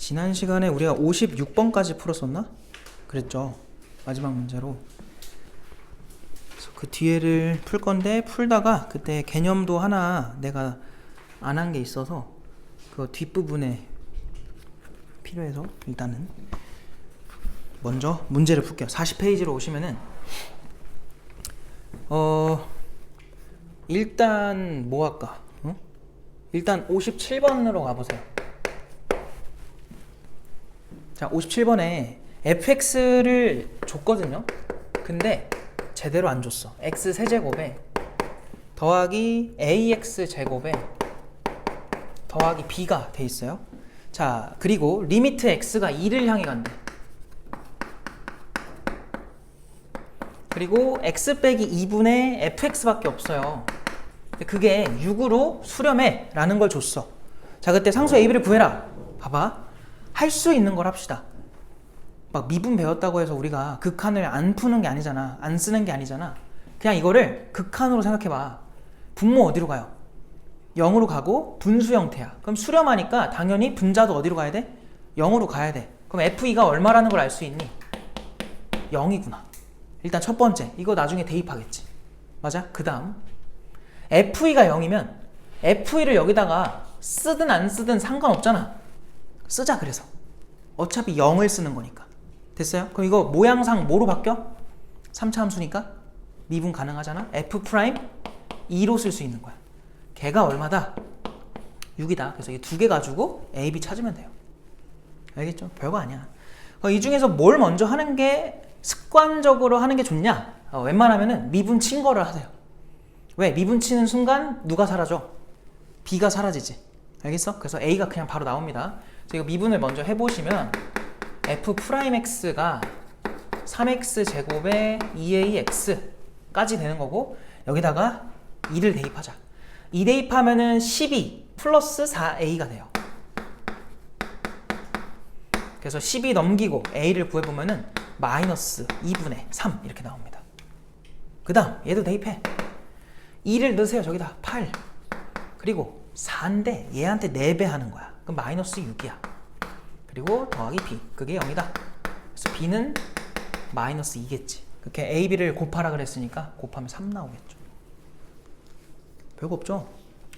지난 시간에 우리가 56번까지 풀었었나? 그랬죠. 마지막 문제로. 그래서 그 뒤에를 풀 건데 풀다가 그때 개념도 하나 내가 안 한 게 있어서 그 뒷부분에 필요해서 일단은 먼저 문제를 풀게요. 40페이지로 오시면은 일단 뭐 할까? 일단 57번으로 가보세요. 자, 57번에 fx를 줬거든요. 근데 제대로 안 줬어. x 세제곱에 더하기 ax 제곱에 더하기 b가 돼 있어요. 자, 그리고 리미트 x가 2를 향해 간대. 그리고 x 빼기 2분의 fx밖에 없어요. 그게 6으로 수렴해 라는 걸 줬어. 자, 그때 상수 ab를 구해라. 봐봐, 할 수 있는 걸 합시다. 막 미분 배웠다고 해서 우리가 극한을 안 푸는 게 아니잖아. 안 쓰는 게 아니잖아. 그냥 이거를 극한으로 생각해봐. 분모 어디로 가요? 0으로 가고 분수 형태야. 그럼 수렴하니까 당연히 분자도 어디로 가야 돼? 0으로 가야 돼. 그럼 f2가 얼마라는 걸 알 수 있니? 0이구나. 일단 첫 번째, 이거 나중에 대입하겠지. 맞아? 그 다음 f2가 0이면 f2를 여기다가 쓰든 안 쓰든 상관없잖아. 쓰자. 그래서 어차피 0을 쓰는 거니까. 됐어요? 그럼 이거 모양상 뭐로 바뀌어? 3차 함수니까 미분 가능하잖아. f 프라임 2로 쓸 수 있는 거야. 걔가 얼마다? 6이다. 그래서 이 두 개 가지고 a, b 찾으면 돼요. 알겠죠? 별거 아니야. 이 중에서 뭘 먼저 하는 게 습관적으로 하는 게 좋냐? 웬만하면은 미분 친 거를 하세요. 왜? 미분 치는 순간 누가 사라져? b가 사라지지. 알겠어? 그래서 a가 그냥 바로 나옵니다. 이거 미분을 먼저 해보시면 f 프라임 x가 3x 제곱에 2ax까지 되는 거고, 여기다가 2를 대입하자. 2 대입하면은 12 플러스 4a가 돼요. 그래서 12 넘기고 a를 구해보면은 마이너스 2분의 3 이렇게 나옵니다. 그 다음 얘도 대입해. 2를 넣으세요. 저기다 8. 그리고 4인데 얘한테 4배 하는 거야. 그럼 마이너스 6이야. 그리고 더하기 b. 그게 0이다. 그래서 b는 마이너스 2겠지. 그렇게 a, b를 곱하라 그랬으니까 곱하면 3 나오겠죠. 별거 없죠?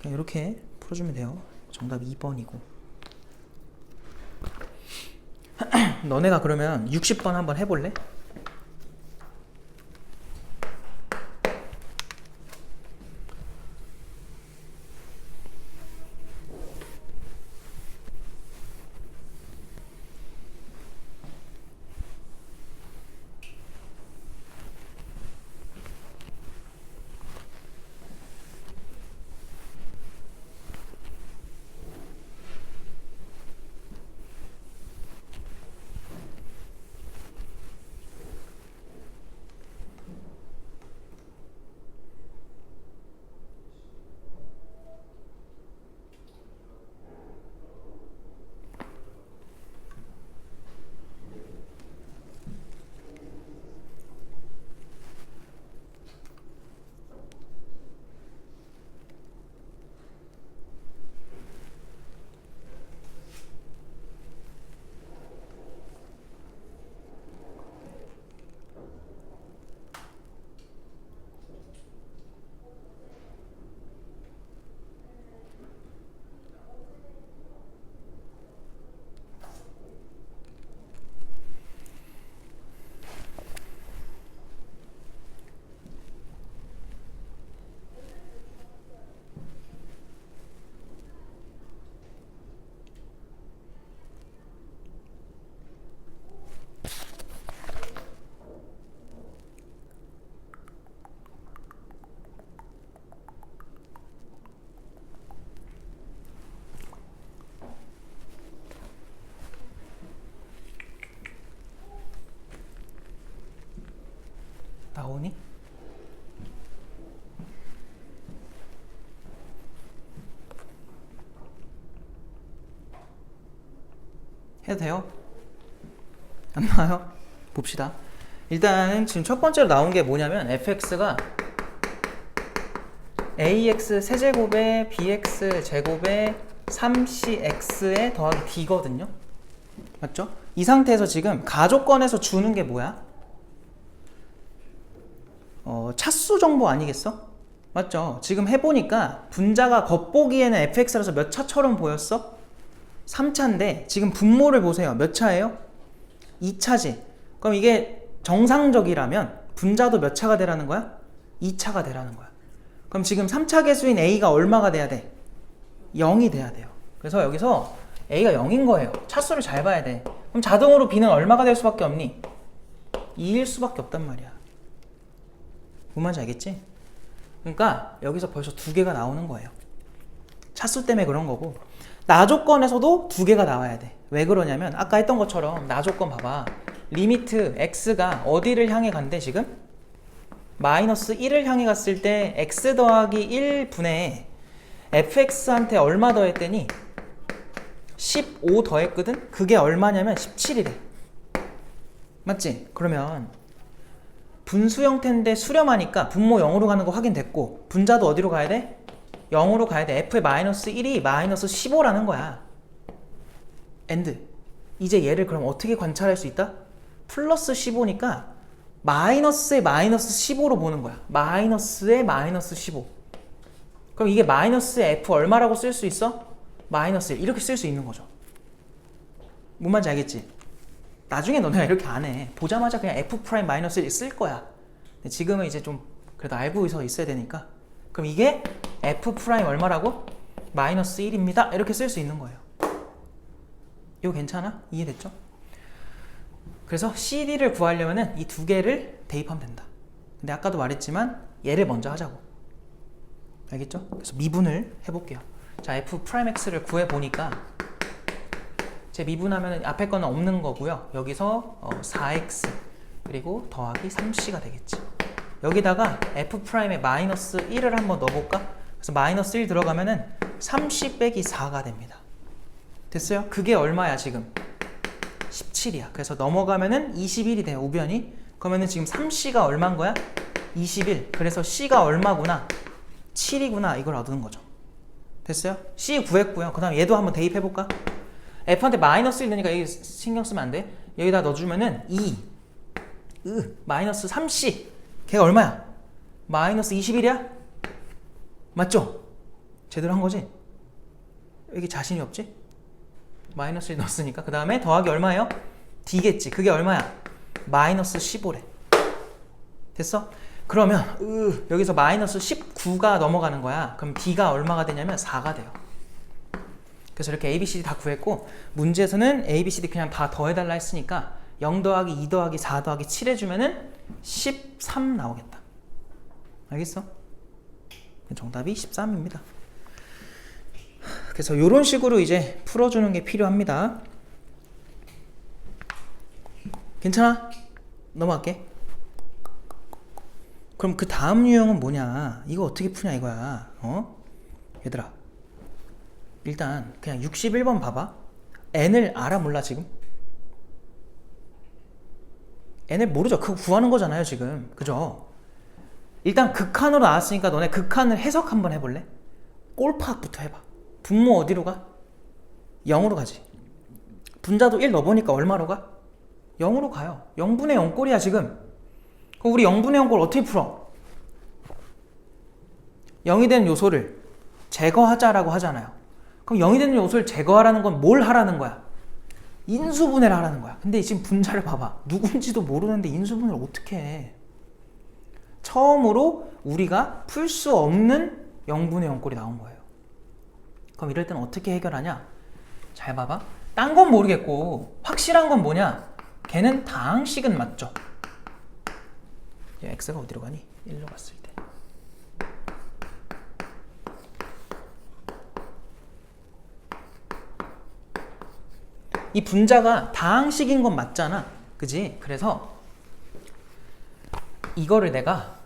그냥 이렇게 풀어주면 돼요. 정답 2번이고. 너네가 그러면 60번 한번 해볼래? 나오니? 해도 돼요? 안 나와요? 봅시다. 일단 지금 첫 번째로 나온 게 뭐냐면 fx가 ax 세제곱에 bx 제곱에 3cx에 더하기 d거든요. 맞죠? 이 상태에서 지금 가족권에서 주는 게 뭐야? 차수 정보 아니겠어? 맞죠? 지금 해보니까 분자가 겉보기에는 fx라서 몇 차처럼 보였어? 3차인데 지금 분모를 보세요. 몇 차예요? 2차지. 그럼 이게 정상적이라면 분자도 몇 차가 되라는 거야? 2차가 되라는 거야. 그럼 지금 3차 계수인 a가 얼마가 돼야 돼? 0이 돼야 돼요. 그래서 여기서 a가 0인 거예요. 차수를 잘 봐야 돼. 그럼 자동으로 b는 얼마가 될 수밖에 없니? 2일 수밖에 없단 말이야. 뭔 말인지 알겠지? 그러니까 여기서 벌써 두 개가 나오는 거예요. 차수 때문에 그런 거고, 나조건에서도 두 개가 나와야 돼. 왜 그러냐면 아까 했던 것처럼 나조건 봐봐. 리미트 x가 어디를 향해 간대 지금? 마이너스 1을 향해 갔을 때 x 더하기 1분의 fx한테 얼마 더했더니 15 더했거든? 그게 얼마냐면 17이래. 맞지? 그러면 분수 형태인데 수렴하니까 분모 0으로 가는 거 확인됐고, 분자도 어디로 가야 돼? 0으로 가야 돼. f의 마이너스 1이 마이너스 15라는 거야. 엔드. 이제 얘를 그럼 어떻게 관찰할 수 있다? 플러스 15니까 마이너스의 마이너스 15로 보는 거야. 마이너스의 마이너스 15. 그럼 이게 마이너스의 f 얼마라고 쓸 수 있어? 마이너스 1. 이렇게 쓸 수 있는 거죠. 뭔 말인지 알겠지? 나중에 너네가 이렇게 안 해. 보자마자 그냥 f 프라임 마이너스 1 쓸 거야. 근데 지금은 이제 좀 그래도 알고서 있어야 되니까. 그럼 이게 f 프라임 얼마라고? 마이너스 1입니다. 이렇게 쓸 수 있는 거예요. 이거 괜찮아? 이해됐죠? 그래서 CD를 구하려면은 이 두 개를 대입하면 된다. 근데 아까도 말했지만 얘를 먼저 하자고. 알겠죠? 그래서 미분을 해볼게요. 자, f 프라임 x를 구해보니까 제 미분하면 앞에 거는 없는 거고요. 여기서 4x 그리고 더하기 3c가 되겠지. 여기다가 f 프라임에 마이너스 1을 한번 넣어볼까? 그래서 마이너스 1 들어가면은 3c 빼기 4가 됩니다. 됐어요? 그게 얼마야 지금? 17이야. 그래서 넘어가면은 21이 돼요. 우변이. 그러면은 지금 3c가 얼마인 거야? 21. 그래서 c가 얼마구나? 7이구나. 이걸 얻는 거죠. 됐어요? c 구했고요. 그 다음 얘도 한번 대입해볼까? f한테 마이너스 1 넣으니까 여기 신경 쓰면 안 돼. 여기다 넣어주면은 2 마이너스 3c 걔가 얼마야? 마이너스 21이야? 맞죠? 제대로 한 거지? 왜 이렇게 자신이 없지? 마이너스 1 넣었으니까. 그 다음에 더하기 얼마예요? d겠지. 그게 얼마야? 마이너스 15래. 됐어? 그러면 여기서 마이너스 19가 넘어가는 거야. 그럼 d가 얼마가 되냐면 4가 돼요. 그래서 이렇게 a, b, c, d 다 구했고, 문제에서는 a, b, c, d 그냥 다 더해달라 했으니까 0 더하기 2 더하기 4 더하기 7 해주면은 13 나오겠다. 알겠어? 정답이 13입니다. 그래서 이런 식으로 이제 풀어주는 게 필요합니다. 괜찮아? 넘어갈게. 그럼 그 다음 유형은 뭐냐? 이거 어떻게 푸냐 이거야. 얘들아, 일단 그냥 61번 봐봐. n을 알아 몰라 지금? n을 모르죠. 그거 구하는 거잖아요 지금. 그죠? 일단 극한으로 나왔으니까 너네 극한을 해석 한번 해볼래? 꼴파학부터 해봐. 분모 어디로 가? 0으로 가지. 분자도 1 넣어보니까 얼마로 가? 0으로 가요. 0분의 0 꼴이야 지금. 그럼 우리 0분의 0 꼴 어떻게 풀어? 0이 되는 요소를 제거하자라고 하잖아요. 그럼 0이 되는 요소를 제거하라는 건 뭘 하라는 거야? 인수분해를 하라는 거야. 근데 지금 분자를 봐봐. 누군지도 모르는데 인수분해를 어떻게 해? 처음으로 우리가 풀 수 없는 0분의 0 꼴이 나온 거예요. 그럼 이럴 때는 어떻게 해결하냐? 잘 봐봐. 딴 건 모르겠고 확실한 건 뭐냐? 걔는 다항식은 맞죠? x가 어디로 가니? 1로 갔을 때. 이 분자가 다항식인 건 맞잖아. 그지? 그래서 이거를 내가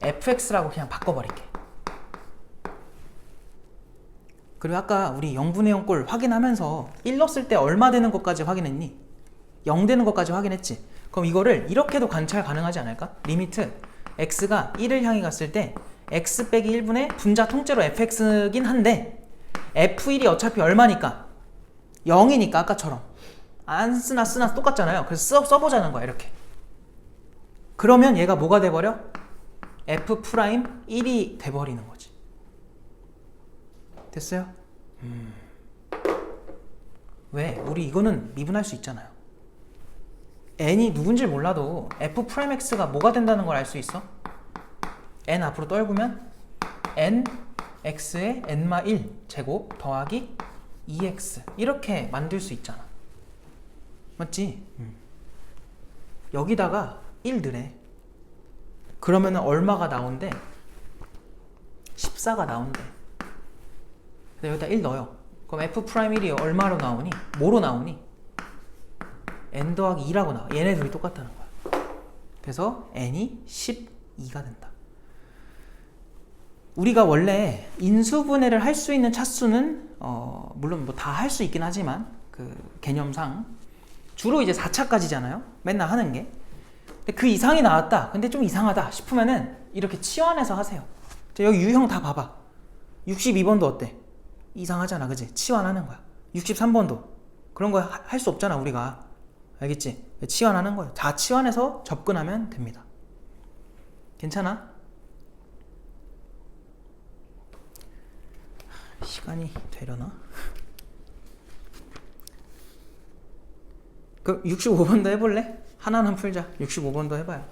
fx라고 그냥 바꿔버릴게. 그리고 아까 우리 0분의 0 꼴 확인하면서 1 넣었을 때 얼마 되는 것까지 확인했니? 0 되는 것까지 확인했지. 그럼 이거를 이렇게도 관찰 가능하지 않을까? 리미트 x가 1을 향해 갔을 때 x 빼기 1분의 분자 통째로 fx긴 한데 f1이 어차피 얼마니까? 0이니까 아까처럼 안 쓰나 똑같잖아요. 그래서 써보자는 거야 이렇게. 그러면 얘가 뭐가 돼버려? F 프라임 1이 돼버리는 거지. 됐어요? 왜? 우리 이거는 미분할 수 있잖아요. n이 누군지 몰라도 f 프라임 x가 뭐가 된다는 걸 알 수 있어? n 앞으로 떨구면 n x의 n마 1 제곱 더하기 2x 이렇게 만들 수 있잖아. 맞지? 여기다가 1 넣으래. 그러면 얼마가 나온대? 14가 나온대. 근데 여기다 1 넣어요. 그럼 f 프라임 1이 얼마로 나오니? 뭐로 나오니? n 더하기 2라고 나와. 얘네 둘이 똑같다는 거야. 그래서 n이 12가 된다. 우리가 원래 인수분해를 할 수 있는 차수는 물론 뭐 다 할 수 있긴 하지만 그 개념상 주로 이제 4차까지잖아요. 맨날 하는 게. 근데 그 이상이 나왔다. 근데 좀 이상하다 싶으면은 이렇게 치환해서 하세요. 여기 유형 다 봐봐. 62번도 어때? 이상하잖아, 그지? 치환하는 거야. 63번도 그런 거 할 수 없잖아, 우리가. 알겠지? 치환하는 거예요. 다 치환해서 접근하면 됩니다. 괜찮아? 시간이 되려나? 그럼 65번도 해볼래? 하나는 풀자. 65번도 해봐요.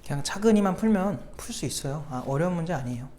그냥 차근히만 풀면 풀 수 있어요. 어려운 문제 아니에요.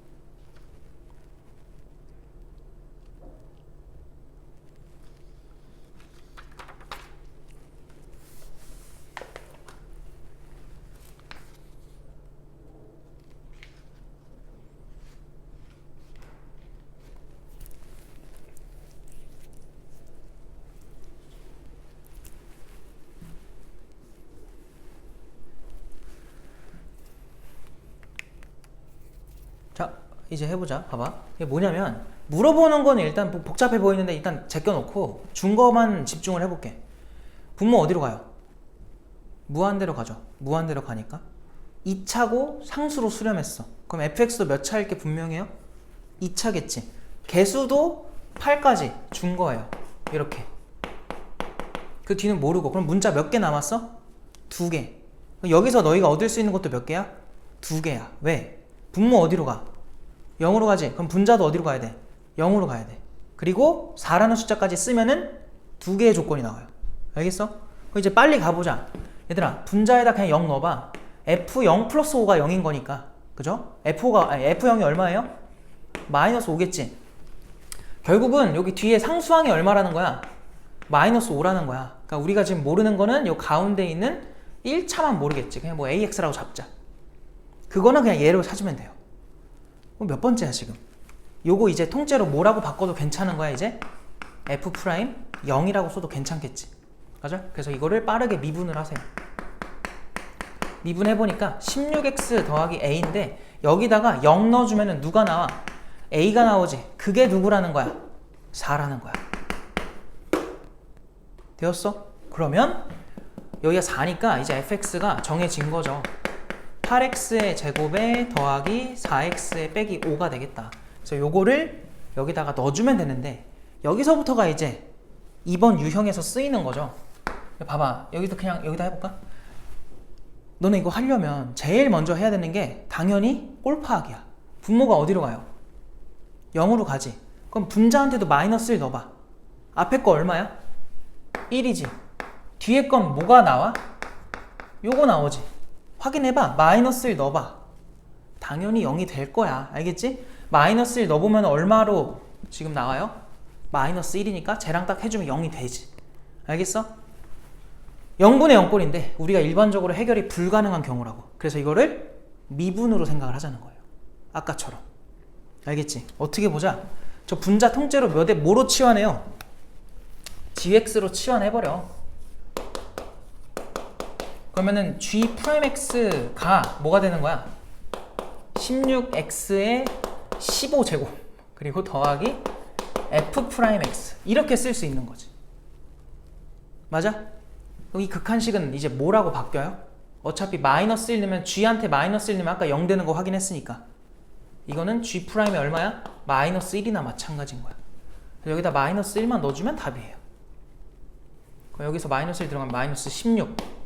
자, 이제 해보자. 봐봐. 이게 뭐냐면 물어보는 건 일단 복잡해 보이는데 일단 제껴놓고 준 거만 집중을 해볼게. 분모 어디로 가요? 무한대로 가죠. 무한대로 가니까 2차고 상수로 수렴했어. 그럼 fx도 몇 차일 게 분명해요? 2차겠지. 개수도 8까지 준 거예요. 이렇게. 그 뒤는 모르고. 그럼 문자 몇 개 남았어? 2개. 여기서 너희가 얻을 수 있는 것도 몇 개야? 2개야. 왜? 분모 어디로 가? 0으로 가지. 그럼 분자도 어디로 가야 돼? 0으로 가야 돼. 그리고 4라는 숫자까지 쓰면은 2개의 조건이 나와요. 알겠어? 그럼 이제 빨리 가보자. 얘들아, 분자에다 그냥 0 넣어봐. F0 플러스 5가 0인 거니까. 그죠? F0이 얼마예요? 마이너스 5겠지. 결국은 여기 뒤에 상수항이 얼마라는 거야? 마이너스 5라는 거야. 그러니까 우리가 지금 모르는 거는 요 가운데 있는 1차만 모르겠지. 그냥 뭐 AX라고 잡자. 그거는 그냥 얘로 찾으면 돼요. 몇 번째야 지금? 요거 이제 통째로 뭐라고 바꿔도 괜찮은 거야 이제? F 프라임 0이라고 써도 괜찮겠지. 맞아? 그래서 이거를 빠르게 미분을 하세요. 미분해보니까 16x 더하기 a인데 여기다가 0 넣어주면 누가 나와? a가 나오지. 그게 누구라는 거야? 4라는 거야. 되었어? 그러면 여기가 4니까 이제 fx가 정해진 거죠. 8x의 제곱에 더하기 4x의 빼기 5가 되겠다. 그래서 요거를 여기다가 넣어주면 되는데 여기서부터가 이제 이번 유형에서 쓰이는 거죠. 봐봐. 여기도 그냥 여기다 해볼까? 너네 이거 하려면 제일 먼저 해야 되는 게 당연히 꼴파하기야. 분모가 어디로 가요? 0으로 가지. 그럼 분자한테도 마이너스를 넣어봐. 앞에 거 얼마야? 1이지. 뒤에 건 뭐가 나와? 요거 나오지. 확인해봐. 마이너스를 넣어봐. 당연히 0이 될 거야. 알겠지? 마이너스를 넣어보면 얼마로 지금 나와요? 마이너스 1이니까 쟤랑 딱 해주면 0이 되지. 알겠어? 0분의 0꼴인데 우리가 일반적으로 해결이 불가능한 경우라고. 그래서 이거를 미분으로 생각을 하자는 거예요. 아까처럼. 알겠지? 어떻게 보자. 저 분자 통째로 몇에 뭐로 치환해요? gx로 치환해버려. 그러면은 g'x가 뭐가 되는 거야? 16x의 15제곱 그리고 더하기 f'x 이렇게 쓸 수 있는 거지. 맞아? 그럼 이 극한식은 이제 뭐라고 바뀌어요? 어차피 마이너스 1 넣으면 g한테 마이너스 1 넣으면 아까 0 되는 거 확인했으니까 이거는 g'이 얼마야? 마이너스 1이나 마찬가지인 거야. 여기다 마이너스 1만 넣어주면 답이에요. 그럼 여기서 마이너스 1 들어가면 마이너스 16.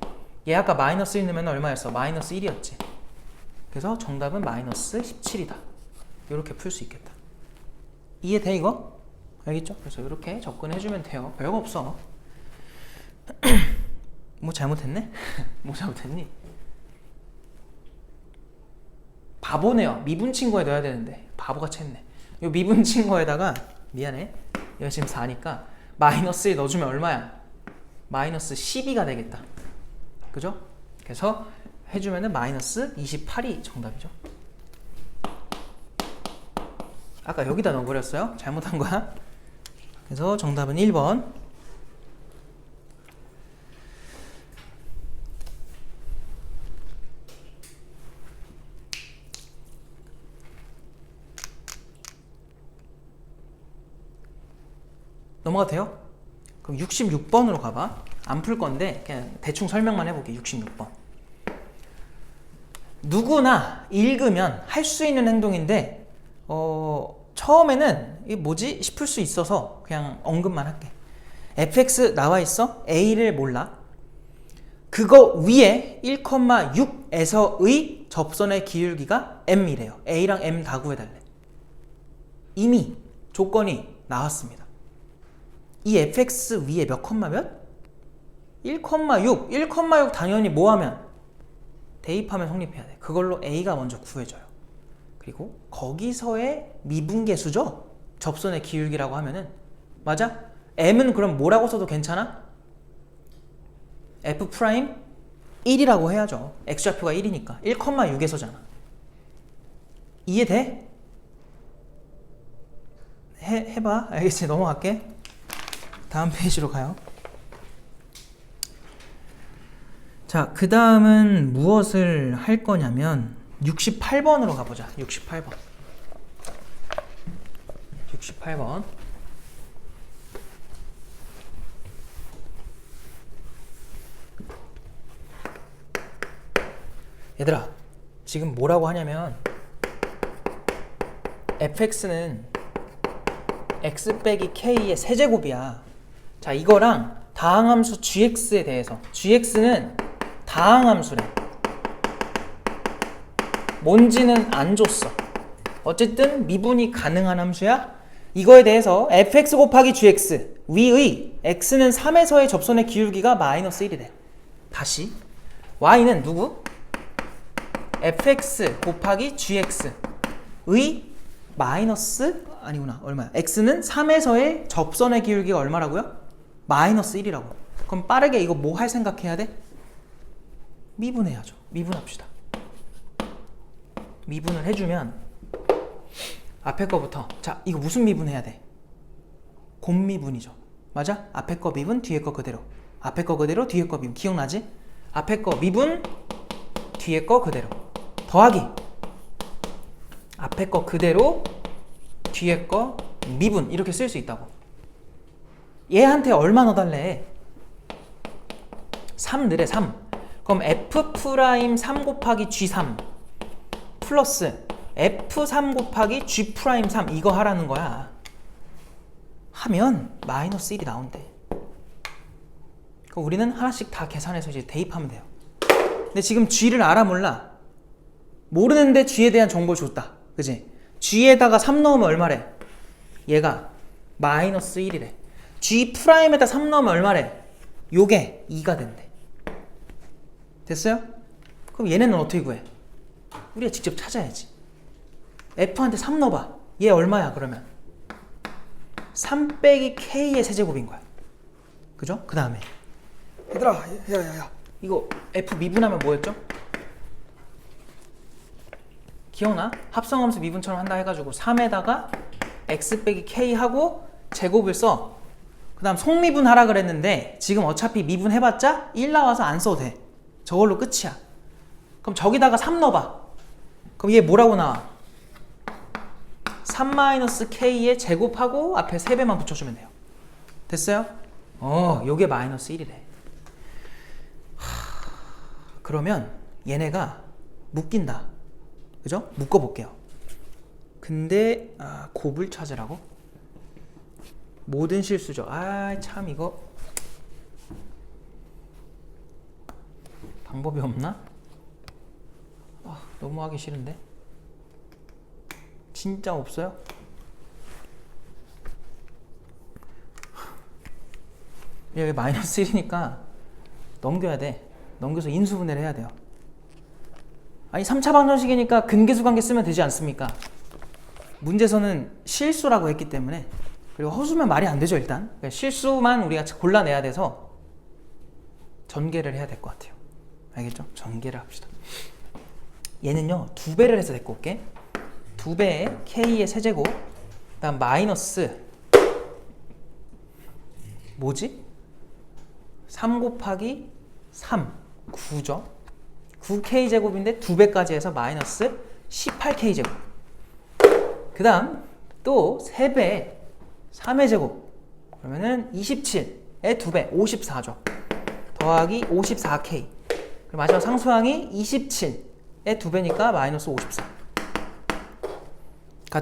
얘 아까 마이너스 1 넣으면 얼마였어? 마이너스 1이었지. 그래서 정답은 마이너스 17이다. 이렇게 풀 수 있겠다. 이해돼 이거? 알겠죠? 그래서 이렇게 접근해주면 돼요. 별거 없어. 뭐 잘못했네? 뭐 잘못했니? 바보네요. 미분 친거에 넣어야 되는데 바보같이 했네. 이 미분 친거에다가 미안해. 얘가 지금 4니까 마이너스 1 넣어주면 얼마야? 마이너스 12가 되겠다. 그죠? 그래서 해주면은 마이너스 28이 정답이죠. 아까 여기다 넣어버렸어요. 잘못한 거야. 그래서 정답은 1번. 넘어가도 돼요? 그럼 66번으로 가봐. 안 풀 건데 그냥 대충 설명만 해볼게. 66번. 누구나 읽으면 할 수 있는 행동인데 처음에는 이게 뭐지 싶을 수 있어서 그냥 언급만 할게. fx 나와 있어? a를 몰라. 그거 위에 1,6에서의 접선의 기울기가 m이래요. a랑 m 다 구해달래. 이미 조건이 나왔습니다. 이 fx 위에 몇 컴마 몇? 1,6. 1,6 당연히 뭐 하면? 대입하면 성립해야 돼. 그걸로 a가 먼저 구해져요. 그리고 거기서의 미분계수죠? 접선의 기울기라고 하면은. 맞아? m은 그럼 뭐라고 써도 괜찮아? f'1이라고 해야죠. x좌표가 1이니까. 1,6에서잖아. 이해돼? 해봐. 알겠지? 넘어갈게. 다음 페이지로 가요. 자, 그 다음은 무엇을 할 거냐면 68번으로 가보자. 68번. 68번. 얘들아, 지금 뭐라고 하냐면 fx는 x 빼기 k의 세제곱이야. 자, 이거랑 다항함수 gx에 대해서 gx는 다항함수래. 뭔지는 안 줬어. 어쨌든 미분이 가능한 함수야. 이거에 대해서 fx 곱하기 gx 위의 x는 3에서의 접선의 기울기가 마이너스 1이래. 다시 y는 누구? fx 곱하기 gx의 마이너스 아니구나. 얼마야? x는 3에서의 접선의 기울기가 얼마라고요? 마이너스 1이라고. 그럼 빠르게 이거 뭐 할 생각해야 돼? 미분해야죠. 미분합시다. 미분을 해주면 앞에 거부터. 자, 이거 무슨 미분해야 돼? 곱미분이죠. 맞아? 앞에 거 미분, 뒤에 거 그대로. 앞에 거 그대로, 뒤에 거 미분. 기억나지? 앞에 거 미분, 뒤에 거 그대로 더하기 앞에 거 그대로 뒤에 거 미분 이렇게 쓸 수 있다고. 얘한테 얼마 넣어달래? 3 넣으래. 3. 그럼 F'3 곱하기 G3 플러스 F3 곱하기 G'3 이거 하라는 거야. 하면 마이너스 1이 나온대. 그럼 우리는 하나씩 다 계산해서 이제 대입하면 돼요. 근데 지금 G를 알아 몰라? 모르는데 G에 대한 정보를 줬다. 그지? G에다가 3 넣으면 얼마래? 얘가 마이너스 1이래. G'에다 3 넣으면 얼마래? 요게 2가 된대. 됐어요? 그럼 얘네는 어떻게 구해? 우리가 직접 찾아야지. F한테 3 넣어봐. 얘 얼마야 그러면? 3 빼기 K의 세제곱인 거야. 그죠? 그 다음에 얘들아 야야야 이거 F 미분하면 뭐였죠? 기억나? 합성함수 미분처럼 한다 해가지고 3에다가 X 빼기 K 하고 제곱을 써. 그 다음 속미분 하라 그랬는데 지금 어차피 미분 해봤자 1 나와서 안 써도 돼. 저걸로 끝이야. 그럼 저기다가 3 넣어봐. 그럼 얘 뭐라고 나와? 3-K에 제곱하고 앞에 3배만 붙여주면 돼요. 됐어요? 요게 마이너스 1이래. 그러면 얘네가 묶인다. 그죠? 묶어볼게요. 근데 곱을 찾으라고? 모든 실수죠. 참 이거 방법이 없나? 너무 하기 싫은데. 진짜 없어요? 여기 마이너스 1이니까 넘겨야 돼. 넘겨서 인수분해를 해야 돼요. 아니 3차 방정식이니까 근계수 관계 쓰면 되지 않습니까? 문제에서는 실수라고 했기 때문에. 그리고 허수면 말이 안 되죠 일단. 그러니까 실수만 우리가 골라내야 돼서 전개를 해야 될 것 같아요. 알겠죠? 전개를 합시다. 얘는요 2배를 해서 데리고 올게. 2배의 K의 세제곱 그 다음 마이너스 뭐지? 3 곱하기 3 9죠? 9K제곱인데 2배까지 해서 마이너스 18K제곱. 그 다음 또 3배 3의 제곱 그러면은 27의 2배 54죠. 더하기 54K. 그리고 마지막 상수항이 27의 2배니까 마이너스 54가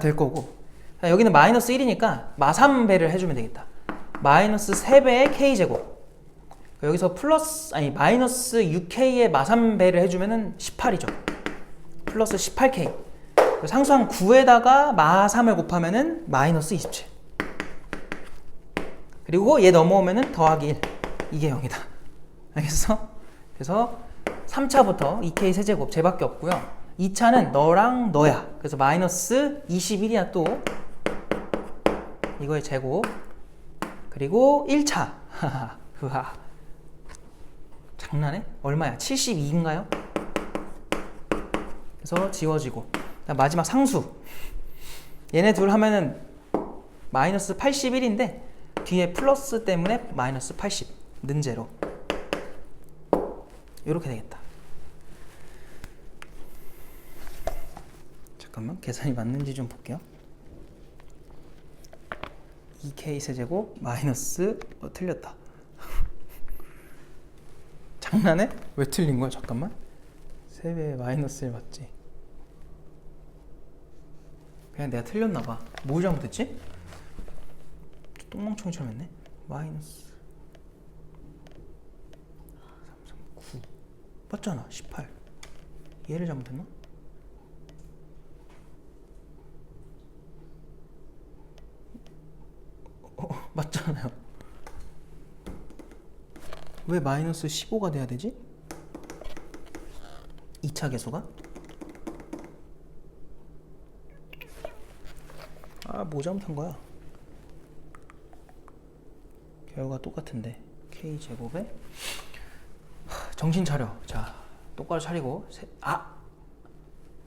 될 거고. 여기는 마이너스 1이니까 마3배를 해주면 되겠다. 마이너스 3배의 K제곱. 여기서 마이너스 6K의 마3배를 해주면은 18이죠. 플러스 18K. 상수항 9에다가 마3을 곱하면은 마이너스 27. 그리고 얘 넘어오면은 더하기 1. 이게 0이다. 알겠어? 그래서 3차부터 2K 세제곱 쟤밖에 없고요. 2차는 너랑 너야. 그래서 마이너스 21이야 또. 이거의 제곱. 그리고 1차. 흐하. 장난해? 얼마야? 72인가요? 그래서 지워지고. 마지막 상수. 얘네 둘 하면은 마이너스 81인데 뒤에 플러스 때문에 마이너스 80. 는 제로. 이렇게 되겠다. 잠깐만 계산이 맞는지 좀 볼게요. 2K 세제곱 마이너스 틀렸다. 장난해? 왜 틀린 거야? 잠깐만. 3배 마이너스 1 맞지? 그냥 내가 틀렸나 봐. 뭘 잘못했지? 똥멍청이처럼 했네. 마이너스 339 맞잖아. 18 얘를 잘못했나? 맞잖아요. 왜 마이너스 15가 돼야 되지? 2차 계수가? 뭐 잘못한 거야? 결과 똑같은데 K제곱에 정신 차려. 자, 똑바로 차리고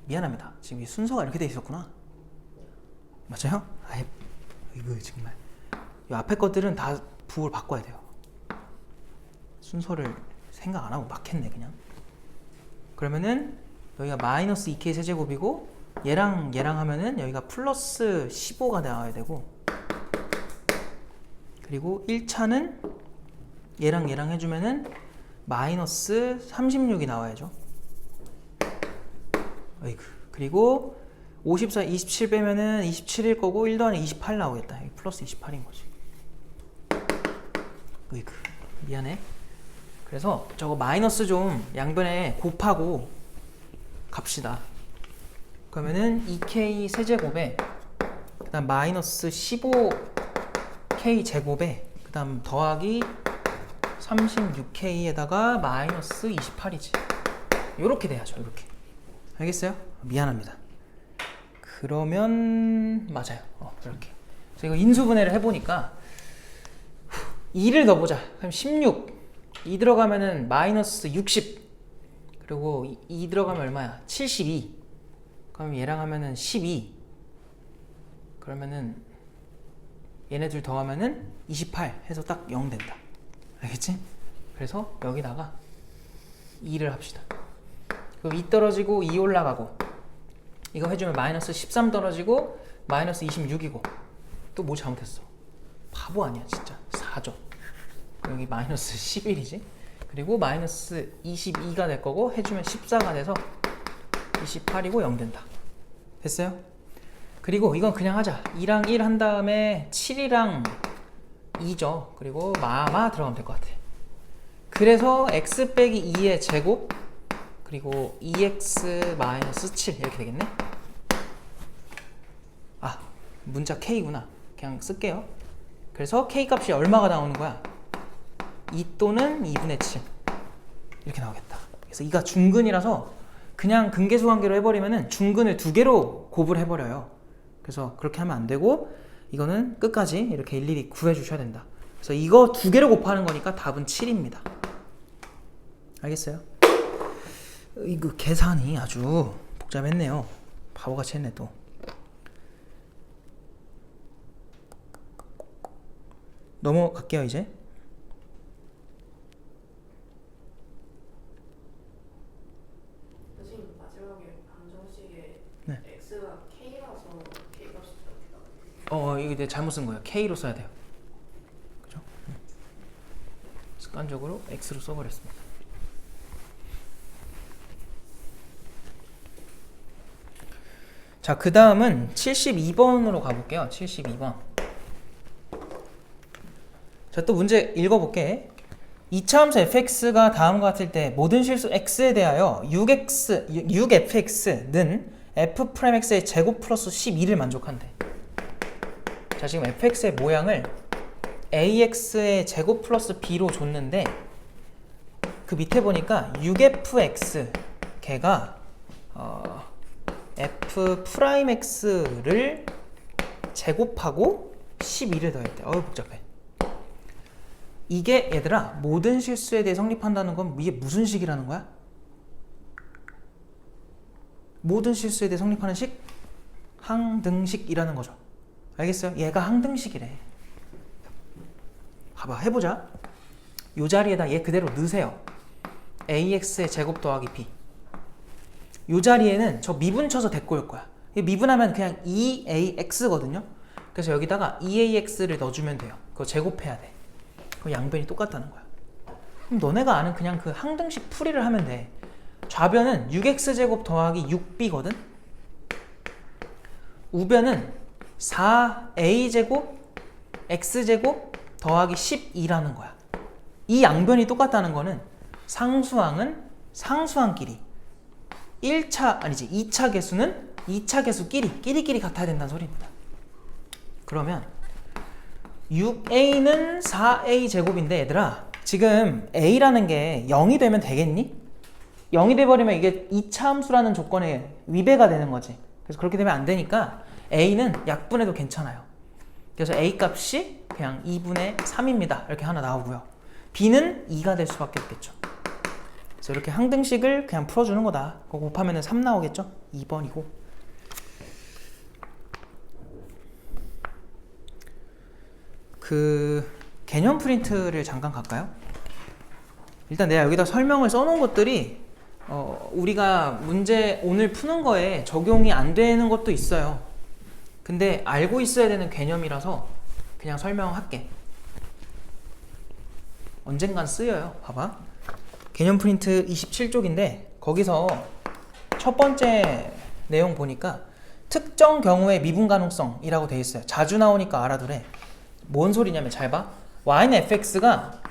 미안합니다. 지금 이 순서가 이렇게 돼 있었구나. 맞아요? 이거 정말 이 앞에 것들은 다 부호를 바꿔야 돼요. 순서를 생각 안 하고 막 했네 그냥. 그러면은 여기가 마이너스 2k 세제곱이고 얘랑 하면은 여기가 플러스 15가 나와야 되고, 그리고 1차는 얘랑 해주면은 마이너스 36이 나와야죠. 어이구. 그리고 54, 27 빼면은 27일 거고 1 더하기 28 나오겠다. 여기 플러스 28인 거지. 어이구. 미안해. 그래서 저거 마이너스 좀 양변에 곱하고 갑시다. 그러면은 2k 세제곱에 그 다음 마이너스 15k 제곱에 그 다음 더하기 36k에다가 마이너스 28이지. 요렇게 돼야죠. 요렇게. 알겠어요? 미안합니다. 그러면 맞아요. 이렇게. 그래서 이거 인수분해를 해보니까 2를 넣어보자. 그럼 16. 2 들어가면은 마이너스 60. 그리고 2 들어가면 얼마야? 72. 그럼 얘랑 하면은 12. 그러면은 얘네들 더하면은 28 해서 딱 0 된다. 알겠지? 그래서 여기다가 2를 합시다. 그럼 2 떨어지고 2 올라가고, 이거 해주면 마이너스 13 떨어지고 마이너스 26이고, 또 뭐 잘못했어? 바보 아니야 진짜. 4죠. 여기 마이너스 11이지. 그리고 마이너스 22가 될 거고 해주면 14가 돼서 28이고 0 된다. 됐어요? 그리고 이건 그냥 하자. 2랑 1 한 다음에 7이랑 2죠. 그리고 마마 들어가면 될 것 같아. 그래서 x 빼기 2의 제곱 그리고 2x 마이너스 7 이렇게 되겠네. 아, 문자 k구나. 그냥 쓸게요. 그래서 k 값이 얼마가 나오는 거야? 2 또는 2분의 7 이렇게 나오겠다. 그래서 이가 중근이라서 그냥 근계수 관계로 해버리면은 중근을 2개로 곱을 해버려요. 그래서 그렇게 하면 안 되고 이거는 끝까지 이렇게 일일이 구해주셔야 된다. 그래서 이거 2개로 곱하는 거니까 답은 7입니다. 알겠어요? 이거 계산이 아주 복잡했네요. 바보같이 했네 또. 넘어갈게요 이제. 선생님 마지막에 방정식에 네. x가 k라서 k 값이 이렇게 나와요. 이거 내가 잘못 쓴 거예요. k로 써야 돼요. 그죠? 습관적으로 x로 써버렸습니다. 자, 그 다음은 72번으로 가볼게요. 72번. 자, 또 문제 읽어볼게. 2차함수 fx가 다음과 같을 때 모든 실수 x에 대하여 6fx는 f'x의 제곱 플러스 12를 만족한대. 자, 지금 fx의 모양을 ax의 제곱 플러스 b로 줬는데 그 밑에 보니까 6fx 걔가 f'x를 제곱하고 12를 더했대. 복잡해. 이게 얘들아 모든 실수에 대해 성립한다는 건 이게 무슨 식이라는 거야? 모든 실수에 대해 성립하는 식? 항등식이라는 거죠. 알겠어요? 얘가 항등식이래. 봐봐, 해보자. 요 자리에다 얘 그대로 넣으세요. ax의 제곱 더하기 b. 요 자리에는 저 미분 쳐서 데리고 올 거야. 미분하면 그냥 2ax거든요. 그래서 여기다가 2ax를 넣어주면 돼요. 그거 제곱해야 돼. 그 양변이 똑같다는 거야. 그럼 너네가 아는 그냥 그 항등식 풀이를 하면 돼. 좌변은 6x제곱 더하기 6b거든. 우변은 4a제곱 x제곱 더하기 12라는 거야. 이 양변이 똑같다는 거는 상수항은 상수항끼리 2차 계수는 2차 계수끼리 같아야 된다는 소리입니다. 그러면 6a는 4a 제곱인데 얘들아 지금 a라는 게 0이 되면 되겠니? 0이 돼버리면 이게 2차 함수라는 조건에 위배가 되는 거지. 그래서 그렇게 되면 안 되니까 a는 약분해도 괜찮아요. 그래서 a 값이 그냥 2분의 3입니다. 이렇게 하나 나오고요. b는 2가 될 수밖에 없겠죠. 그래서 이렇게 항등식을 그냥 풀어주는 거다. 그거 곱하면 3 나오겠죠? 2번이고. 그 개념 프린트를 잠깐 갈까요? 일단 내가 여기다 설명을 써놓은 것들이 우리가 문제 오늘 푸는 거에 적용이 안 되는 것도 있어요. 근데 알고 있어야 되는 개념이라서 그냥 설명할게. 언젠간 쓰여요. 봐봐. 개념 프린트 27쪽인데 거기서 첫 번째 내용 보니까 특정 경우의 미분 가능성이라고 돼 있어요. 자주 나오니까 알아두래. 뭔 소리냐면 잘 봐. y는 fx가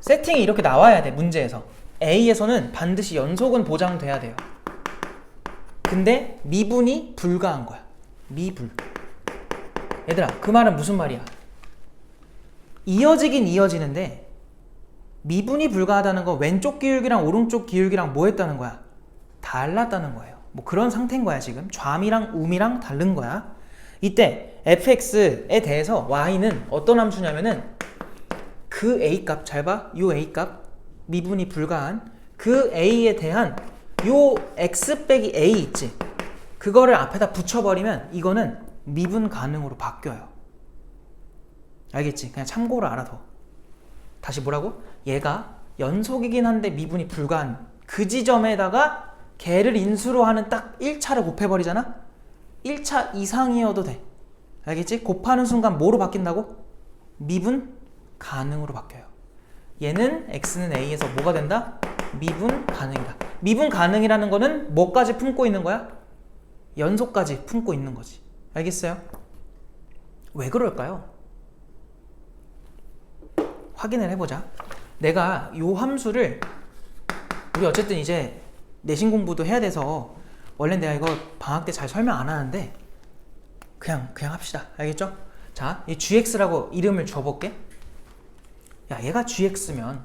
세팅이 이렇게 나와야 돼. 문제에서 A에서는 반드시 연속은 보장돼야 돼요. 근데 미분이 불가한 거야. 미불. 얘들아 그 말은 무슨 말이야? 이어지긴 이어지는데 미분이 불가하다는 거 왼쪽 기울기랑 오른쪽 기울기랑 뭐 했다는 거야? 달랐다는 거예요. 뭐 그런 상태인 거야 지금. 좌미랑 우미랑 다른 거야. 이때 fx에 대해서 y는 어떤 함수냐면은 그 a값 잘 봐. 요 a값 미분이 불가한 그 a에 대한 요 x 빼기 a 있지. 그거를 앞에다 붙여버리면 이거는 미분 가능으로 바뀌어요. 알겠지? 그냥 참고로 알아둬. 다시 뭐라고? 얘가 연속이긴 한데 미분이 불가한 그 지점에다가 걔를 인수로 하는 딱 1차를 곱해버리잖아? 1차 이상이어도 돼. 알겠지? 곱하는 순간 뭐로 바뀐다고? 미분 가능으로 바뀌어요. 얘는 x는 a에서 뭐가 된다? 미분 가능이다. 미분 가능이라는 거는 뭐까지 품고 있는 거야? 연속까지 품고 있는 거지. 알겠어요? 왜 그럴까요? 확인을 해보자. 내가 요 함수를 우리 어쨌든 이제 내신 공부도 해야 돼서 원래 내가 이거 방학 때 잘 설명 안 하는데 그냥 합시다. 알겠죠? 자, 이 gx라고 이름을 줘볼게. 야, 얘가 gx면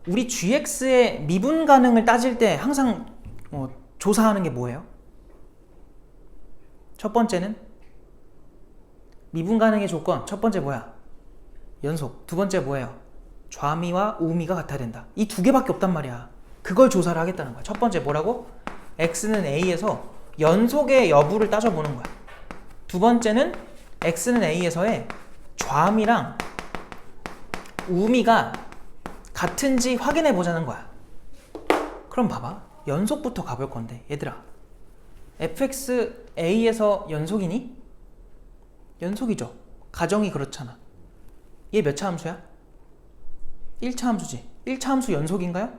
우리 gx의 미분 가능을 따질 때 항상 조사하는 게 뭐예요? 첫 번째는 미분 가능의 조건. 첫 번째 뭐야? 연속. 두 번째 뭐예요? 좌미와 우미가 같아야 된다. 이 두 개밖에 없단 말이야. 그걸 조사를 하겠다는 거야. 첫 번째 뭐라고? x는 a에서 연속의 여부를 따져보는 거야. 두 번째는 x는 a에서의 좌미랑 우미가 같은지 확인해 보자는 거야. 그럼 봐봐. 연속부터 가볼 건데 얘들아 fx a에서 연속이니? 연속이죠. 가정이 그렇잖아. 얘 몇 차 함수야? 1차 함수지. 1차 함수 연속인가요?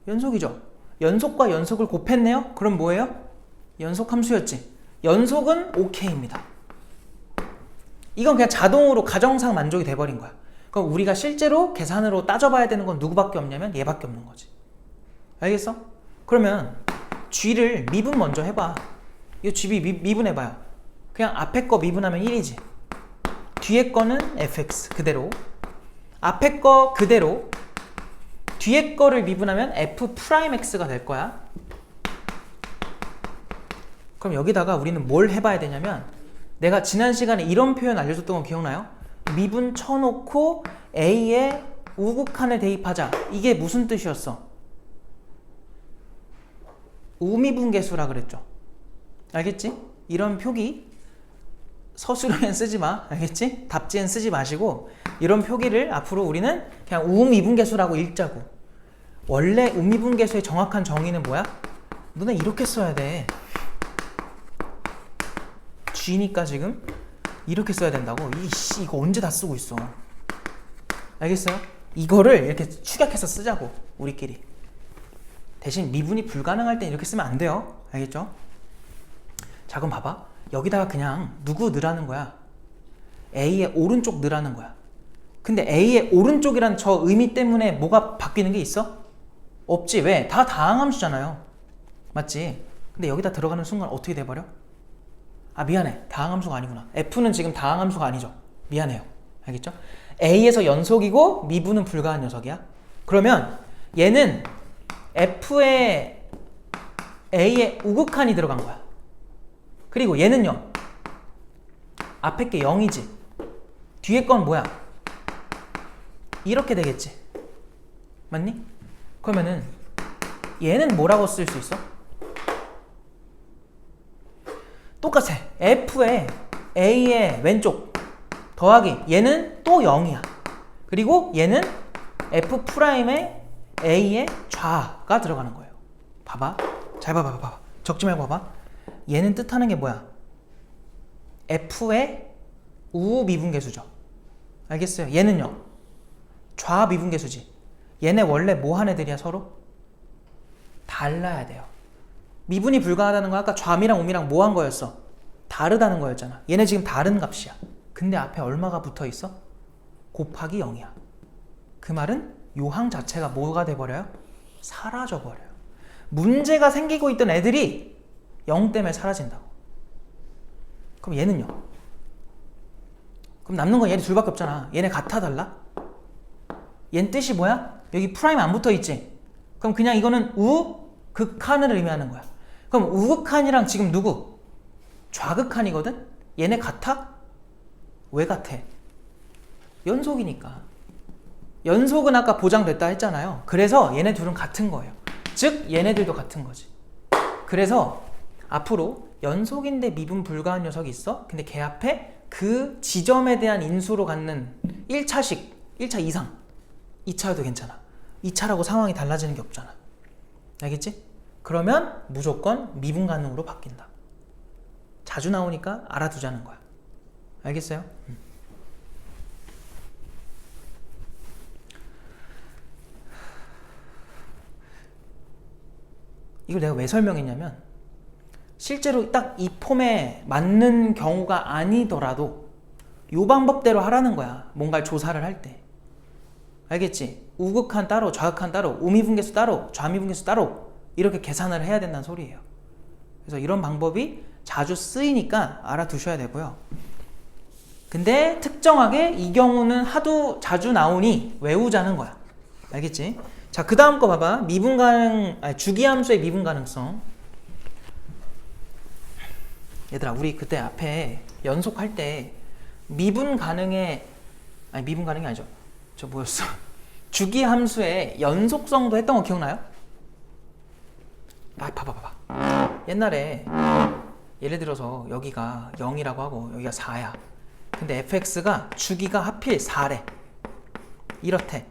연속이죠. 연속과 연속을 곱했네요? 그럼 뭐예요? 연속 함수였지. 연속은 OK입니다. 이건 그냥 자동으로 가정상 만족이 돼버린 거야. 그럼 우리가 실제로 계산으로 따져봐야 되는 건 누구밖에 없냐면 얘밖에 없는 거지. 알겠어? 그러면 g를 미분 먼저 해봐. 이 g 미분해봐요. 그냥 앞에 거 미분하면 1이지. 뒤에 거는 fx 그대로. 앞에 거 그대로. 뒤에 거를 미분하면 f'x가 될 거야. 그럼 여기다가 우리는 뭘 해봐야 되냐면 내가 지난 시간에 이런 표현 알려줬던 거 기억나요? 미분 쳐놓고 a에 우극한을 대입하자. 이게 무슨 뜻이었어? 우미분계수라 그랬죠. 알겠지? 이런 표기 서술에는 쓰지 마. 알겠지? 답지엔 쓰지 마시고 이런 표기를 앞으로 우리는 그냥 우미분계수라고 읽자고. 원래 우미분계수의 정확한 정의는 뭐야? 너네 이렇게 써야 돼. G니까 지금 이렇게 써야 된다고. 이씨 이거 언제 다 쓰고 있어. 알겠어요? 이거를 이렇게 축약해서 쓰자고 우리끼리. 대신 미분이 불가능할 땐 이렇게 쓰면 안 돼요. 알겠죠? 자 그럼 봐봐. 여기다가 그냥 누구 넣으라는 거야? A의 오른쪽 넣으라는 거야. 근데 A의 오른쪽이란 저 의미 때문에 뭐가 바뀌는 게 있어? 없지. 왜? 다 다항함수잖아요. 맞지? 근데 여기다 들어가는 순간 어떻게 돼버려? 아 미안해. 다항함수가 아니구나. F는 지금 다항함수가 아니죠. 미안해요. 알겠죠? A에서 연속이고 미분은 불가한 녀석이야. 그러면 얘는 F에 A에 우극한이 들어간 거야. 그리고 얘는요. 앞에 게 0이지. 뒤에 건 뭐야? 이렇게 되겠지. 맞니? 그러면은 얘는 뭐라고 쓸 수 있어? 똑같아. F에 A의 왼쪽 더하기 얘는 또 0이야. 그리고 얘는 F'의 A의 좌가 들어가는 거예요. 봐봐. 잘 봐봐. 적지 말고 봐봐. 얘는 뜻하는 게 뭐야? F의 우미분계수죠. 알겠어요? 얘는요. 좌미분계수지. 얘네 원래 뭐 한 애들이야 서로? 달라야 돼요. 미분이 불가하다는 건 아까 좌미랑 우미랑 뭐 한 거였어? 다르다는 거였잖아. 얘네 지금 다른 값이야. 근데 앞에 얼마가 붙어 있어? 곱하기 0이야. 그 말은 요 항 자체가 뭐가 돼버려요? 사라져버려요. 문제가 생기고 있던 애들이 0 때문에 사라진다고. 그럼 얘는요? 그럼 남는 건 얘네 둘밖에 없잖아. 얘네 같아 달라? 얘는 뜻이 뭐야? 여기 프라임 안 붙어 있지? 그럼 그냥 이거는 우극한을 의미하는 거야. 그럼 우극한이랑 지금 누구? 좌극한이거든? 얘네 같아? 왜 같아? 연속이니까. 연속은 아까 보장됐다 했잖아요. 그래서 얘네 둘은 같은 거예요. 즉 얘네들도 같은 거지. 그래서 앞으로 연속인데 미분 불가한 녀석이 있어? 근데 걔 앞에 그 지점에 대한 인수로 갖는 1차식, 1차 이상 2차여도 괜찮아. 2차라고 상황이 달라지는 게 없잖아. 알겠지? 그러면 무조건 미분 가능으로 바뀐다. 자주 나오니까 알아두자는 거야. 알겠어요? 이걸 내가 왜 설명했냐면 실제로 딱 이 폼에 맞는 경우가 아니더라도 이 방법대로 하라는 거야. 뭔가를 조사를 할 때. 알겠지? 우극한 따로, 좌극한 따로, 우미분계수 따로, 좌미분계수 따로 이렇게 계산을 해야 된다는 소리예요. 그래서 이런 방법이 자주 쓰이니까 알아두셔야 되고요. 근데 특정하게 이 경우는 하도 자주 나오니 외우자는 거야. 알겠지? 자, 그 다음 거 봐봐. 주기함수의 미분 가능성. 얘들아, 우리 그때 앞에 연속할 때 미분 가능이 아니죠. 저 뭐였어? 주기함수의 연속성도 했던 거 기억나요? 봐봐. 옛날에 예를 들어서 여기가 0이라고 하고 여기가 4야. 근데 fx가 주기가 하필 4래. 이렇대.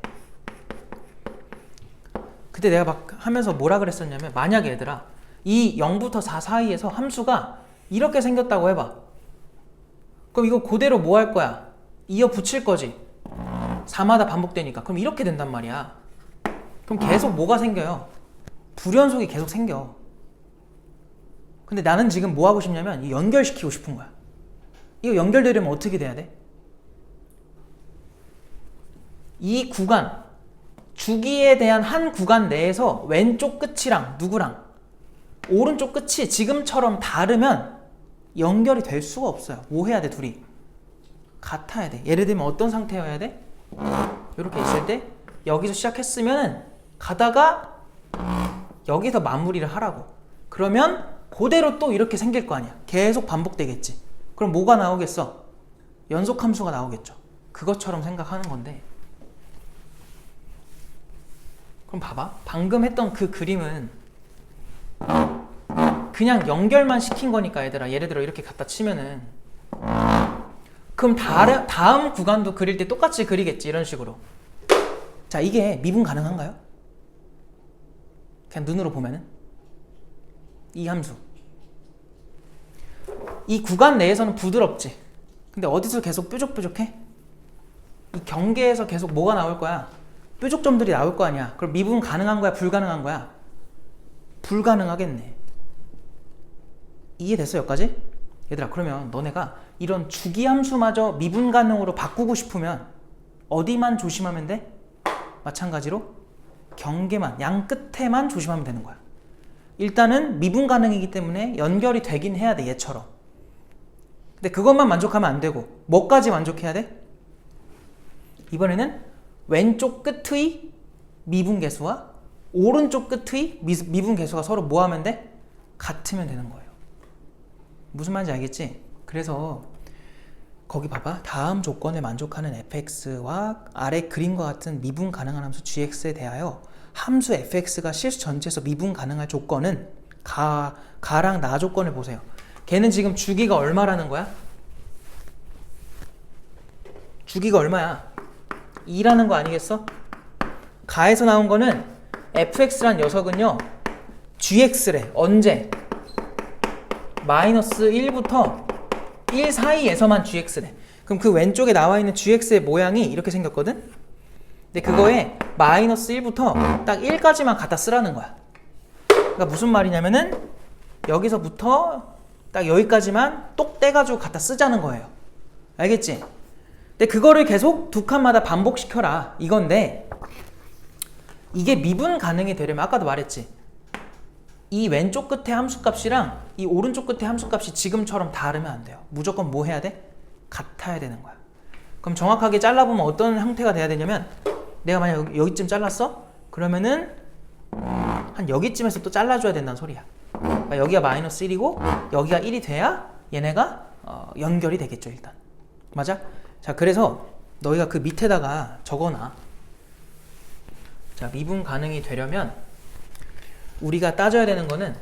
그때 내가 막 하면서 뭐라 그랬었냐면 만약에 얘들아 이 0부터 4 사이에서 함수가 이렇게 생겼다고 해봐. 그럼 이거 그대로 뭐 할 거야? 이어 붙일 거지. 4마다 반복되니까. 그럼 이렇게 된단 말이야. 그럼 계속 뭐가 생겨요? 불연속이 계속 생겨. 근데 나는 지금 뭐 하고 싶냐면 이 연결시키고 싶은 거야. 이거 연결되려면 어떻게 돼야 돼? 이 구간, 주기에 대한 한 구간 내에서 왼쪽 끝이랑 누구랑 오른쪽 끝이 지금처럼 다르면 연결이 될 수가 없어요. 뭐 해야 돼, 둘이? 같아야 돼. 예를 들면 어떤 상태여야 돼? 이렇게 있을 때 여기서 시작했으면 가다가 여기서 마무리를 하라고. 그러면 그대로 또 이렇게 생길 거 아니야. 계속 반복되겠지. 그럼 뭐가 나오겠어? 연속함수가 나오겠죠. 그것처럼 생각하는 건데. 그럼 봐봐. 방금 했던 그 그림은 그냥 연결만 시킨 거니까 얘들아. 예를 들어 이렇게 갖다 치면은 그럼 다음 구간도 그릴 때 똑같이 그리겠지. 이런 식으로. 자, 이게 미분 가능한가요? 그냥 눈으로 보면은 이 함수 이 구간 내에서는 부드럽지. 근데 어디서 계속 뾰족뾰족해? 이 경계에서 계속 뭐가 나올 거야? 뾰족점들이 나올 거 아니야. 그럼 미분 가능한 거야? 불가능한 거야? 불가능하겠네. 이해됐어 여기까지? 얘들아, 그러면 너네가 이런 주기함수마저 미분 가능으로 바꾸고 싶으면 어디만 조심하면 돼? 마찬가지로 경계만, 양 끝에만 조심하면 되는 거야. 일단은 미분 가능이기 때문에 연결이 되긴 해야 돼, 얘처럼. 근데 그것만 만족하면 안 되고 뭐까지 만족해야 돼? 이번에는 왼쪽 끝의 미분계수와 오른쪽 끝의 미분계수가 서로 뭐 하면 돼? 같으면 되는 거예요. 무슨 말인지 알겠지? 그래서 거기 봐봐. 다음 조건에 만족하는 fx와 아래 그림과 같은 미분 가능한 함수 gx에 대하여 함수 fx가 실수 전체에서 미분 가능할 조건은 가랑 나 조건을 보세요. 걔는 지금 주기가 얼마라는 거야? 주기가 얼마야? 2라는 거 아니겠어? 가에서 나온 거는 fx란 녀석은요 gx래. 언제? 마이너스 1부터 1 사이에서만 gx래. 그럼 그 왼쪽에 나와 있는 gx의 모양이 이렇게 생겼거든? 근데 그거에 마이너스 1부터 딱 1까지만 갖다 쓰라는 거야. 그러니까 무슨 말이냐면은 여기서부터 딱 여기까지만 똑 떼가지고 갖다 쓰자는 거예요. 알겠지? 근데 그거를 계속 두 칸마다 반복시켜라 이건데, 이게 미분 가능이 되려면 아까도 말했지, 이 왼쪽 끝에 함수값이랑 이 오른쪽 끝에 함수값이 지금처럼 다르면 안 돼요. 무조건 뭐 해야 돼? 같아야 되는 거야. 그럼 정확하게 잘라보면 어떤 형태가 돼야 되냐면, 내가 만약 여기쯤 잘랐어? 그러면은 한 여기쯤에서 또 잘라줘야 된다는 소리야. 그러니까 여기가 마이너스 1이고 여기가 1이 돼야 얘네가 연결이 되겠죠. 일단 맞아? 자, 그래서 너희가 그 밑에다가 적어놔. 자, 미분 가능이 되려면 우리가 따져야 되는 거는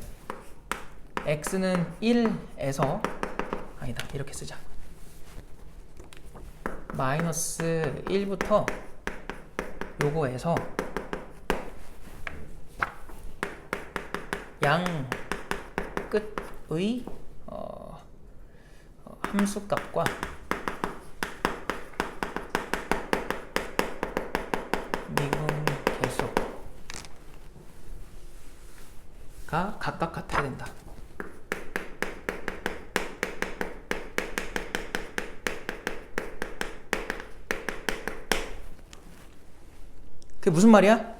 x는 1에서, 아니다, 이렇게 쓰자. 마이너스 1부터 요거에서 양 끝의 함수값과 미분 계수가 각각 같아야 된다. 그게 무슨 말이야?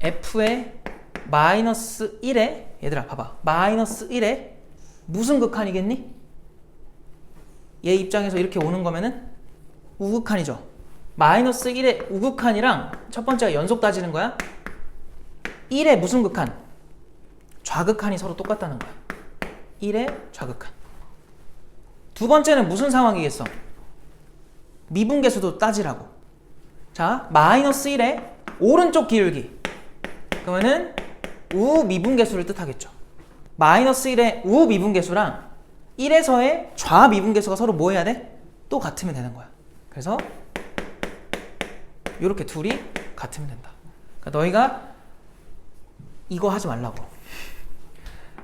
f의 마이너스 1에, 얘들아 봐봐, 마이너스 1에 무슨 극한이겠니? 얘 입장에서 이렇게 오는 거면은 우극한이죠. 마이너스 1의 우극한이랑 첫 번째가 연속 따지는 거야. 1의 무슨 극한? 좌극한이 서로 똑같다는 거야. 1의 좌극한. 두 번째는 무슨 상황이겠어? 미분계수도 따지라고. 자, 마이너스 1의 오른쪽 기울기, 그러면은 우미분계수를 뜻하겠죠. 마이너스 1의 우미분계수랑 1에서의 좌미분계수가 서로 뭐 해야 돼? 또 같으면 되는 거야. 그래서 이렇게 둘이 같으면 된다. 그러니까 너희가 이거 하지 말라고.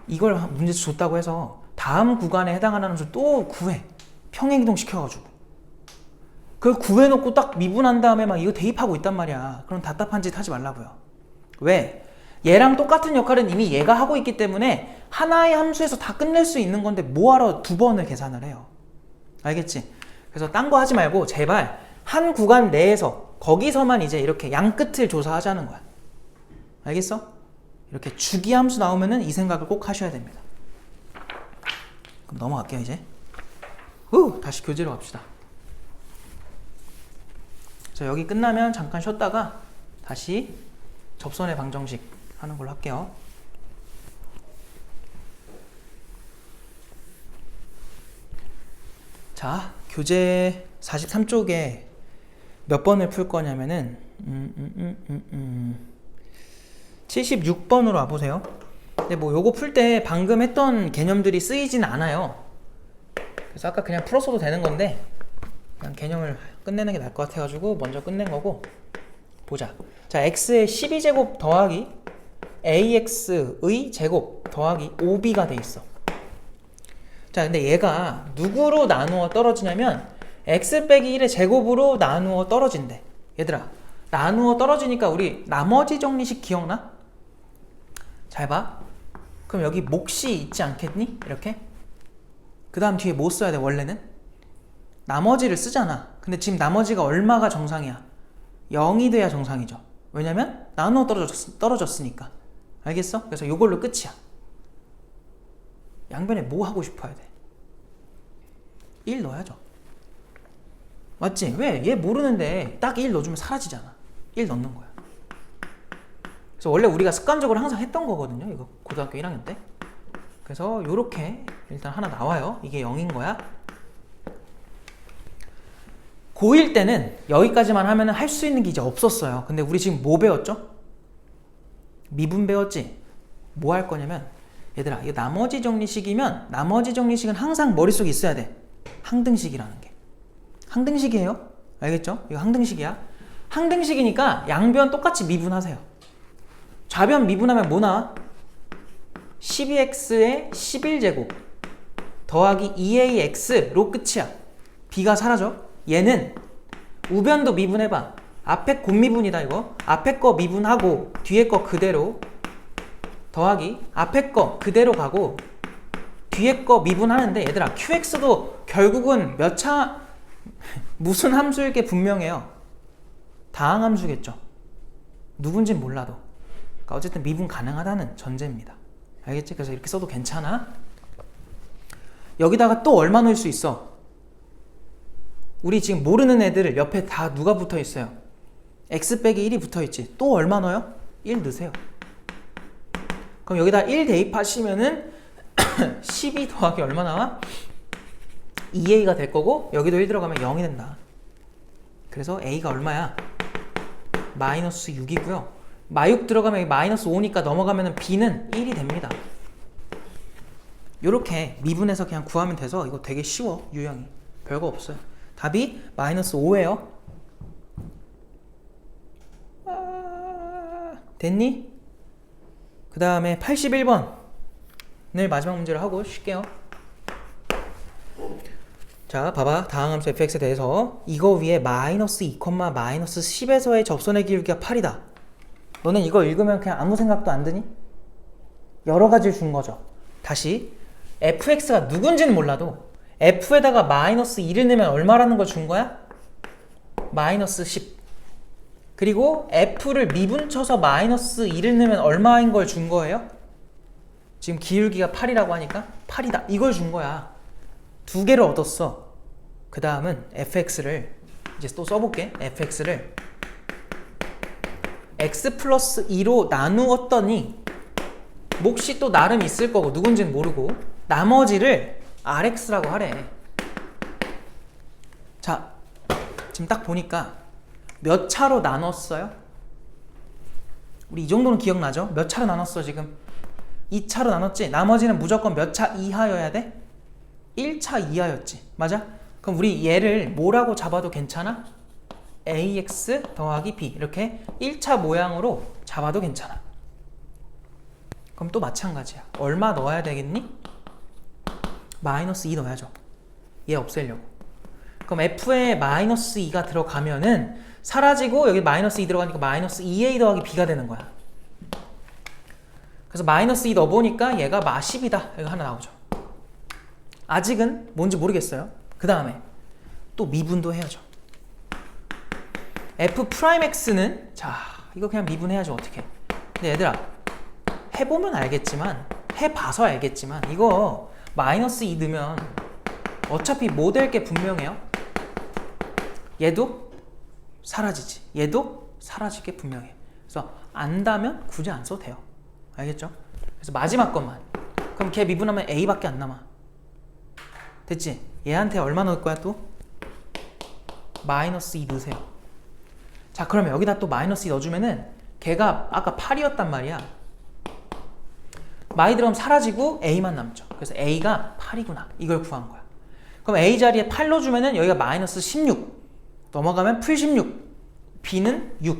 이걸 문제 줬다고 해서 다음 구간에 해당하는 함수를 또 구해. 평행이동 시켜가지고. 그걸 구해놓고 딱 미분한 다음에 막 이거 대입하고 있단 말이야. 그럼 답답한 짓 하지 말라고요. 왜? 얘랑 똑같은 역할은 이미 얘가 하고 있기 때문에 하나의 함수에서 다 끝낼 수 있는 건데 뭐하러 두 번을 계산을 해요. 알겠지? 그래서 딴 거 하지 말고 제발 한 구간 내에서 거기서만 이제 이렇게 양 끝을 조사하자는 거야. 알겠어? 이렇게 주기함수 나오면은 이 생각을 꼭 하셔야 됩니다. 그럼 넘어갈게요 이제. 다시 교재로 갑시다. 자, 여기 끝나면 잠깐 쉬었다가 다시 접선의 방정식 하는 걸로 할게요. 자, 교재 43쪽에 몇 번을 풀 거냐면은 76번으로 와보세요. 근데 뭐 요거 풀 때 방금 했던 개념들이 쓰이진 않아요. 그래서 아까 그냥 풀었어도 되는 건데 그냥 개념을 끝내는 게 나을 것 같아가지고 먼저 끝낸 거고. 보자. 자, x의 12제곱 더하기 ax의 제곱 더하기 5b가 돼 있어. 자, 근데 얘가 누구로 나누어 떨어지냐면 x 빼기 1의 제곱으로 나누어 떨어진대. 얘들아, 나누어 떨어지니까 우리 나머지 정리식 기억나? 잘 봐. 그럼 여기 몫이 있지 않겠니? 이렇게. 그 다음 뒤에 뭐 써야 돼? 원래는 나머지를 쓰잖아. 근데 지금 나머지가 얼마가 정상이야? 0이 돼야 정상이죠. 왜냐면 나누어 떨어졌으니까. 알겠어? 그래서 이걸로 끝이야. 양변에 뭐 하고 싶어야 돼? 1 넣어야죠. 맞지? 왜? 얘 모르는데 딱 1 넣어주면 사라지잖아. 1 넣는 거야. 그래서 원래 우리가 습관적으로 항상 했던 거거든요. 이거 고등학교 1학년 때. 그래서 요렇게 일단 하나 나와요. 이게 0인 거야. 고1 때는 여기까지만 하면 할 수 있는 게 이제 없었어요. 근데 우리 지금 뭐 배웠죠? 미분 배웠지? 뭐 할 거냐면, 얘들아, 이거 나머지 정리식이면 나머지 정리식은 항상 머릿속에 있어야 돼. 항등식이라는 게. 항등식이에요. 알겠죠? 이거 항등식이야. 항등식이니까 양변 똑같이 미분하세요. 좌변 미분하면 뭐 나와? 12x의 11제곱 더하기 2ax로 끝이야. b가 사라져. 얘는 우변도 미분해봐. 앞에 곱미분이다 이거. 앞에 거 미분하고 뒤에 거 그대로 더하기 앞에 거 그대로 가고 뒤에 거 미분하는데 얘들아 qx도 결국은 몇 차 무슨 함수일 게 분명해요. 다항함수겠죠. 누군진 몰라도. 그러니까 어쨌든 미분 가능하다는 전제입니다. 알겠지? 그래서 이렇게 써도 괜찮아. 여기다가 또 얼마 넣을 수 있어? 우리 지금 모르는 애들 옆에 다 누가 붙어 있어요? x 빼기 1이 붙어 있지. 또 얼마 넣어요? 1 넣으세요. 그럼 여기다 1 대입하시면은 12 더하기 얼마 나와? 2a가 될 거고 여기도 1 들어가면 0이 된다. 그래서 a가 얼마야? 마이너스 6이고요. 마육 들어가면 마이너스 5니까 넘어가면 b는 1이 됩니다. 요렇게 미분해서 그냥 구하면 돼서 이거 되게 쉬워. 유형이 별거 없어요. 답이 마이너스 5예요. 됐니? 그 다음에 81번을 마지막 문제로 하고 쉴게요. 자, 봐봐. 다항함수 fx에 대해서 이거 위에 마이너스 2, 마이너스 10에서의 접선의 기울기가 8이다. 너는 이거 읽으면 그냥 아무 생각도 안 드니? 여러 가지를 준 거죠. 다시 fx가 누군지는 몰라도 f에다가 마이너스 2를 넣으면 얼마라는 걸 준 거야? 마이너스 10. 그리고 f를 미분쳐서 마이너스 2를 넣으면 얼마인 걸 준 거예요? 지금 기울기가 8이라고 하니까 8이다. 이걸 준 거야. 두 개를 얻었어. 그 다음은 fx를 이제 또 써볼게. fx를 x 플러스 2로 나누었더니 몫이 또 나름 있을 거고 누군지는 모르고 나머지를 rx라고 하래. 자, 지금 딱 보니까 몇 차로 나눴어요? 우리 이 정도는 기억나죠? 몇 차로 나눴어 지금? 2차로 나눴지? 나머지는 무조건 몇 차 이하여야 돼? 1차 이하였지. 맞아? 그럼 우리 얘를 뭐라고 잡아도 괜찮아? ax 더하기 b 이렇게 1차 모양으로 잡아도 괜찮아. 그럼 또 마찬가지야. 얼마 넣어야 되겠니? 마이너스 2 넣어야죠. 얘 없애려고. 그럼 f에 마이너스 2가 들어가면은 사라지고 여기 마이너스 2 들어가니까 마이너스 2a 더하기 b가 되는 거야. 그래서 마이너스 2 넣어보니까 얘가 마 10이다. 이거 하나 나오죠. 아직은 뭔지 모르겠어요. 그 다음에 또 미분도 해야죠. f'x는 자 이거 그냥 미분해야죠. 어떻게. 근데 얘들아 해보면 알겠지만 해봐서 알겠지만 이거 마이너스 2 넣으면 어차피 뭐 될 게 분명해요. 얘도 사라지지. 얘도 사라질 게 분명해. 그래서 안다면 굳이 안 써도 돼요. 알겠죠? 그래서 마지막 것만. 그럼 걔 미분하면 a밖에 안 남아. 됐지? 얘한테 얼마 넣을 거야 또? 마이너스 2 넣으세요. 자 그러면 여기다 또 마이너스 2 넣어주면은 걔가 아까 8이었단 말이야. 마이 들어가면 사라지고 a만 남죠. 그래서 a가 8이구나. 이걸 구한 거야. 그럼 a 자리에 8 넣어주면은 여기가 마이너스 16 넘어가면 풀 16 b는 6.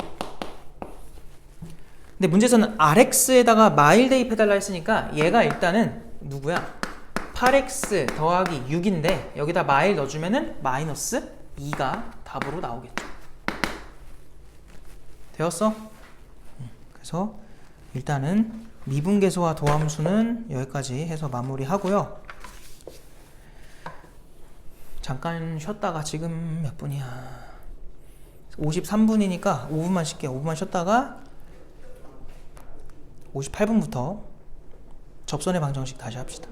근데 문제에서는 rx에다가 마일 대입해달라 했으니까 얘가 일단은 누구야? 8x 더하기 6인데 여기다 마일 넣어주면은 마이너스 2가 답으로 나오겠죠. 되었어? 그래서 일단은 미분계수와 도함수는 여기까지 해서 마무리하고요. 잠깐 쉬었다가 지금 몇 분이야? 53분이니까 5분만 쉴게요. 5분만 쉬었다가 58분부터 접선의 방정식 다시 합시다.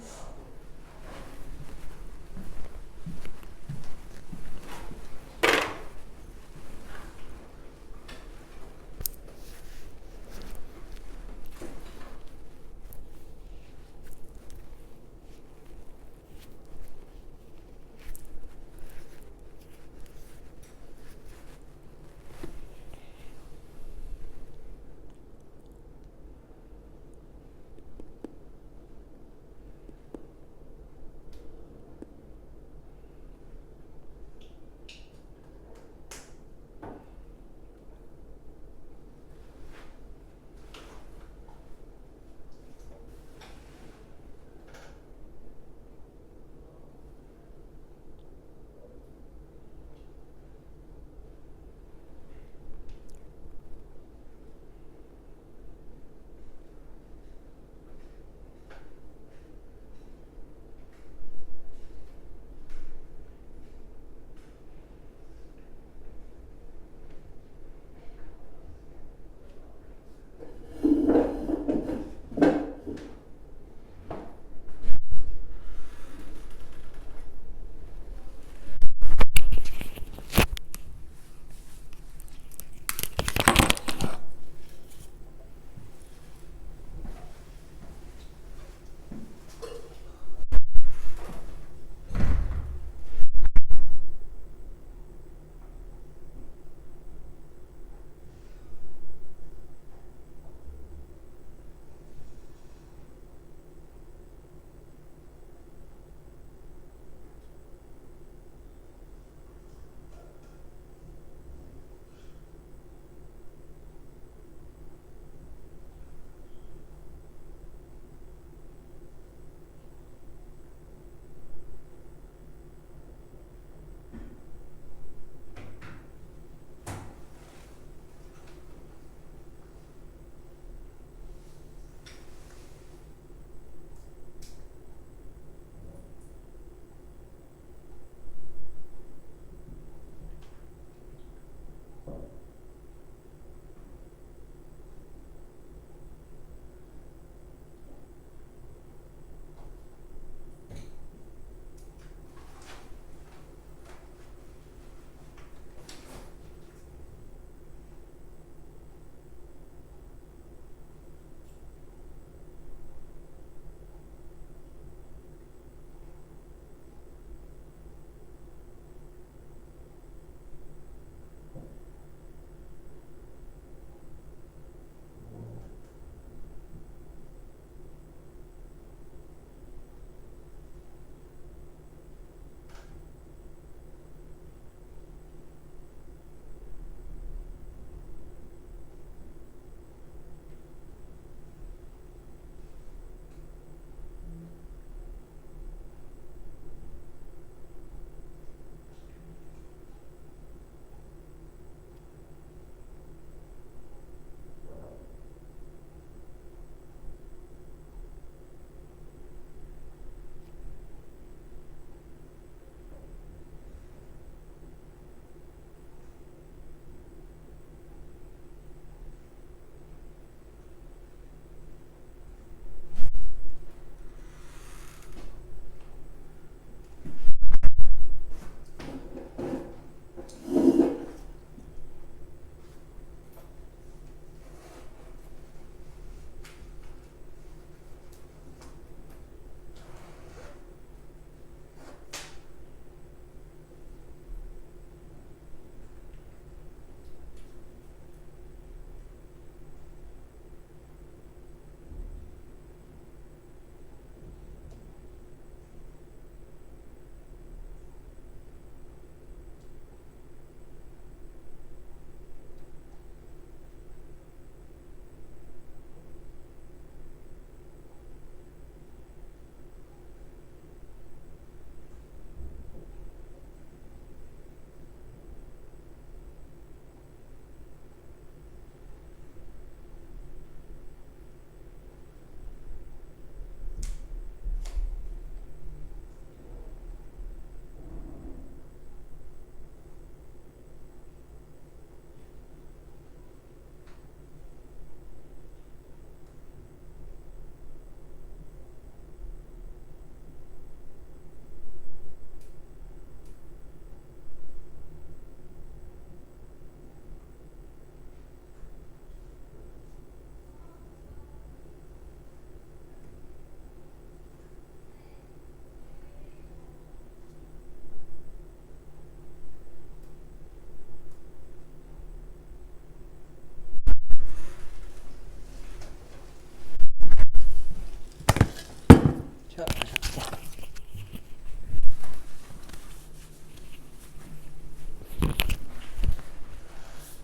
자, 다시 할게.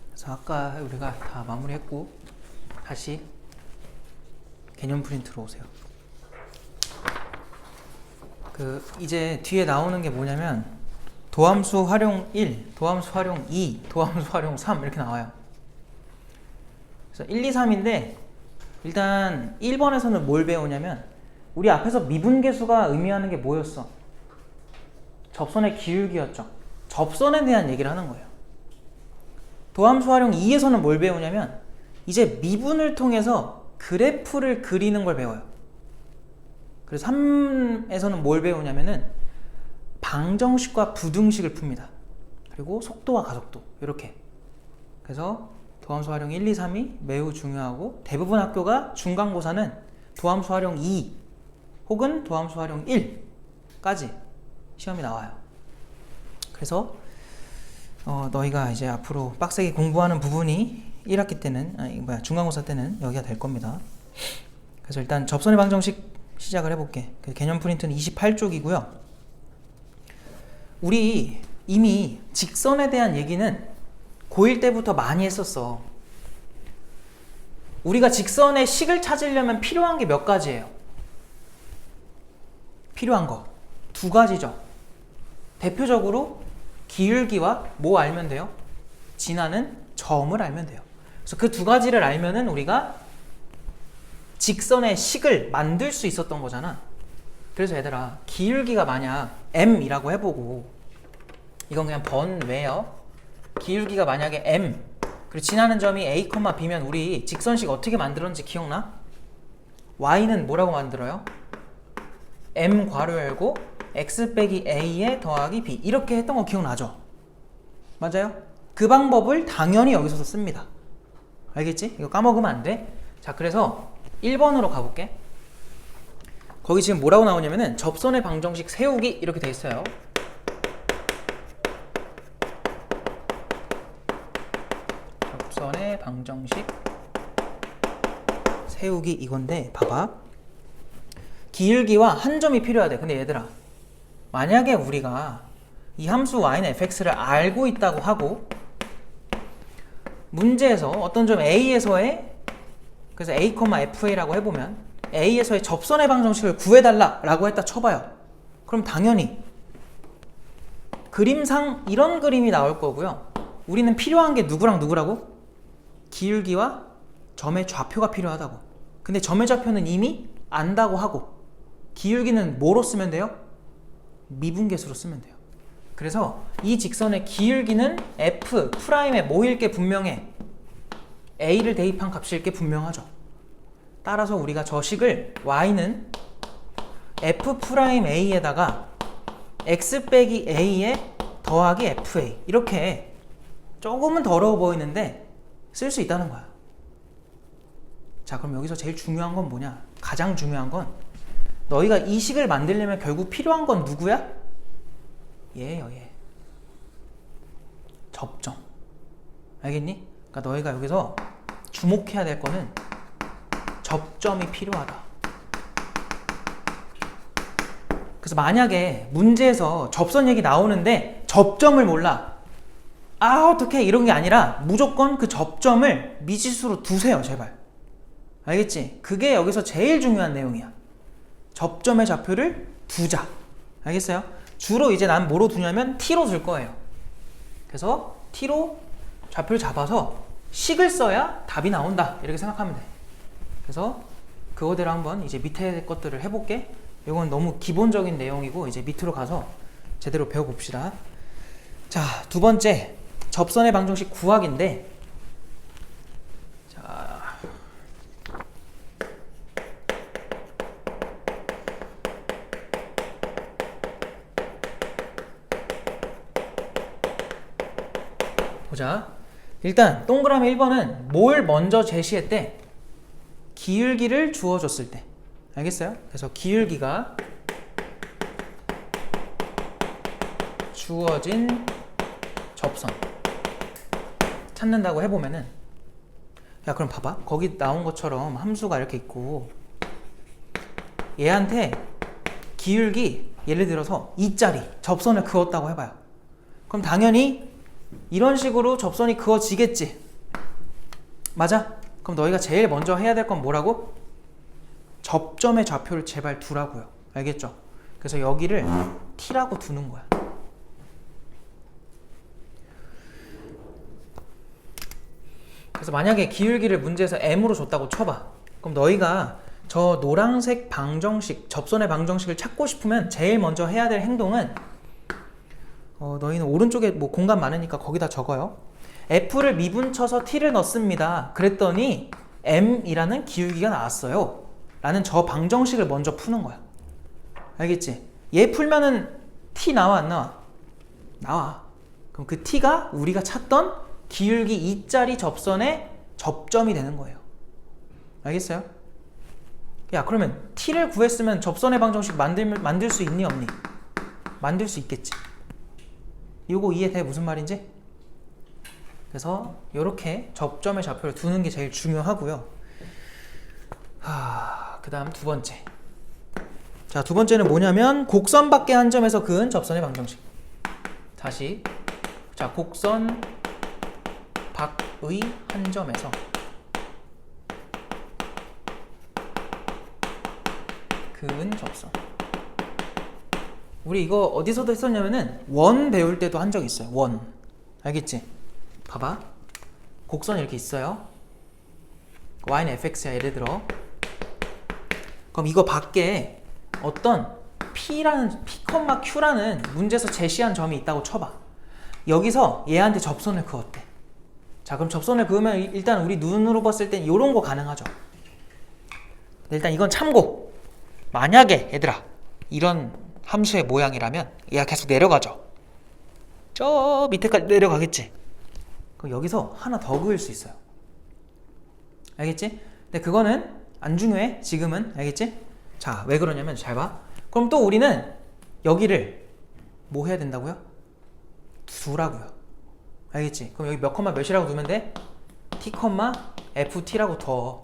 그래서 아까 우리가 다 마무리했고 다시 개념 프린트로 오세요. 이제 뒤에 나오는 게 뭐냐면 도함수 활용 1, 도함수 활용 2, 도함수 활용 3 이렇게 나와요. 그래서 1, 2, 3인데 일단 1번에서는 뭘 배우냐면 우리 앞에서 미분계수가 의미하는 게 뭐였어? 접선의 기울기였죠. 접선에 대한 얘기를 하는 거예요. 도함수 활용 2에서는 뭘 배우냐면 이제 미분을 통해서 그래프를 그리는 걸 배워요. 그래서 3에서는 뭘 배우냐면은 방정식과 부등식을 풉니다. 그리고 속도와 가속도 이렇게. 그래서 도함수 활용 1, 2, 3이 매우 중요하고 대부분 학교가 중간고사는 도함수 활용 2 혹은 도함수 활용 1까지 시험이 나와요. 그래서 너희가 이제 앞으로 빡세게 공부하는 부분이 1학기 때는 중간고사 때는 여기가 될 겁니다. 그래서 일단 접선의 방정식 시작을 해볼게. 개념 프린트는 28쪽이고요. 우리 이미 직선에 대한 얘기는 고1 때부터 많이 했었어. 우리가 직선의 식을 찾으려면 필요한 게 몇 가지예요? 필요한 거 두 가지죠. 대표적으로 기울기와 뭐 알면 돼요? 지나는 점을 알면 돼요. 그래서 그 두 가지를 알면은 우리가 직선의 식을 만들 수 있었던 거잖아. 그래서 얘들아, 기울기가 만약 m이라고 해보고, 이건 그냥 번외요. 기울기가 만약에 m, 그리고 지나는 점이 a, b면 우리 직선식 어떻게 만들었는지 기억나? y는 뭐라고 만들어요? m 괄호 열고 x 빼기 a에 더하기 b, 이렇게 했던 거 기억나죠? 맞아요? 그 방법을 당연히 여기서 씁니다. 알겠지? 이거 까먹으면 안 돼. 자, 그래서 1번으로 가볼게. 거기 지금 뭐라고 나오냐면은 접선의 방정식 세우기 이렇게 돼 있어요. 접선의 방정식 세우기 이건데 봐봐. 기울기와 한 점이 필요하대. 근데 얘들아, 만약에 우리가 이 함수 y는 fx를 알고 있다고 하고 문제에서 어떤 점 a에서의, 그래서 a, fa라고 해보면 a에서의 접선의 방정식을 구해달라 라고 했다 쳐봐요. 그럼 당연히 그림상 이런 그림이 나올 거고요. 우리는 필요한 게 누구랑 누구라고? 기울기와 점의 좌표가 필요하다고. 근데 점의 좌표는 이미 안다고 하고, 기울기는 뭐로 쓰면 돼요? 미분계수로 쓰면 돼요. 그래서 이 직선의 기울기는 f'에 뭐일 게 분명해? a를 대입한 값일 게 분명하죠. 따라서 우리가 저 식을 y는 f'a에다가 x 빼기 a에 더하기 fa, 이렇게 조금은 더러워 보이는데 쓸 수 있다는 거야. 자, 그럼 여기서 제일 중요한 건 뭐냐? 가장 중요한 건 너희가 이 식을 만들려면 결국 필요한 건 누구야? 얘예요, 얘. 접점. 알겠니? 그러니까 너희가 여기서 주목해야 될 거는 접점이 필요하다. 그래서 만약에 문제에서 접선 얘기 나오는데 접점을 몰라. 아, 어떡해, 이런 게 아니라 무조건 그 접점을 미지수로 두세요, 제발. 알겠지? 그게 여기서 제일 중요한 내용이야. 접점의 좌표를 두자. 알겠어요? 주로 이제 난 뭐로 두냐면 t로 둘 거예요. 그래서 t로 좌표를 잡아서 식을 써야 답이 나온다, 이렇게 생각하면 돼. 그래서 그거대로 한번 이제 밑에 것들을 해볼게. 이건 너무 기본적인 내용이고 이제 밑으로 가서 제대로 배워봅시다. 자, 두 번째 접선의 방정식 구하기인데, 자, 보자. 일단 동그라미 1번은 뭘 먼저 제시했대? 기울기를 주어줬을 때. 알겠어요? 그래서 기울기가 주어진 접선 찾는다고 해보면은, 야, 그럼 봐봐. 거기 나온 것처럼 함수가 이렇게 있고 얘한테 기울기 예를 들어서 2짜리 접선을 그었다고 해봐요. 그럼 당연히 이런 식으로 접선이 그어지겠지. 맞아? 그럼 너희가 제일 먼저 해야 될 건 뭐라고? 접점의 좌표를 제발 두라고요. 알겠죠? 그래서 여기를 T라고 두는 거야. 그래서 만약에 기울기를 문제에서 M으로 줬다고 쳐봐. 그럼 너희가 저 노란색 방정식, 접선의 방정식을 찾고 싶으면 제일 먼저 해야 될 행동은 너희는 오른쪽에 뭐 공간 많으니까 거기다 적어요. F를 미분쳐서 T를 넣습니다. 그랬더니 M이라는 기울기가 나왔어요. 라는 저 방정식을 먼저 푸는 거야. 알겠지? 얘 풀면은 T 나와 안 나와? 나와. 그럼 그 T가 우리가 찾던 기울기 2짜리 접선의 접점이 되는 거예요. 알겠어요? 야, 그러면 T를 구했으면 접선의 방정식 만들 수 있니 없니? 만들 수 있겠지. 요거 이해돼? 무슨 말인지? 그래서 이렇게 접점의 좌표를 두는 게 제일 중요하고요. 그 다음 두 번째. 자, 두 번째는 뭐냐면 곡선 밖의 한 점에서 그은 접선의 방정식. 다시. 자, 곡선 밖의 한 점에서 그은 접선. 우리 이거 어디서도 했었냐면은 원 배울 때도 한 적 있어요. 원. 알겠지? 봐봐. 곡선이 이렇게 있어요. y는 fx야 예를 들어. 그럼 이거 밖에 어떤 p라는 Q라는 문제에서 제시한 점이 있다고 쳐봐. 여기서 얘한테 접선을 그었대. 자, 그럼 접선을 그으면 일단 우리 눈으로 봤을 땐 이런 거 가능하죠. 일단 이건 참고. 만약에 얘들아 이런 함수의 모양이라면 얘가 계속 내려가죠. 저 밑에까지 내려가겠지. 그럼 여기서 하나 더 그을 수 있어요. 알겠지? 근데 그거는 안 중요해 지금은. 알겠지? 자, 왜 그러냐면 잘 봐. 그럼 또 우리는 여기를 뭐 해야 된다고요? 두라고요. 알겠지? 그럼 여기 몇 컴마 몇이라고 두면 돼? t, ft라고 둬.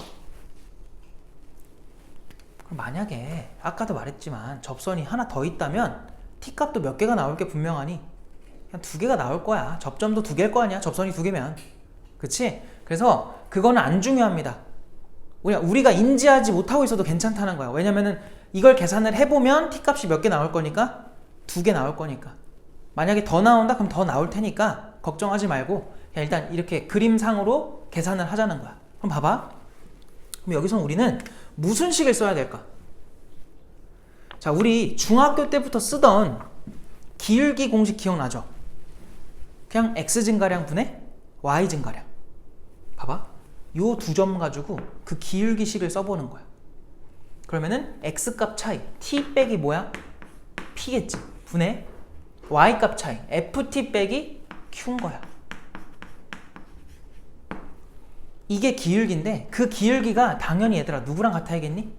그럼 만약에 아까도 말했지만 접선이 하나 더 있다면 t 값도 몇 개가 나올 게 분명하니 그냥 2개가 나올 거야. 접점도 2개일 거 아니야. 접선이 2개면. 그치? 그래서 그거는 안 중요합니다. 우리가 인지하지 못하고 있어도 괜찮다는 거야. 왜냐면은 이걸 계산을 해보면 t 값이 몇 개 나올 거니까 2개 나올 거니까. 만약에 더 나온다 그럼 더 나올 테니까 걱정하지 말고 그냥 일단 이렇게 그림상으로 계산을 하자는 거야. 그럼 봐봐. 그럼 여기서 우리는 무슨 식을 써야 될까? 자, 우리 중학교 때부터 쓰던 기울기 공식 기억나죠? 그냥 x 증가량 분의 y 증가량. 봐봐. 요 두 점 가지고 그 기울기 식을 써보는 거야. 그러면은 x 값 차이 t 빼기 뭐야? p겠지. 분의 y 값 차이 ft 빼기 q인 거야. 이게 기울기인데 그 기울기가 당연히 얘들아 누구랑 같아야겠니?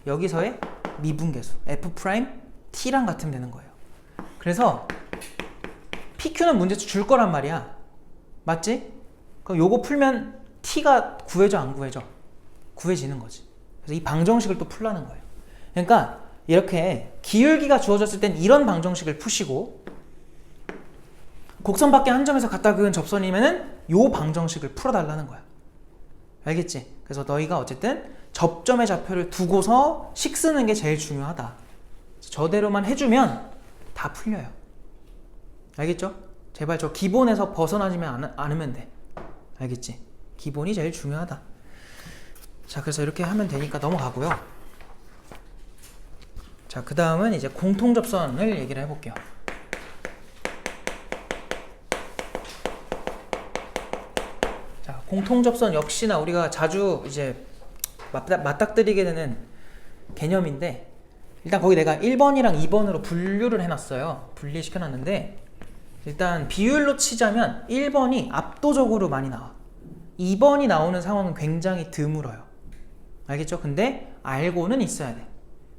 여기서의 미분계수 f't랑 같으면 되는 거예요. 그래서 pq는 문제에서 줄 거란 말이야. 맞지? 그럼 요거 풀면 t가 구해져 안 구해져? 구해지는 거지. 그래서 이 방정식을 또 풀라는 거예요. 그러니까 이렇게 기울기가 주어졌을 땐 이런 방정식을 푸시고 곡선 밖에 한 점에서 갖다 그은 접선이면은 요 방정식을 풀어달라는 거야. 알겠지? 그래서 너희가 어쨌든 접점의 좌표를 두고서 식 쓰는 게 제일 중요하다. 저대로만 해주면 다 풀려요. 알겠죠? 제발 저 기본에서 벗어나지면 않으면 돼. 알겠지? 기본이 제일 중요하다. 자, 그래서 이렇게 하면 되니까 넘어가고요. 자, 그 다음은 이제 공통접선을 얘기를 해볼게요. 자, 공통접선 역시나 우리가 자주 이제 맞닥뜨리게 되는 개념인데, 일단 거기 내가 1번이랑 2번으로 분류를 해놨어요. 분리시켜놨는데, 일단 비율로 치자면 1번이 압도적으로 많이 나와. 2번이 나오는 상황은 굉장히 드물어요. 알겠죠? 근데 알고는 있어야 돼.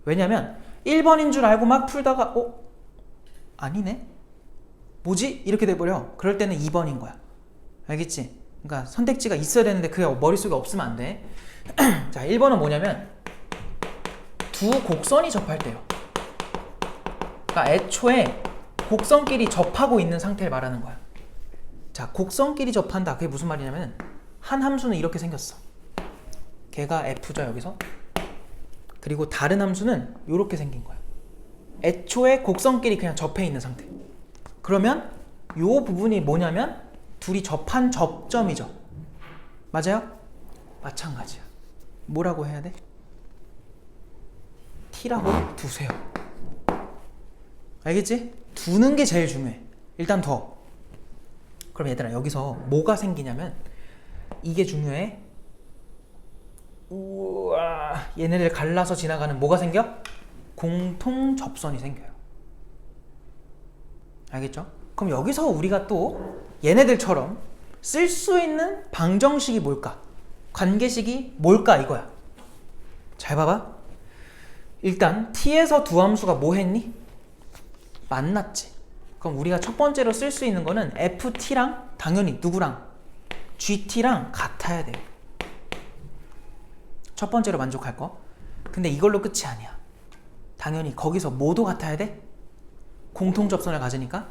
왜냐면 1번인 줄 알고 막 풀다가 아니네? 뭐지? 이렇게 돼버려. 그럴 때는 2번인 거야. 알겠지? 그러니까 선택지가 있어야 되는데 그게 머릿속에 없으면 안 돼. 자, 1번은 뭐냐면 두 곡선이 접할 때요. 그러니까 애초에 곡선끼리 접하고 있는 상태를 말하는 거야. 자, 곡선끼리 접한다. 그게 무슨 말이냐면 한 함수는 이렇게 생겼어. 걔가 f죠, 여기서. 그리고 다른 함수는 이렇게 생긴 거야. 애초에 곡선끼리 그냥 접해 있는 상태. 그러면 이 부분이 뭐냐면 둘이 접한 접점이죠. 맞아요? 마찬가지야. 뭐라고 해야 돼? t라고 두세요. 알겠지? 두는 게 제일 중요해. 일단 둬. 그럼 얘들아, 여기서 뭐가 생기냐면 이게 중요해. 우와, 얘네들 갈라서 지나가는 뭐가 생겨? 공통 접선이 생겨요. 알겠죠? 그럼 여기서 우리가 또 얘네들처럼 쓸 수 있는 방정식이 뭘까? 관계식이 뭘까 이거야. 잘 봐봐. 일단 t에서 두 함수가 뭐 했니? 만났지. 그럼 우리가 첫 번째로 쓸 수 있는 거는 ft랑 당연히 누구랑? gt랑 같아야 돼요. 첫 번째로 만족할 거. 근데 이걸로 끝이 아니야. 당연히 거기서 뭐도 같아야 돼? 공통접선을 가지니까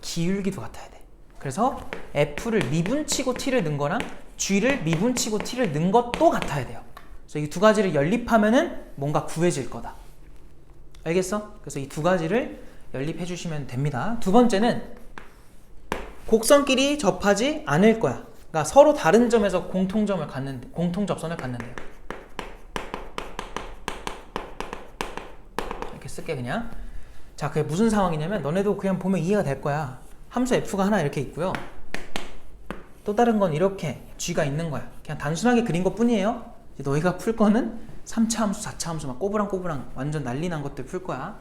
기울기도 같아야 돼. 그래서 f를 미분치고 t를 넣은 거랑 g를 미분치고 t를 넣은 것도 같아야 돼요. 그래서 이 두 가지를 연립하면은 뭔가 구해질 거다. 알겠어? 그래서 이 두 가지를 연립해 주시면 됩니다. 두 번째는 곡선끼리 접하지 않을 거야. 그러니까 서로 다른 점에서 공통점을 갖는데, 공통접선을 갖는데요. 이렇게 쓸게 그냥. 자, 그게 무슨 상황이냐면 너네도 그냥 보면 이해가 될 거야. 함수 f가 하나 이렇게 있고요. 또 다른 건 이렇게 g가 있는 거야. 그냥 단순하게 그린 것 뿐이에요. 너희가 풀 거는 3차 함수, 4차 함수 막 꼬부랑꼬부랑 완전 난리 난 것들 풀 거야.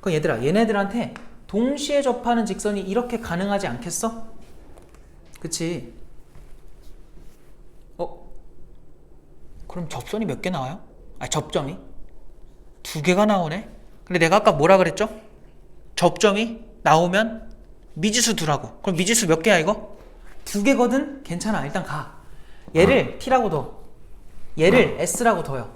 그럼 얘들아, 얘네들한테 동시에 접하는 직선이 이렇게 가능하지 않겠어? 그치? 그럼 접선이 몇 개 나와요? 접점이? 2개가 나오네? 근데 내가 아까 뭐라 그랬죠? 접점이 나오면 미지수 두라고. 그럼 미지수 몇 개야 이거? 2개거든? 괜찮아. 일단 가. 얘를 t라고 둬. 얘를 s라고 둬요.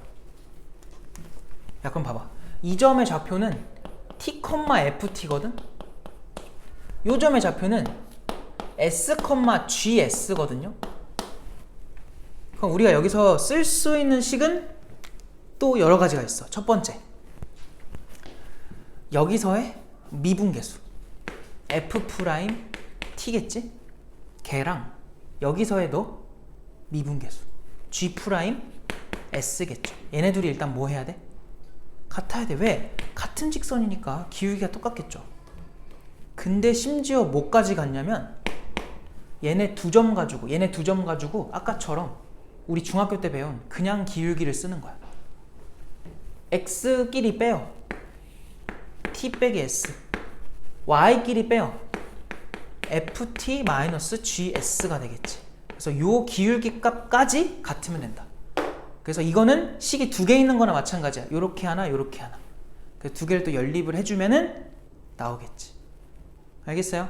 야, 그럼 봐봐. 이 점의 좌표는 t,ft거든? 요 점의 좌표는 s,gs거든요? 그럼 우리가 여기서 쓸 수 있는 식은 또 여러 가지가 있어. 첫 번째, 여기서의 미분계수 f'(t겠지? 걔랑 여기서의 너 미분계수 g'(s겠죠? 얘네 둘이 일단 뭐 해야 돼? 같아야 돼. 왜? 같은 직선이니까 기울기가 똑같겠죠. 근데 심지어 뭐까지 갔냐면 얘네 두 점 가지고 아까처럼 우리 중학교 때 배운 그냥 기울기를 쓰는 거야. x끼리 빼요. t 빼기 s. y끼리 빼요. ft-gs가 되겠지. 그래서 요 기울기 값까지 같으면 된다. 그래서 이거는 식이 2개 있는 거나 마찬가지야. 요렇게 하나, 요렇게 하나. 그 2개를 또 연립을 해주면은 나오겠지. 알겠어요?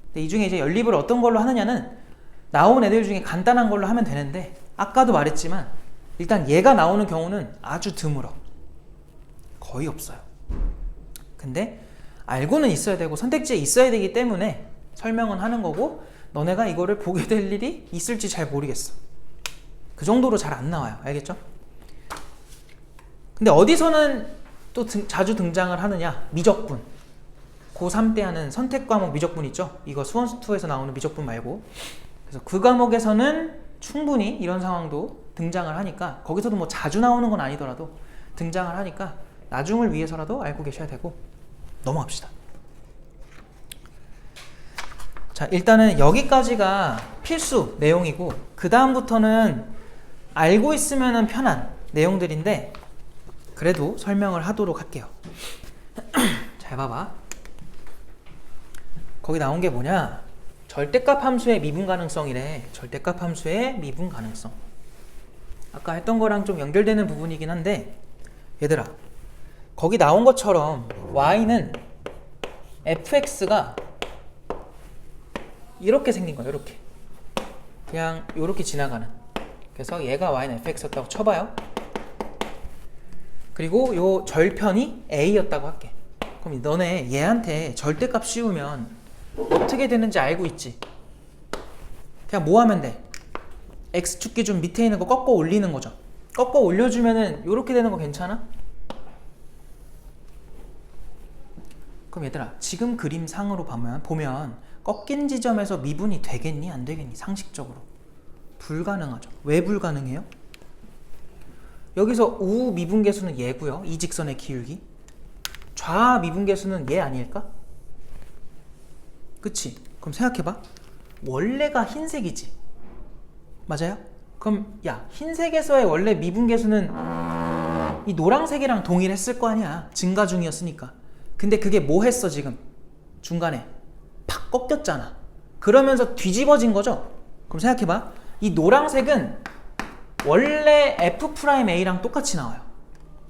근데 이 중에 이제 연립을 어떤 걸로 하느냐는 나온 애들 중에 간단한 걸로 하면 되는데, 아까도 말했지만 일단 얘가 나오는 경우는 아주 드물어. 거의 없어요. 근데 알고는 있어야 되고 선택지에 있어야 되기 때문에 설명은 하는 거고, 너네가 이거를 보게 될 일이 있을지 잘 모르겠어. 그 정도로 잘 안 나와요. 알겠죠? 근데 어디서는 또 자주 등장을 하느냐? 미적분. 고3 때 하는 선택 과목 미적분 있죠? 이거 수원2에서 나오는 미적분 말고. 그래서 그 과목에서는 충분히 이런 상황도 등장을 하니까, 거기서도 뭐 자주 나오는 건 아니더라도 등장을 하니까 나중을 위해서라도 알고 계셔야 되고. 넘어갑시다. 자, 일단은 여기까지가 필수 내용이고, 그 다음부터는 알고 있으면 편한 내용들인데 그래도 설명을 하도록 할게요. 잘 봐봐. 거기 나온 게 뭐냐? 절대값 함수의 미분 가능성이래. 절대값 함수의 미분 가능성. 아까 했던 거랑 좀 연결되는 부분이긴 한데, 얘들아, 거기 나온 것처럼 y는 fx가 이렇게 생긴 거야. 이렇게 그냥 이렇게 지나가는. 그래서 얘가 y는 fx였다고 쳐봐요. 그리고 요 절편이 a였다고 할게. 그럼 너네 얘한테 절대값 씌우면 어떻게 되는지 알고 있지? 그냥 뭐 하면 돼? x축 기준 밑에 있는 거 꺾어 올리는 거죠. 꺾어 올려주면은 이렇게 되는 거 괜찮아? 그럼 얘들아, 지금 그림상으로 보면 꺾인 지점에서 미분이 되겠니? 안 되겠니? 상식적으로 불가능하죠. 왜 불가능해요? 여기서 우 미분계수는 얘고요. 이 직선의 기울기. 좌 미분계수는 얘 아닐까? 그치? 그럼 생각해봐. 원래가 흰색이지. 맞아요? 그럼 야, 흰색에서의 원래 미분계수는 이 노란색이랑 동일했을 거 아니야. 증가 중이었으니까. 근데 그게 뭐 했어 지금? 중간에 팍 꺾였잖아. 그러면서 뒤집어진 거죠? 그럼 생각해봐. 이 노란색은 원래 F'A랑 똑같이 나와요.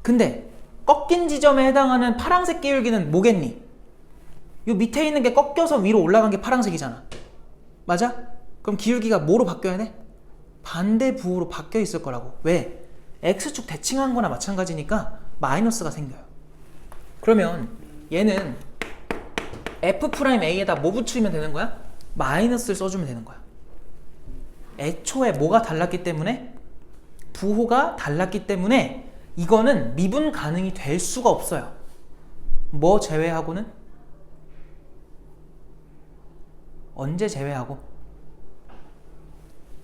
근데 꺾인 지점에 해당하는 파란색 기울기는 뭐겠니? 요 밑에 있는 게 꺾여서 위로 올라간 게 파란색이잖아. 맞아? 그럼 기울기가 뭐로 바뀌어야 돼? 반대부호로 바뀌어 있을 거라고. 왜? X축 대칭한 거나 마찬가지니까 마이너스가 생겨요. 그러면 얘는 F'A에다 뭐 붙이면 되는 거야? 마이너스를 써주면 되는 거야. 애초에 뭐가 달랐기 때문에? 부호가 달랐기 때문에 이거는 미분 가능이 될 수가 없어요. 뭐 제외하고는? 언제 제외하고?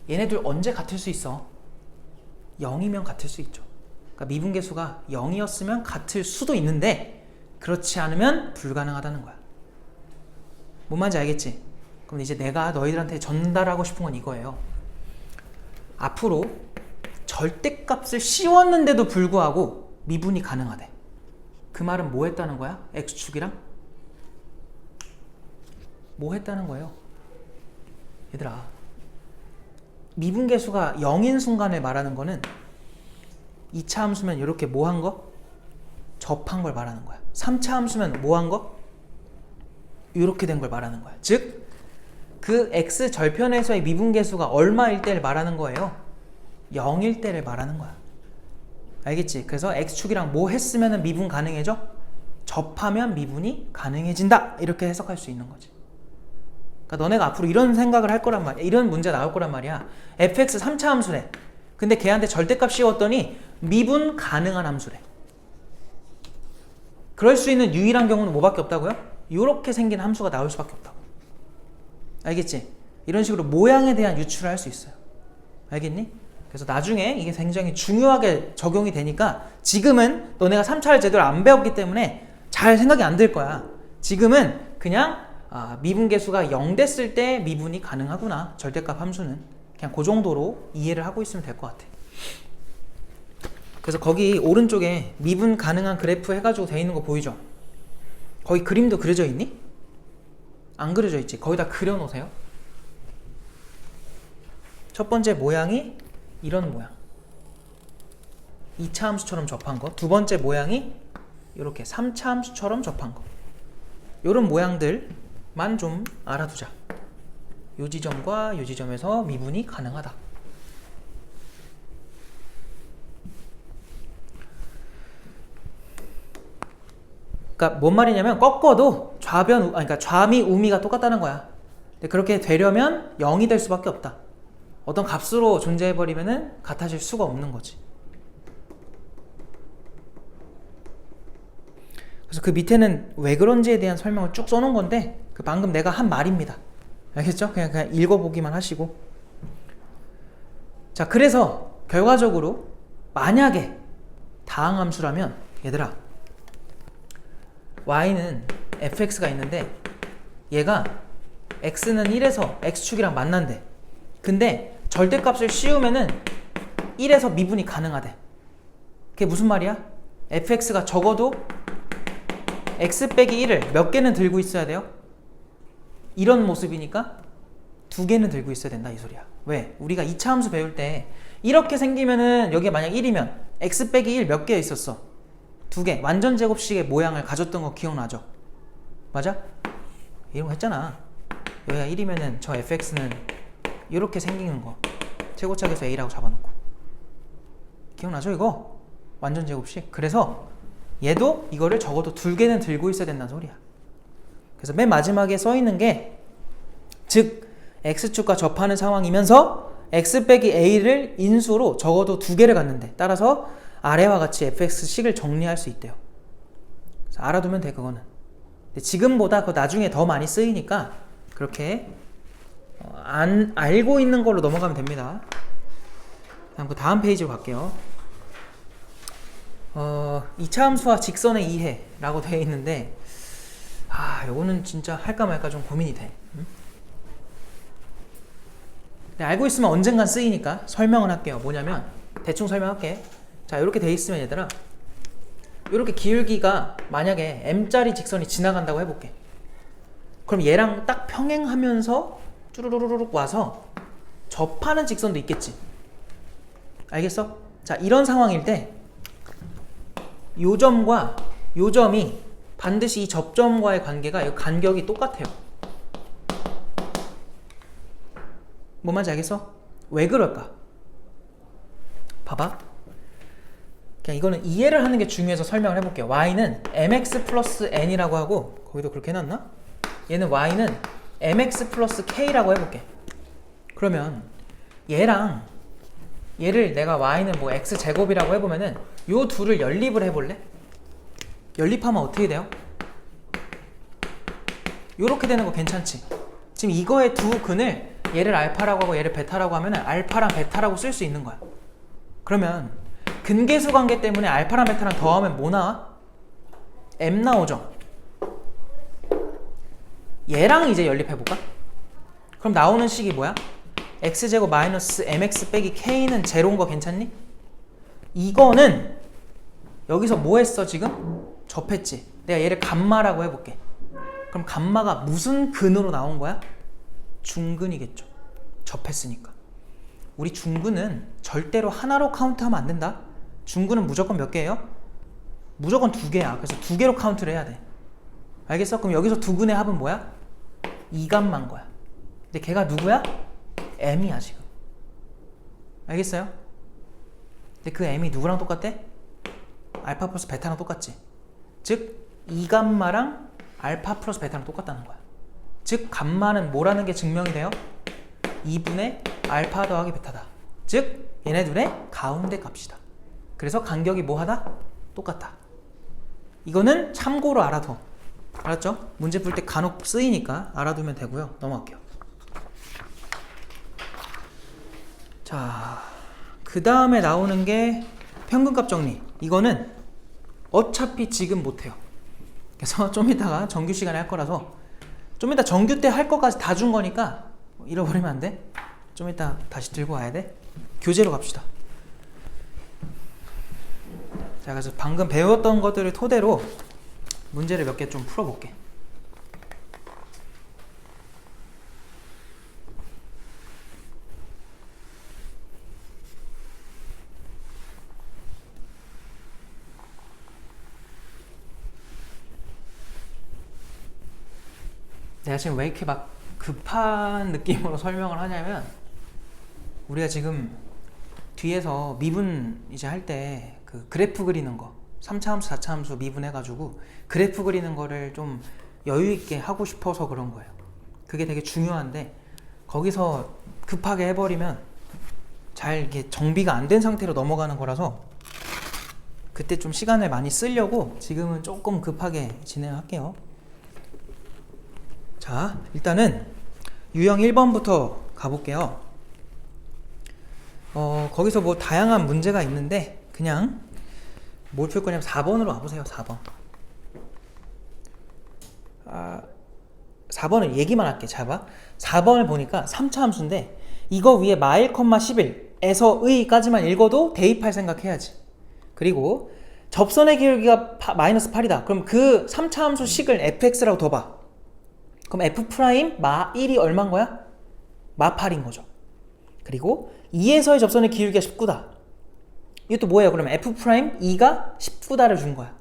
얘네들 언제 같을 수 있어? 0이면 같을 수 있죠. 그러니까 미분계수가 0이었으면 같을 수도 있는데 그렇지 않으면 불가능하다는 거야. 뭔 말인지 알겠지? 그럼 이제 내가 너희들한테 전달하고 싶은 건 이거예요. 앞으로 절대값을 씌웠는데도 불구하고 미분이 가능하대. 그 말은 뭐 했다는 거야? X축이랑? 뭐 했다는 거예요? 얘들아, 미분계수가 0인 순간에 말하는 거는 2차 함수면 이렇게 뭐 한 거? 접한 걸 말하는 거야. 3차 함수면 뭐 한 거? 이렇게 된 걸 말하는 거야. 즉, 그 x 절편에서의 미분계수가 얼마일 때를 말하는 거예요? 0일 때를 말하는 거야. 알겠지? 그래서 x축이랑 뭐 했으면 미분 가능해져? 접하면 미분이 가능해진다. 이렇게 해석할 수 있는 거지. 그러니까 너네가 앞으로 이런 생각을 할 거란 말이야. 이런 문제 나올 거란 말이야. fx 3차 함수래. 근데 걔한테 절대값 씌웠더니 미분 가능한 함수래. 그럴 수 있는 유일한 경우는 뭐밖에 없다고요? 이렇게 생긴 함수가 나올 수밖에 없다고. 알겠지? 이런 식으로 모양에 대한 유추를 할 수 있어요. 알겠니? 그래서 나중에 이게 굉장히 중요하게 적용이 되니까 지금은 너네가 3차를 제대로 안 배웠기 때문에 잘 생각이 안 들 거야. 지금은 그냥 미분계수가 0 됐을 때 미분이 가능하구나. 절대값 함수는. 그냥 그 정도로 이해를 하고 있으면 될 것 같아. 그래서 거기 오른쪽에 미분 가능한 그래프 해가지고 돼 있는 거 보이죠? 거기 그림도 그려져 있니? 안 그려져 있지? 거기다 그려 놓으세요. 첫 번째 모양이 이런 모양. 2차 함수처럼 접한 거. 두 번째 모양이 이렇게 3차 함수처럼 접한 거. 이런 모양들만 좀 알아두자. 요 지점과 요 지점에서 미분이 가능하다. 그러니까 뭔 말이냐면 꺾어도 그러니까 좌미 우미가 똑같다는 거야. 근데 그렇게 되려면 0이 될 수밖에 없다. 어떤 값으로 존재해버리면은 같아질 수가 없는 거지. 그래서 그 밑에는 왜 그런지에 대한 설명을 쭉 써놓은 건데 그 방금 내가 한 말입니다. 알겠죠? 그냥 읽어보기만 하시고. 자, 그래서 결과적으로 만약에 다항함수라면 얘들아, y는 fx가 있는데 얘가 x는 1에서 x축이랑 만난대. 근데 절대값을 씌우면은 1에서 미분이 가능하대. 그게 무슨 말이야? fx가 적어도 x 빼기 1을 몇 개는 들고 있어야 돼요? 이런 모습이니까 2개는 들고 있어야 된다 이 소리야. 왜? 우리가 2차 함수 배울 때 이렇게 생기면은 여기에 만약 1이면 x 빼기 1 몇 개 있었어? 2개. 완전 제곱식의 모양을 가졌던 거 기억나죠? 맞아? 이런 거 했잖아. 여기가 1이면은 저 fx는 이렇게 생기는 거. 최고차계수 a라고 잡아놓고. 기억나죠 이거? 완전 제곱식. 그래서 얘도 이거를 적어도 2개는 들고 있어야 된다는 소리야. 그래서 맨 마지막에 써 있는 게 즉 x축과 접하는 상황이면서 x 빼기 a를 인수로 적어도 2개를 갖는데 따라서 아래와 같이 fx식을 정리할 수 있대요. 그래서 알아두면 돼 그거는. 근데 지금보다 그 나중에 더 많이 쓰이니까 그렇게 알고 있는 걸로 넘어가면 됩니다. 그 다음 페이지로 갈게요. 2차 함수와 직선의 이해라고 되어 있는데 요거는 진짜 할까 말까 좀 고민이 돼. 근데 알고 있으면 언젠간 쓰이니까 설명을 할게요. 뭐냐면 대충 설명할게. 자, 이렇게 돼 있으면 얘들아, 이렇게 기울기가 만약에 m짜리 직선이 지나간다고 해볼게. 그럼 얘랑 딱 평행하면서 쭈루루루룩 와서 접하는 직선도 있겠지. 알겠어? 자, 이런 상황일 때 요 점과 요 점이 반드시 이 접점과의 관계가 이 간격이 똑같아요. 뭔 말인지 알겠어? 왜 그럴까? 봐봐. 그냥 이거는 이해를 하는 게 중요해서 설명을 해볼게요. y는 mx 플러스 n이라고 하고, 거기도 그렇게 해놨나? 얘는 y는 mx 플러스 k라고 해볼게. 그러면 얘랑 얘를 내가 y는 뭐 x제곱이라고 해보면은 요 둘을 연립을 해볼래? 연립하면 어떻게 돼요? 요렇게 되는 거 괜찮지? 지금 이거의 두 근을 얘를 알파라고 하고 얘를 베타라고 하면은 알파랑 베타라고 쓸 수 있는 거야. 그러면 근계수 관계 때문에 알파랑 베타랑 더하면 뭐 나와? m 나오죠? 얘랑 이제 연립해볼까? 그럼 나오는 식이 뭐야? x제곱 마이너스 mx 빼기 k는 제로인 거 괜찮니? 이거는 여기서 뭐 했어 지금? 접했지. 내가 얘를 감마라고 해볼게. 그럼 감마가 무슨 근으로 나온 거야? 중근이겠죠. 접했으니까. 우리 중근은 절대로 하나로 카운트하면 안 된다. 중근은 무조건 몇 개예요? 무조건 2개야. 그래서 2개로 카운트를 해야 돼. 알겠어? 그럼 여기서 두 근의 합은 뭐야? 2값만 거야. 근데 걔가 누구야? m이야 지금. 알겠어요? 근데 그 m이 누구랑 똑같대? 알파 플러스 베타랑 똑같지. 즉 2감마랑 알파 플러스 베타랑 똑같다는 거야. 즉 감마는 뭐라는 게 증명이 돼요? 2분의 알파 더하기 베타다. 즉 얘네들의 가운데 값이다. 그래서 간격이 뭐하다? 똑같다. 이거는 참고로 알아둬. 알았죠? 문제 풀 때 간혹 쓰이니까 알아두면 되고요. 넘어갈게요. 자, 그 다음에 나오는 게 평균값 정리. 이거는 어차피 지금 못해요. 그래서 좀 이따가 정규 시간에 할 거라서 좀 이따 정규 때 할 거까지 다 준 거니까 잃어버리면 안 돼. 좀 이따 다시 들고 와야 돼. 교재로 갑시다. 자, 그래서 방금 배웠던 것들을 토대로 문제를 몇 개 좀 풀어볼게. 내가 지금 왜 이렇게 막 급한 느낌으로 설명을 하냐면 우리가 지금 뒤에서 미분 이제 할 때 그 그래프 그리는 거 3차 함수 4차 함수 미분해가지고 그래프 그리는 거를 좀 여유 있게 하고 싶어서 그런 거예요. 그게 되게 중요한데 거기서 급하게 해버리면 잘 이렇게 정비가 안 된 상태로 넘어가는 거라서 그때 좀 시간을 많이 쓰려고 지금은 조금 급하게 진행할게요. 자, 일단은 유형 1번부터 가볼게요. 거기서 뭐 다양한 문제가 있는데 그냥 뭘 풀 거냐면 4번으로 와보세요. 4번. 4번을 얘기만 할게. 잘 봐. 4번을 보니까 3차 함수인데 이거 위에 마1, 11에서의 까지만 읽어도 대입할 생각해야지. 그리고 접선의 기울기가 마이너스 8이다. 그럼 그 3차 함수 식을 fx라고 둬봐. 그럼 f 프라임 마 1이 얼마인 거야? 마 8인 거죠. 그리고 2에서의 접선의 기울기가 19다. 이것도 뭐예요? 그러면 f 프라임 2가 19다를 준 거야.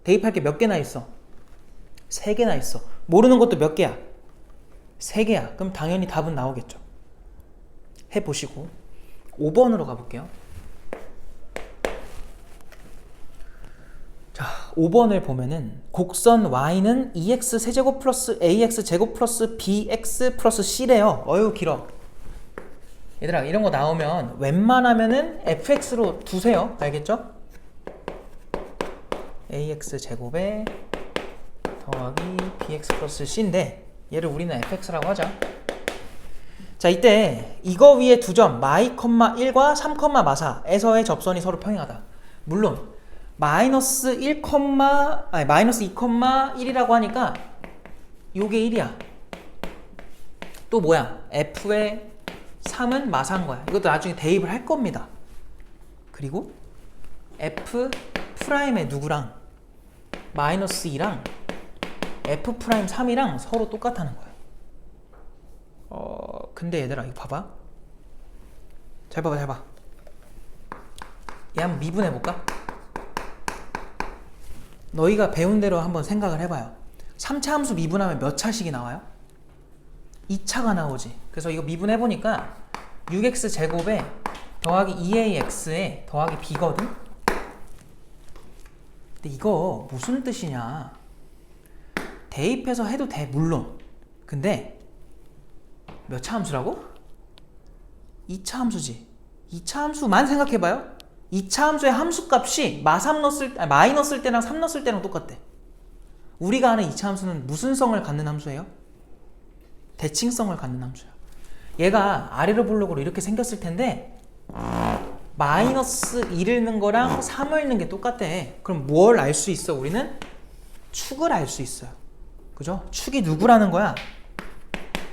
대입할 게 몇 개나 있어? 3개나 있어. 모르는 것도 몇 개야? 3개야. 그럼 당연히 답은 나오겠죠. 해보시고 5번으로 가볼게요. 자, 5번을 보면은 곡선 y는 2x 세제곱 플러스 ax 제곱 플러스 bx 플러스 c래요. 어휴 길어. 얘들아 이런 거 나오면 웬만하면은 fx로 두세요. 알겠죠? ax 제곱에 더하기 bx 플러스 c인데 얘를 우리는 fx라고 하자. 자 이때 이거 위에 두 점 마이, 1과 3, 마사에서의 접선이 서로 평행하다. 물론 마이너스 2,1이라고 하니까 요게 1이야. 또 뭐야? f의 3은 마사인 거야. 이것도 나중에 대입을 할 겁니다. 그리고 f 프라임의 누구랑 마이너스 2랑 f 프라임 3이랑 서로 똑같다는 거야. 근데 얘들아 이거 봐봐. 잘 봐봐 잘 봐. 얘 한번 미분해 볼까? 너희가 배운 대로 한번 생각을 해봐요. 3차 함수 미분하면 몇 차식이 나와요? 2차가 나오지. 그래서 이거 미분해 보니까 6x 제곱에 더하기 2ax에 더하기 b거든? 근데 이거 무슨 뜻이냐? 대입해서 해도 돼 물론. 근데 몇 차 함수라고? 2차 함수지. 2차 함수만 생각해봐요. 2차 함수의 함수값이 마이 넣었을 때랑 3 넣었을 때랑 똑같대. 우리가 아는 2차 함수는 무슨 성을 갖는 함수예요? 대칭성을 갖는 함수야. 얘가 아래로 볼록으로 이렇게 생겼을 텐데 마이너스 1을 넣은 거랑 3을 넣은 게 똑같대. 그럼 뭘 알 수 있어? 우리는 축을 알 수 있어요. 그죠? 축이 누구라는 거야?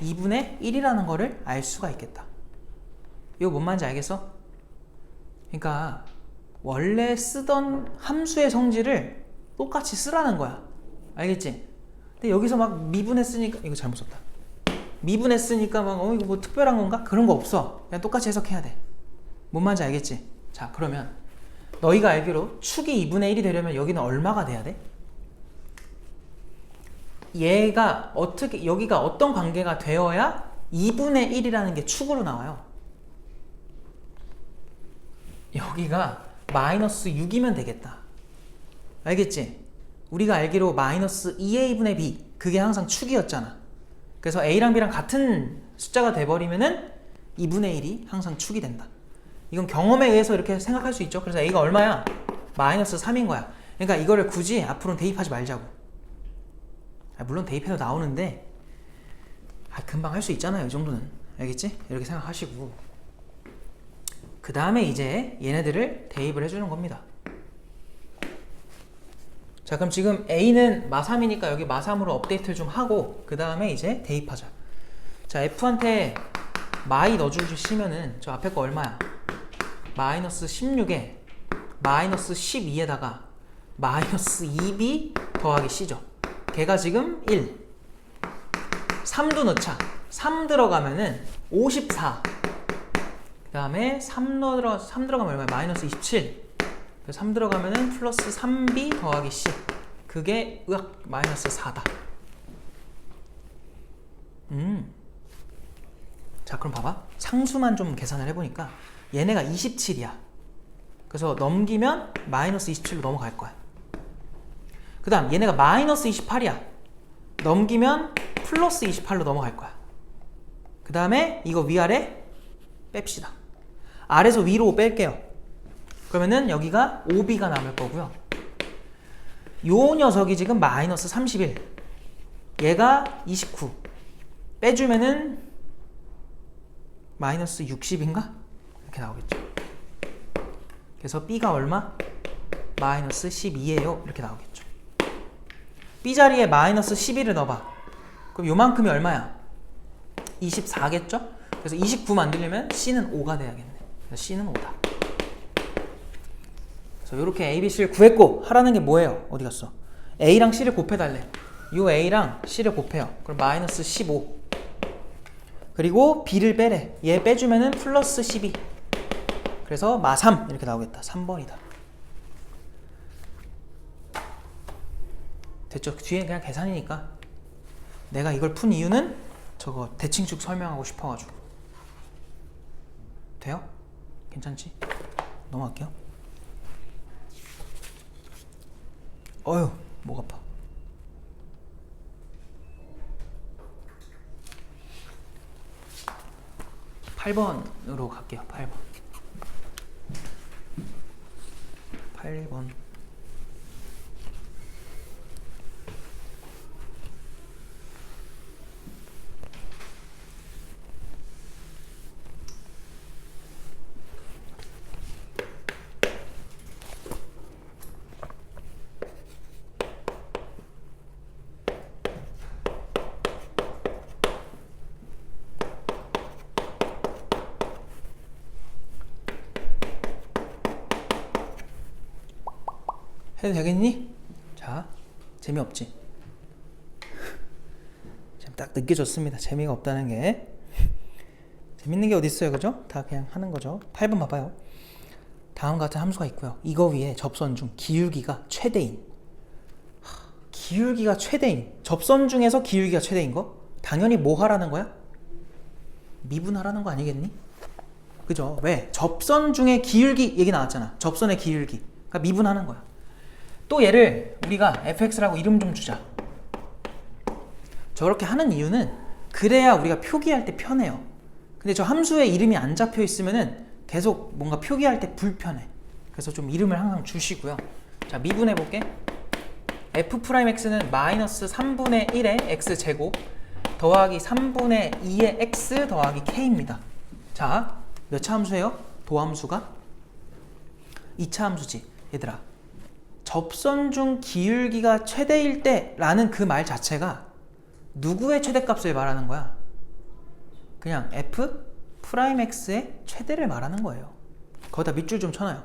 2분의 1이라는 거를 알 수가 있겠다. 이거 뭔 말인지 알겠어? 그러니까 원래 쓰던 함수의 성질을 똑같이 쓰라는 거야. 알겠지? 근데 여기서 막 미분했으니까 이거 잘못 썼다. 미분했으니까 막 이거 뭐 특별한 건가? 그런 거 없어. 그냥 똑같이 해석해야 돼. 뭔 말인지 알겠지? 자 그러면 너희가 알기로 축이 2분의 1이 되려면 여기는 얼마가 돼야 돼? 얘가 어떻게 여기가 어떤 관계가 되어야 2분의 1이라는 게 축으로 나와요? 여기가 마이너스 6이면 되겠다. 알겠지? 우리가 알기로 마이너스 2a분의 b 그게 항상 축이었잖아. 그래서 a랑 b랑 같은 숫자가 돼버리면은 2분의 1이 항상 축이 된다. 이건 경험에 의해서 이렇게 생각할 수 있죠. 그래서 a가 얼마야? 마이너스 3인 거야. 그러니까 이거를 굳이 앞으로는 대입하지 말자고. 물론 대입해도 나오는데 금방 할 수 있잖아요. 이 정도는. 알겠지? 이렇게 생각하시고 그 다음에 이제 얘네들을 대입을 해주는 겁니다. 자 그럼 지금 a는 마3이니까 여기 마3으로 업데이트를 좀 하고 그 다음에 이제 대입하자. 자 f한테 마이 넣어주시면은 저 앞에 거 얼마야? 마이너스 16에 마이너스 12에다가 마이너스 2b 더하기 c죠. 걔가 지금 1 3도 넣자. 3 들어가면은 54 그 다음에 3 들어가면 얼마야? 마이너스 27 3 들어가면은 플러스 3b 더하기 c 그게 마이너스 4다. 자 그럼 봐봐. 상수만 좀 계산을 해보니까 얘네가 27이야. 그래서 넘기면 마이너스 27로 넘어갈 거야. 그 다음 얘네가 마이너스 28이야. 넘기면 플러스 28로 넘어갈 거야. 그 다음에 이거 위아래 뺍시다. 아래에서 위로 뺄게요. 그러면은 여기가 5b가 남을 거고요. 요 녀석이 지금 마이너스 31 얘가 29 빼주면은 마이너스 60인가? 이렇게 나오겠죠. 그래서 b가 얼마? 마이너스 12예요. 이렇게 나오겠죠. b자리에 마이너스 11을 넣어봐. 그럼 요만큼이 얼마야? 24겠죠? 그래서 29 만들려면 c는 5가 돼야겠네. 그래서 c는 5다. 그래서 이렇게 a, b, c를 구했고 하라는 게 뭐예요? 어디 갔어? a랑 c를 곱해달래. 요 a랑 c를 곱해요. 그럼 마이너스 15 그리고 b를 빼래. 얘 빼주면은 플러스 12 그래서 마3 이렇게 나오겠다. 3번이다. 됐죠? 뒤에 그냥 계산이니까. 내가 이걸 푼 이유는 저거 대칭축 설명하고 싶어가지고. 돼요? 괜찮지? 넘어갈게요. 어휴, 목 아파. (8번으로) 갈게요. 8번. 해도 되겠니? 자, 재미없지? 지금 딱 느껴졌습니다. 재미가 없다는 게. 재밌는 게 어디 있어요, 그죠? 다 그냥 하는 거죠. 8번 봐봐요. 다음과 같은 함수가 있고요. 이거 위에 접선 중 기울기가 최대인. 기울기가 최대인. 접선 중에서 기울기가 최대인 거? 당연히 뭐 하라는 거야? 미분하라는 거 아니겠니? 그죠? 왜? 접선 중에 기울기 얘기 나왔잖아. 접선의 기울기. 그러니까 미분하는 거야. 또 얘를 우리가 fx라고 이름 좀 주자. 저렇게 하는 이유는 그래야 우리가 표기할 때 편해요. 근데 저 함수의 이름이 안 잡혀 있으면은 계속 뭔가 표기할 때 불편해. 그래서 좀 이름을 항상 주시고요. 자, 미분해 볼게. f'x는 마이너스 3분의 1의 x제곱 더하기 3분의 2의 x 더하기 k입니다. 자, 몇 차 함수예요? 도함수가 2차 함수지. 얘들아, 접선 중 기울기가 최대일 때 라는 그 말 자체가 누구의 최대값을 말하는 거야? 그냥 f'x의 최대를 말하는 거예요. 거기다 밑줄 좀 쳐놔요.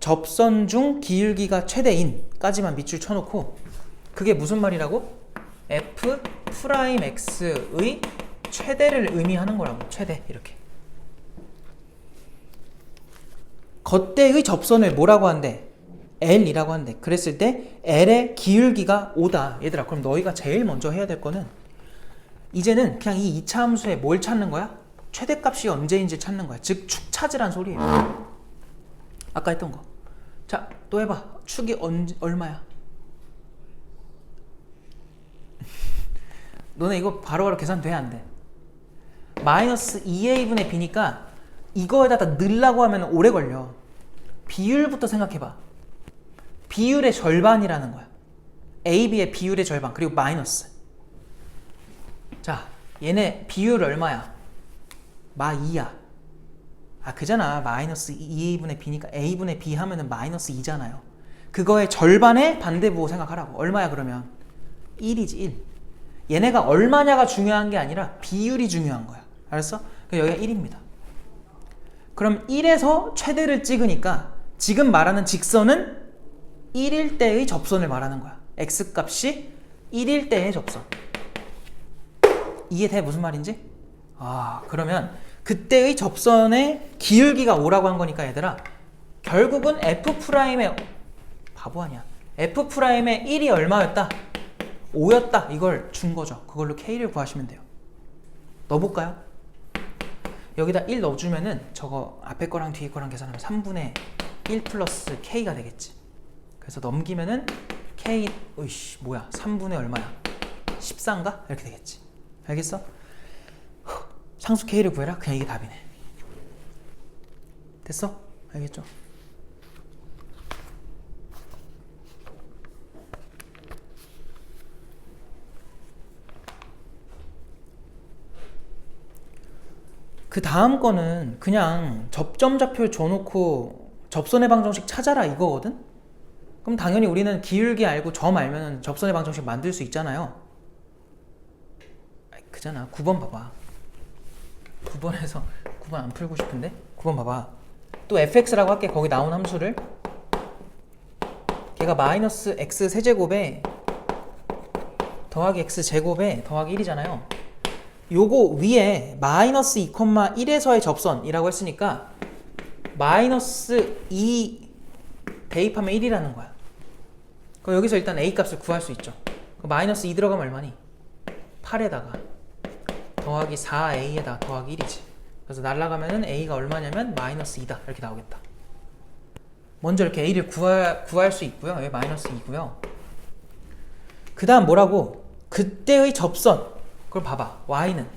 접선 중 기울기가 최대인 까지만 밑줄 쳐놓고, 그게 무슨 말이라고? f'x의 최대를 의미하는 거라고. 최대. 이렇게 겉대의 접선을 뭐라고 한대? L이라고 한대. 그랬을 때 L의 기울기가 5다. 얘들아, 그럼 너희가 제일 먼저 해야 될 거는 이제는 그냥 이 2차 함수에 뭘 찾는 거야? 최대값이 언제인지 찾는 거야. 즉 축 찾으란 소리예요. 아까 했던 거. 자, 또 해봐. 축이 얼마야? 너네 이거 바로바로 계산 돼, 안 돼? 마이너스 2a분의 b니까 이거에다 넣으려고 하면 오래 걸려. 비율부터 생각해봐. 비율의 절반이라는 거야. a, b의 비율의 절반, 그리고 마이너스. 자, 얘네 비율 얼마야? 마 2야. 아, 그잖아. 마이너스 2a분의 b니까 a분의 b 하면은 마이너스 2잖아요. 그거의 절반의 반대부호 생각하라고. 얼마야 그러면? 1이지 1. 얘네가 얼마냐가 중요한 게 아니라 비율이 중요한 거야. 알았어? 그럼 여기가 1입니다. 그럼 1에서 최대를 찍으니까 지금 말하는 직선은 1일 때의 접선을 말하는 거야. x값이 1일 때의 접선. 이해돼? 무슨 말인지? 아, 그러면 그때의 접선의 기울기가 5라고 한 거니까 얘들아, 결국은 f'의 바보 아니야. f'의 1이 얼마였다? 5였다. 이걸 준 거죠. 그걸로 k를 구하시면 돼요. 넣어볼까요? 여기다 1 넣어주면은 저거 앞에 거랑 뒤에 거랑 계산하면 3분의 1 플러스 k가 되겠지. 그래서 넘기면은 k, 으이씨, 뭐야, 3분의 얼마야? 14인가? 이렇게 되겠지. 알겠어? 상수 k를 구해라. 그냥 이게 답이네. 됐어? 알겠죠? 그 다음 거는 그냥 접점좌표 줘놓고 접선의 방정식 찾아라 이거거든? 그럼 당연히 우리는 기울기 알고 점 알면 접선의 방정식 만들 수 있잖아요. 그잖아. 9번 봐봐. 9번에서 9번 안 풀고 싶은데? 9번 봐봐. 또 fx라고 할게. 거기 나온 함수를. 걔가 마이너스 x 세제곱에 더하기 x 제곱에 더하기 1이잖아요. 요거 위에 마이너스 2,1에서의 접선이라고 했으니까 마이너스 2 대입하면 1이라는 거야. 그럼 여기서 일단 a 값을 구할 수 있죠. 마이너스 2 들어가면 얼마니? 8에다가 더하기 4a에다 더하기 1이지. 그래서 날라가면은 a가 얼마냐면 마이너스 2다. 이렇게 나오겠다. 먼저 이렇게 a를 구할 수 있고요. 여기 마이너스 2고요. 그 다음 뭐라고? 그때의 접선. 그걸 봐봐. y는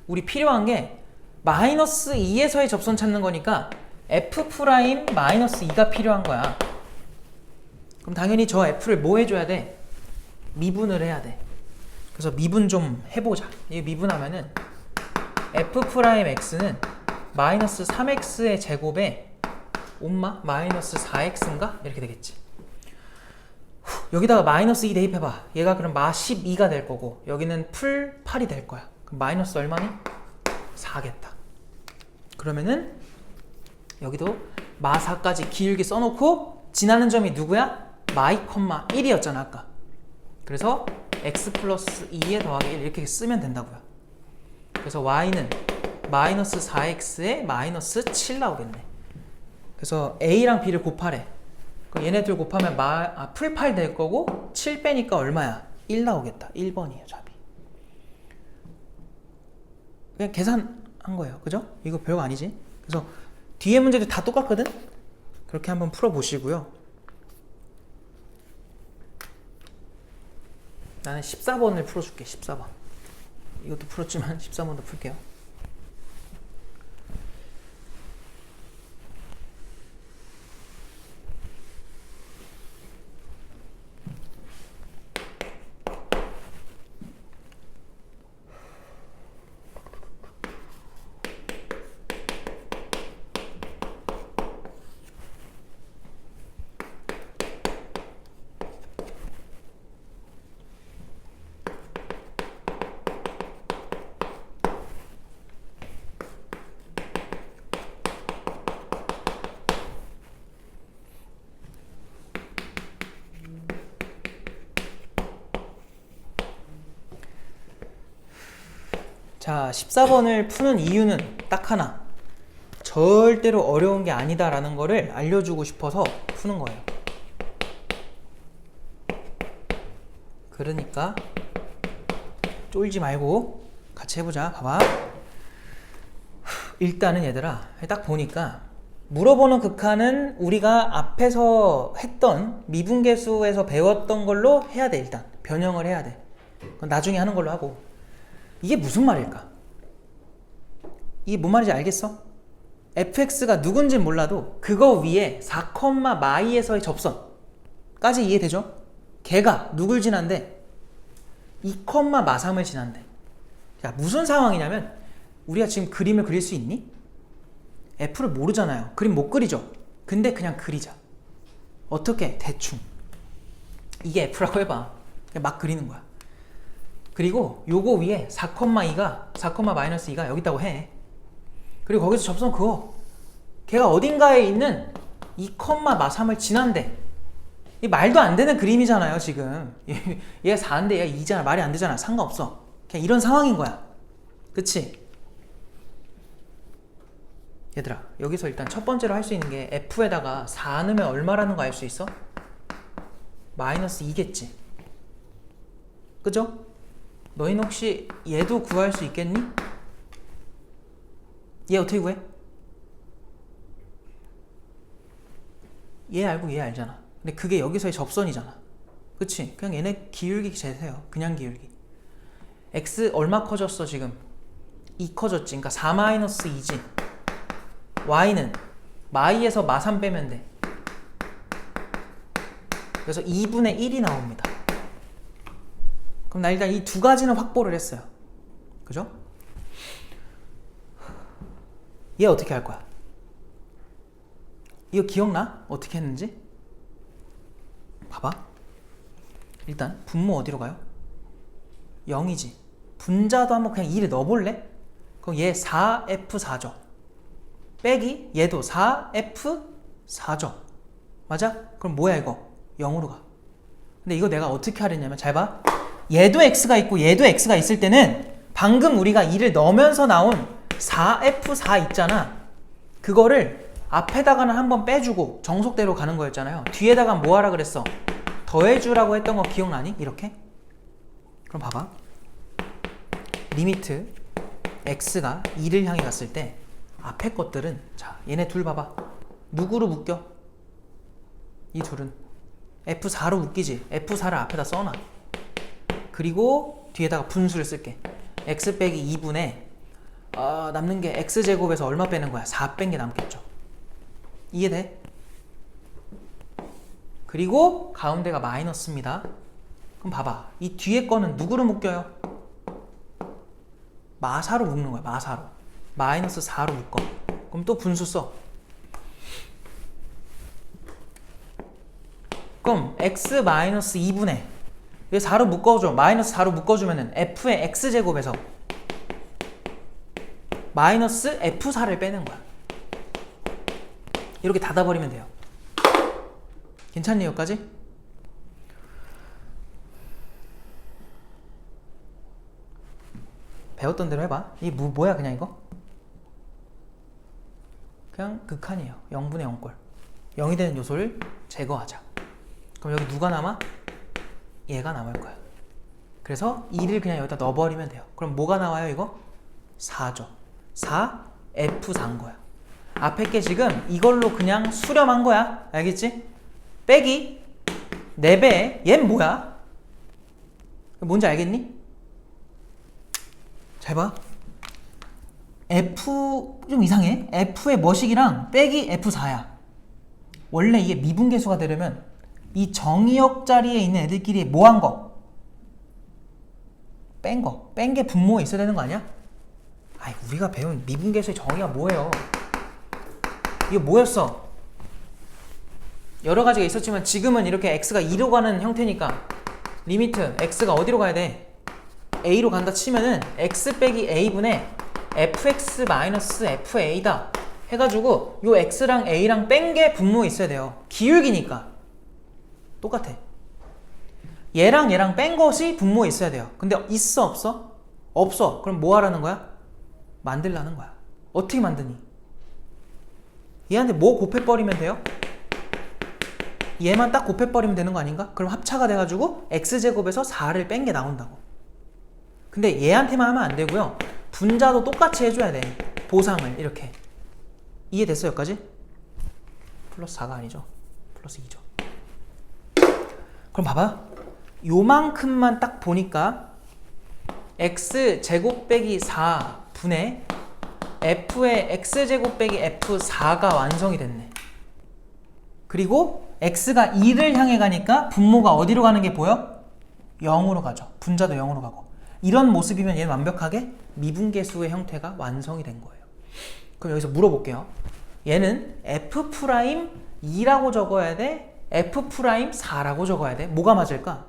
우리 필요한 게 마이너스 2에서의 접선 찾는 거니까 f 프라임 마이너스 2가 필요한 거야. 그럼 당연히 저 f를 뭐 해줘야 돼? 미분을 해야 돼. 그래서 미분 좀 해보자. 이 미분하면은 f 프라임 x는 마이너스 3x의 제곱에 엄마 마이너스 4x인가? 이렇게 되겠지. 여기다가 마이너스 2 대입해봐. 얘가 그럼 마 12가 될 거고 여기는 풀 8이 될 거야. 그럼 마이너스 얼마니? 4겠다. 그러면은 여기도 마 4까지 길게 써놓고 지나는 점이 누구야? 마이 컴마 1이었잖아 아까. 그래서 x 플러스 2에 더하기 1 이렇게 쓰면 된다고요. 그래서 y는 마이너스 4x에 마이너스 7 나오겠네. 그래서 a랑 b를 곱하래. 그럼 얘네들 곱하면 풀 8 될 거고 7 빼니까 얼마야? 1 나오겠다. 1번이에요 답이. 그냥 계산한 거예요. 그죠? 이거 별거 아니지? 그래서 뒤에 문제도 다 똑같거든? 그렇게 한번 풀어보시고요. 나는 14번을 풀어줄게. 14번. 이것도 풀었지만 14번도 풀게요. 자, 14번을 푸는 이유는 딱 하나. 절대로 어려운 게 아니다라는 거를 알려주고 싶어서 푸는 거예요. 그러니까 쫄지 말고 같이 해보자. 봐봐. 일단은 얘들아, 딱 보니까 물어보는 극한은 우리가 앞에서 했던 미분계수에서 배웠던 걸로 해야 돼. 일단 변형을 해야 돼. 그건 나중에 하는 걸로 하고. 이게 무슨 말일까? 이게 뭔 말인지 알겠어? fx가 누군지 몰라도 그거 위에 4, 마이에서의 접선까지 이해되죠? 걔가 누굴 지난대? 2, 마 3을 지난대. 자, 무슨 상황이냐면 우리가 지금 그림을 그릴 수 있니? f를 모르잖아요. 그림 못 그리죠? 근데 그냥 그리자. 어떻게? 대충. 이게 f라고 해봐. 그냥 막 그리는 거야. 그리고 요거 위에 4,2가 4, 마이너스 2가 여기 있다고 해. 그리고 거기서 접선 그어. 걔가 어딘가에 있는 2, 마 3을 지난대. 이 말도 안 되는 그림이잖아요 지금. 얘가 4인데 얘가 2잖아. 말이 안 되잖아. 상관없어. 그냥 이런 상황인 거야. 그치? 얘들아, 여기서 일단 첫 번째로 할 수 있는 게 f에다가 4 넣으면 얼마라는 거 알 수 있어? 마이너스 2겠지. 그죠? 너희는 혹시 얘도 구할 수 있겠니? 얘 어떻게 구해? 얘 알고 얘 알잖아. 근데 그게 여기서의 접선이잖아. 그치? 그냥 얘네 기울기 재세요. 그냥 기울기. x 얼마 커졌어 지금? 2 커졌지. 그러니까 4 마이너스 2지. y는 마이에서 마 3 빼면 돼. 그래서 2분의 1이 나옵니다. 그럼 나 일단 이 두 가지는 확보를 했어요. 그죠? 얘 어떻게 할 거야? 이거 기억나? 어떻게 했는지? 봐봐. 일단 분모 어디로 가요? 0이지. 분자도 한번 그냥 2를 넣어볼래? 그럼 얘 4F4죠. 빼기 얘도 4F4죠. 맞아? 그럼 뭐야 이거? 0으로 가. 근데 이거 내가 어떻게 하랬냐면 잘 봐. 얘도 x가 있고 얘도 x가 있을 때는 방금 우리가 2를 넣으면서 나온 4F4 있잖아. 그거를 앞에다가는 한번 빼주고 정석대로 가는 거였잖아요. 뒤에다가 뭐 하라 그랬어? 더해주라고 했던 거 기억나니? 이렇게? 그럼 봐봐. 리미트 x가 2를 향해 갔을 때 앞에 것들은 자 얘네 둘 봐봐. 누구로 묶여? 이 둘은 F4로 묶이지. F4를 앞에다 써놔. 그리고 뒤에다가 분수를 쓸게. x 빼기 2분의 남는 게 x제곱에서 얼마 빼는 거야? 4 뺀 게 남겠죠. 이해돼? 그리고 가운데가 마이너스입니다. 그럼 봐봐. 이 뒤에 거는 누구로 묶여요? 마사로 묶는 거야. 마사로. 마이너스 4로 묶어. 그럼 또 분수 써. 그럼 x 마이너스 2분의 왜 4로 묶어줘? 마이너스 4로 묶어주면은 f의 x제곱에서 마이너스 f4를 빼는 거야. 이렇게 닫아버리면 돼요. 괜찮니 여기까지? 배웠던 대로 해봐. 이게 뭐야 그냥 이거? 그냥 극한이에요. 0분의 0꼴. 0이 되는 요소를 제거하자. 그럼 여기 누가 남아? 얘가 남을 거야. 그래서 2를 그냥 여기다 넣어버리면 돼요. 그럼 뭐가 나와요 이거? 4죠. 4, F4인 거야. 앞에 게 지금 이걸로 그냥 수렴한 거야. 알겠지? 빼기 4배. 얘는 뭐야? 뭔지 알겠니? 잘 봐. F 좀 이상해. F의 뭐식이랑 빼기 F4야. 원래 이게 미분계수가 되려면 이 정의역 자리에 있는 애들끼리 뭐 한 거? 뺀 거. 뺀 게 분모에 있어야 되는 거 아니야? 아이, 우리가 배운 미분계수의 정의가 뭐예요? 이게 뭐였어? 여러 가지가 있었지만 지금은 이렇게 x가 2로 가는 형태니까 리미트 x가 어디로 가야 돼? a로 간다 치면은 x 빼기 a분의 fx 마이너스 fa다 해가지고 요 x랑 a랑 뺀 게 분모에 있어야 돼요. 기울기니까 똑같아. 얘랑 얘랑 뺀 것이 분모에 있어야 돼요. 근데 있어 없어? 없어. 그럼 뭐 하라는 거야? 만들라는 거야. 어떻게 만드니? 얘한테 뭐 곱해버리면 돼요? 얘만 딱 곱해버리면 되는 거 아닌가? 그럼 합차가 돼가지고 x제곱에서 4를 뺀 게 나온다고. 근데 얘한테만 하면 안 되고요. 분자도 똑같이 해줘야 돼. 보상을 이렇게. 이해됐어 여기까지? 플러스 4가 아니죠. 플러스 2죠. 그럼 봐봐. 요만큼만 딱 보니까 x제곱 빼기 4분의 f의 x제곱 빼기 f4가 완성이 됐네. 그리고 x가 2를 향해 가니까 분모가 어디로 가는 게 보여? 0으로 가죠. 분자도 0으로 가고. 이런 모습이면 얘는 완벽하게 미분계수의 형태가 완성이 된 거예요. 그럼 여기서 물어볼게요. 얘는 f'2라고 적어야 돼? f'4라고 적어야 돼? 뭐가 맞을까?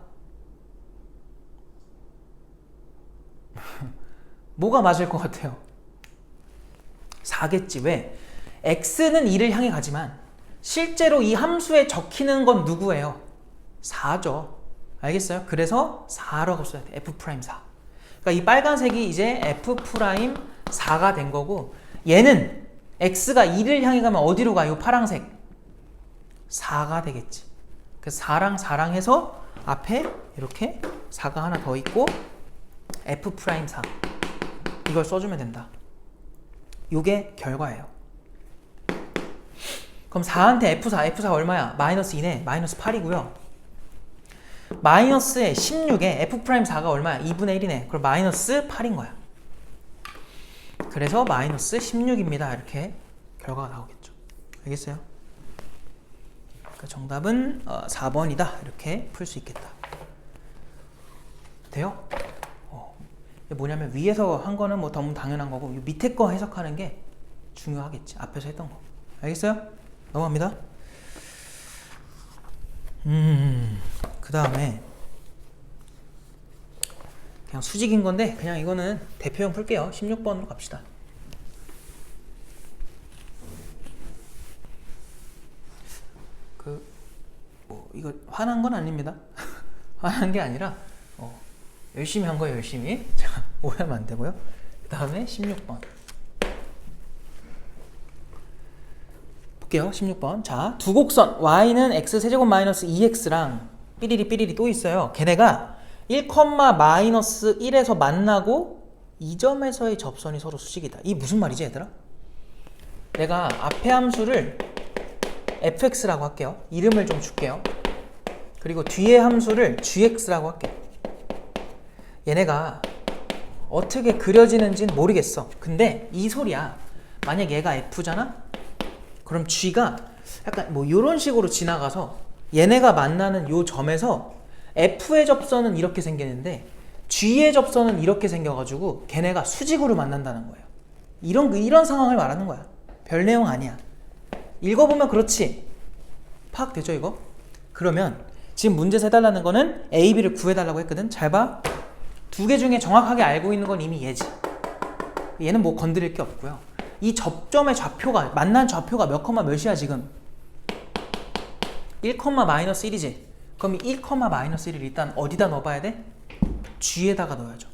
뭐가 맞을 것 같아요? 4겠지. 왜? x는 2를 향해 가지만 실제로 이 함수에 적히는 건 누구예요? 4죠. 알겠어요? 그래서 4라고 써야 돼. f'4. 그러니까 이 빨간색이 이제 f'4가 된 거고, 얘는 x가 2를 향해 가면 어디로 가요? 파란색 4가 되겠지. 그래서 4랑 4랑 해서 앞에 이렇게 4가 하나 더 있고 f'4 이걸 써주면 된다. 요게 결과예요. 그럼 4한테 f4 얼마야? 마이너스 2네. 마이너스 8이고요. 마이너스에 16에 f'4가 얼마야? 2분의 1이네. 그럼 마이너스 8인 거야. 그래서 마이너스 16입니다. 이렇게 결과가 나오겠죠. 알겠어요? 그러니까 정답은 4번이다. 이렇게 풀 수 있겠다. 돼요? 이게 뭐냐면 위에서 한 거는 뭐 너무 당연한 거고 밑에 거 해석하는 게 중요하겠지. 앞에서 했던 거. 알겠어요? 넘어갑니다. 그 다음에 그냥 수직인 건데 그냥 이거는 대표형 풀게요. 16번으로 갑시다. 이거 화난 건 아닙니다. 화난 게 아니라 열심히 한 거예요. 열심히. 자, 오해하면 안 되고요. 그 다음에 16번 볼게요. 16번. 자, 두 곡선 y는 x세제곱 마이너스 2x랑 삐리리 또 있어요. 걔네가 1,-1에서 만나고 이 점에서의 접선이 서로 수직이다. 이게 무슨 말이지 얘들아? 내가 앞에 함수를 fx라고 할게요. 이름을 좀 줄게요. 그리고 뒤에 함수를 gx라고 할게요. 얘네가 어떻게 그려지는지는 모르겠어. 근데 이 소리야. 만약 얘가 f잖아? 그럼 g가 약간 뭐 이런 식으로 지나가서 얘네가 만나는 요 점에서 f의 접선은 이렇게 생기는데 g의 접선은 이렇게 생겨가지고 걔네가 수직으로 만난다는 거예요. 이런 상황을 말하는 거야. 별 내용 아니야. 읽어보면 그렇지. 파악 되죠 이거? 그러면 지금 문제에서 해달라는 거는 A, B를 구해달라고 했거든. 잘 봐. 두 개 중에 정확하게 알고 있는 건 이미 얘지. 얘는 뭐 건드릴 게 없고요. 이 접점의 좌표가 만난 좌표가 몇 컴마 몇이야 지금? 1, 마이너스 1이지. 그럼 이 1, 마이너스 1을 일단 어디다 넣어봐야 돼? G에다가 넣어야죠.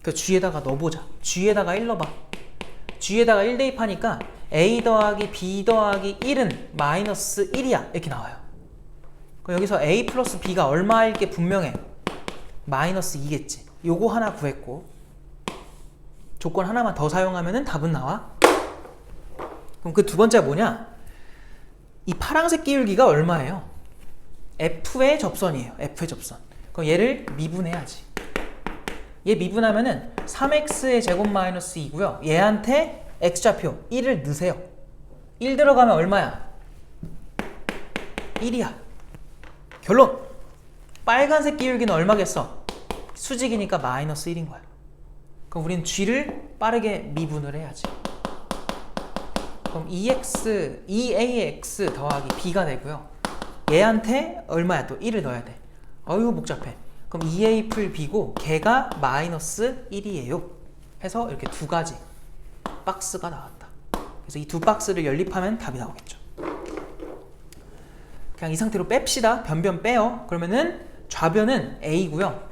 그 G에다가 넣어보자. G에다가 1 넣어봐. G에다가 1 대입하니까 A 더하기 B 더하기 1은 마이너스 1이야. 이렇게 나와요. 그럼 여기서 A 플러스 B가 얼마일 게 분명해. 마이너스 2겠지. 요거 하나 구했고 조건 하나만 더 사용하면은 답은 나와. 그럼 그 두 번째가 뭐냐? 이 파란색 기울기가 얼마예요? F의 접선이에요. F의 접선. 그럼 얘를 미분해야지. 얘 미분하면은 3x의 제곱 마이너스 2고요. 얘한테 x좌표 1을 넣으세요. 1 들어가면 얼마야? 1이야. 결론! 빨간색 기울기는 얼마겠어? 수직이니까 마이너스 1인 거야. 그럼 우리는 g를 빠르게 미분을 해야지. 그럼 2ax 더하기 b가 되고요. 얘한테 얼마야? 또 1을 넣어야 돼. 어휴 복잡해. 그럼 2a 풀 b고 걔가 마이너스 1이에요. 해서 이렇게 두 가지 박스가 나왔다. 그래서 이 두 박스를 연립하면 답이 나오겠죠. 그냥 이 상태로 뺍시다. 변변 빼요. 그러면은 좌변은 a고요.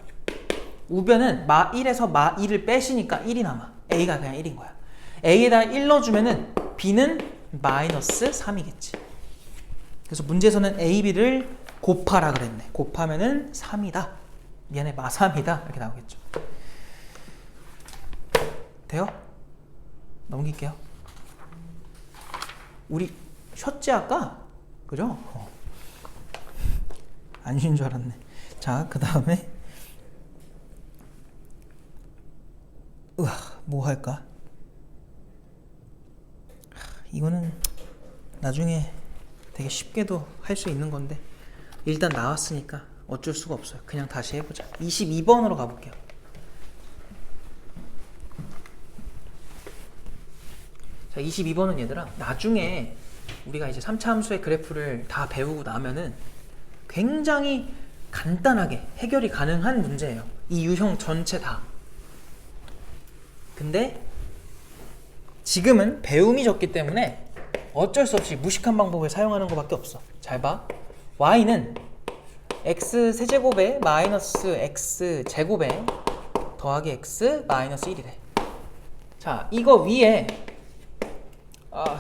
우변은 마 1에서 마 2를 빼시니까 1이 남아. a가 그냥 1인 거야. a에다 1 넣어주면은 b는 마이너스 3이겠지. 그래서 문제에서는 a, b를 곱하라 그랬네. 곱하면은 3이다. 미안해, 마3이다. 이렇게 나오겠죠. 돼요? 넘길게요. 우리 쉬었지 아까? 그죠? 안 쉰 줄 알았네. 자, 그 다음에 뭐 할까? 이거는 나중에 되게 쉽게도 할 수 있는 건데 일단 나왔으니까 어쩔 수가 없어요. 그냥 다시 해보자. 22번으로 가볼게요. 자, 22번은 얘들아, 나중에 우리가 이제 3차 함수의 그래프를 다 배우고 나면은 굉장히 간단하게 해결이 가능한 문제예요. 이 유형 전체 다. 근데 지금은 배움이 적기 때문에 어쩔 수 없이 무식한 방법을 사용하는 것밖에 없어. 잘 봐. y는 x 세제곱에 마이너스 x 제곱에 더하기 x 마이너스 1이래. 자, 이거 위에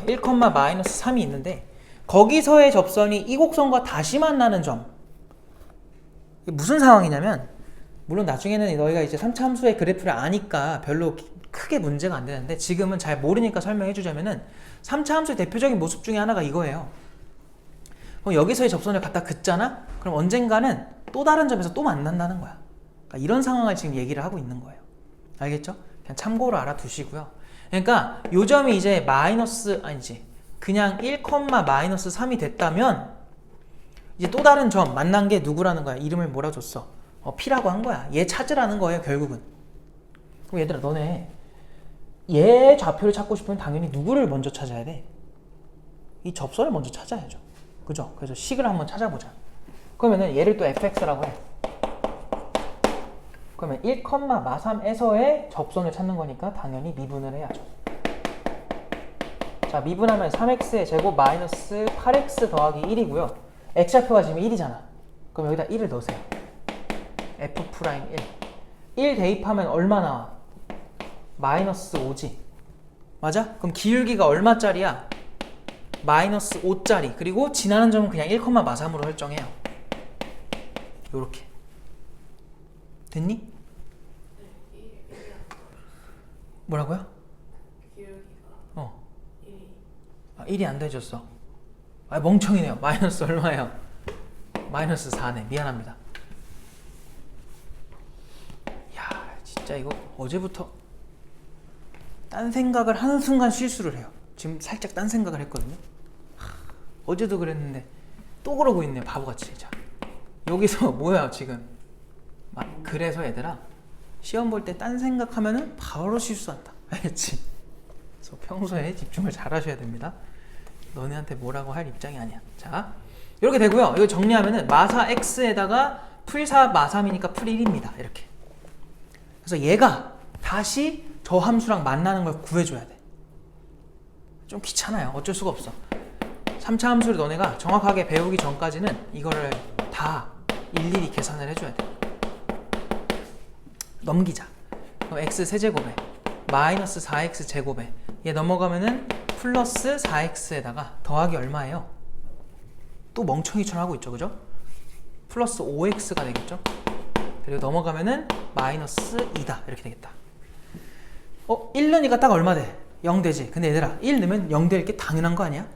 1, 마이너스 3이 있는데 거기서의 접선이 이 곡선과 다시 만나는 점. 이게 무슨 상황이냐면, 물론 나중에는 너희가 이제 3차 함수의 그래프를 아니까 별로 크게 문제가 안 되는데 지금은 잘 모르니까 설명해 주자면은 3차 함수의 대표적인 모습 중에 하나가 이거예요. 그럼 여기서의 접선을 갖다 긋잖아? 그럼 언젠가는 또 다른 점에서 또 만난다는 거야. 그러니까 이런 상황을 지금 얘기를 하고 있는 거예요. 알겠죠? 그냥 참고로 알아두시고요. 그러니까 요 점이 이제 그냥 1, 마이너스 3이 됐다면 이제 또 다른 점 만난 게 누구라는 거야? 이름을 뭐라 줬어? P라고 한 거야. 얘 찾으라는 거예요, 결국은. 그럼 얘들아, 너네 얘 좌표를 찾고 싶으면 당연히 누구를 먼저 찾아야 돼? 이 접선을 먼저 찾아야죠. 그죠? 그래서 식을 한번 찾아보자. 그러면은 얘를 또 fx라고 해. 그러면 1, 마3에서의 접선을 찾는 거니까 당연히 미분을 해야죠. 자, 미분하면 3x의 제곱 마이너스 8x 더하기 1이고요. x좌표가 지금 1이잖아. 그럼 여기다 1을 넣으세요. f'1. 1 대입하면 얼마 나와? 마이너스 5지. 맞아? 그럼 기울기가 얼마짜리야? 마이너스 5짜리. 그리고 지나는 점은 그냥 1, 마3으로 설정해요. 요렇게. 됐니? 뭐라고요? 기울기가 1이 1이 안 돼졌어. 아, 멍청이네요. 마이너스 얼마예요? 마이너스 4네. 미안합니다. 야, 진짜 이거 어제부터 딴 생각을 하는 순간 실수를 해요. 지금 살짝 딴 생각을 했거든요. 어제도 그랬는데 또 그러고 있네요. 바보같이. 자, 여기서 뭐야 지금. 그래서 얘들아, 시험 볼 때 딴 생각하면은 바로 실수한다. 알겠지? 그래서 평소에 집중을 잘 하셔야 됩니다. 너네한테 뭐라고 할 입장이 아니야. 자, 이렇게 되고요. 이거 정리하면은 마사 x에다가 풀4 마3이니까 풀1입니다. 이렇게. 그래서 얘가 다시 저 함수랑 만나는 걸 구해줘야 돼. 좀 귀찮아요. 어쩔 수가 없어. 3차 함수를 너네가 정확하게 배우기 전까지는 이거를 다 일일이 계산을 해줘야 돼. 넘기자. 그럼 x 세제곱에 마이너스 4x 제곱에 얘 넘어가면은 플러스 4x에다가 더하기 얼마예요? 또 멍청이처럼 하고 있죠, 그죠? 플러스 5x가 되겠죠? 그리고 넘어가면은 마이너스 2다 이렇게 되겠다. 1 넣으니까 딱 얼마 돼? 0 되지. 근데 얘들아, 1 넣으면 0 될 게 당연한 거 아니야?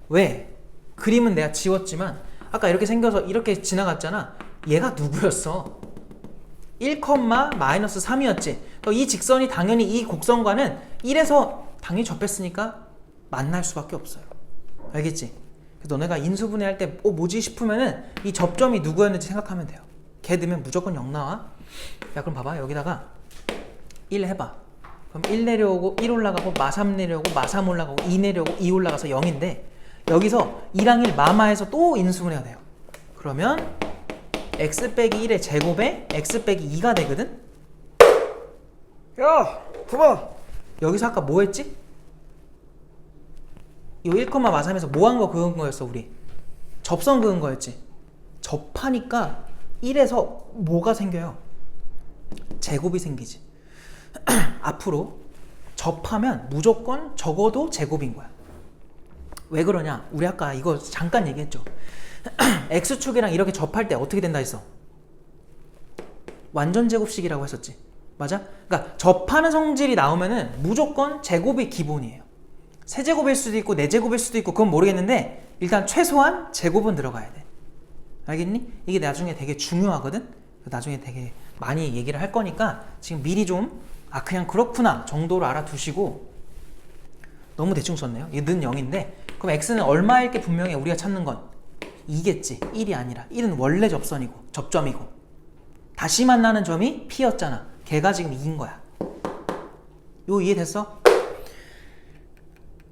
왜? 그림은 내가 지웠지만 아까 이렇게 생겨서 이렇게 지나갔잖아. 얘가 누구였어? 1, 마이너스 3이었지. 이 직선이 당연히 이 곡선과는 1에서 당연히 접했으니까 만날 수밖에 없어요. 알겠지? 그래서 너네가 인수분해할 때 뭐지 싶으면은 이 접점이 누구였는지 생각하면 돼요. 걔 넣으면 무조건 0 나와. 야, 그럼 봐봐. 여기다가 1 해봐. 그럼 1 내려오고 1 올라가고 마3 내려오고 마3 올라가고 2 내려오고 2 올라가서 0인데 여기서 2랑 1 마마에서 또 인수분해가 돼요. 그러면 x 빼기 1의 제곱에 x 빼기 2가 되거든? 야! 9번! 여기서 아까 뭐 했지? 이 1, 마3에서 뭐 한 거 그은 거였어 우리? 접선 그은 거였지? 접하니까 1에서 뭐가 생겨요? 제곱이 생기지. 앞으로 접하면 무조건 적어도 제곱인 거야. 왜 그러냐? 우리 아까 이거 잠깐 얘기했죠. x축이랑 이렇게 접할 때 어떻게 된다 했어? 완전 제곱식이라고 했었지. 맞아? 그러니까 접하는 성질이 나오면은 무조건 제곱이 기본이에요. 세제곱일 수도 있고 네제곱일 수도 있고 그건 모르겠는데 일단 최소한 제곱은 들어가야 돼. 알겠니? 이게 나중에 되게 중요하거든? 나중에 되게 많이 얘기를 할 거니까 지금 미리 좀 그냥 그렇구나 정도로 알아두시고. 너무 대충 썼네요. 이게 는 0인데 그럼 x는 얼마일 게 분명히 우리가 찾는 건 2겠지. 1이 아니라 1은 원래 접선이고 접점이고 다시 만나는 점이 p였잖아. 걔가 지금 2인 거야. 요 이해됐어?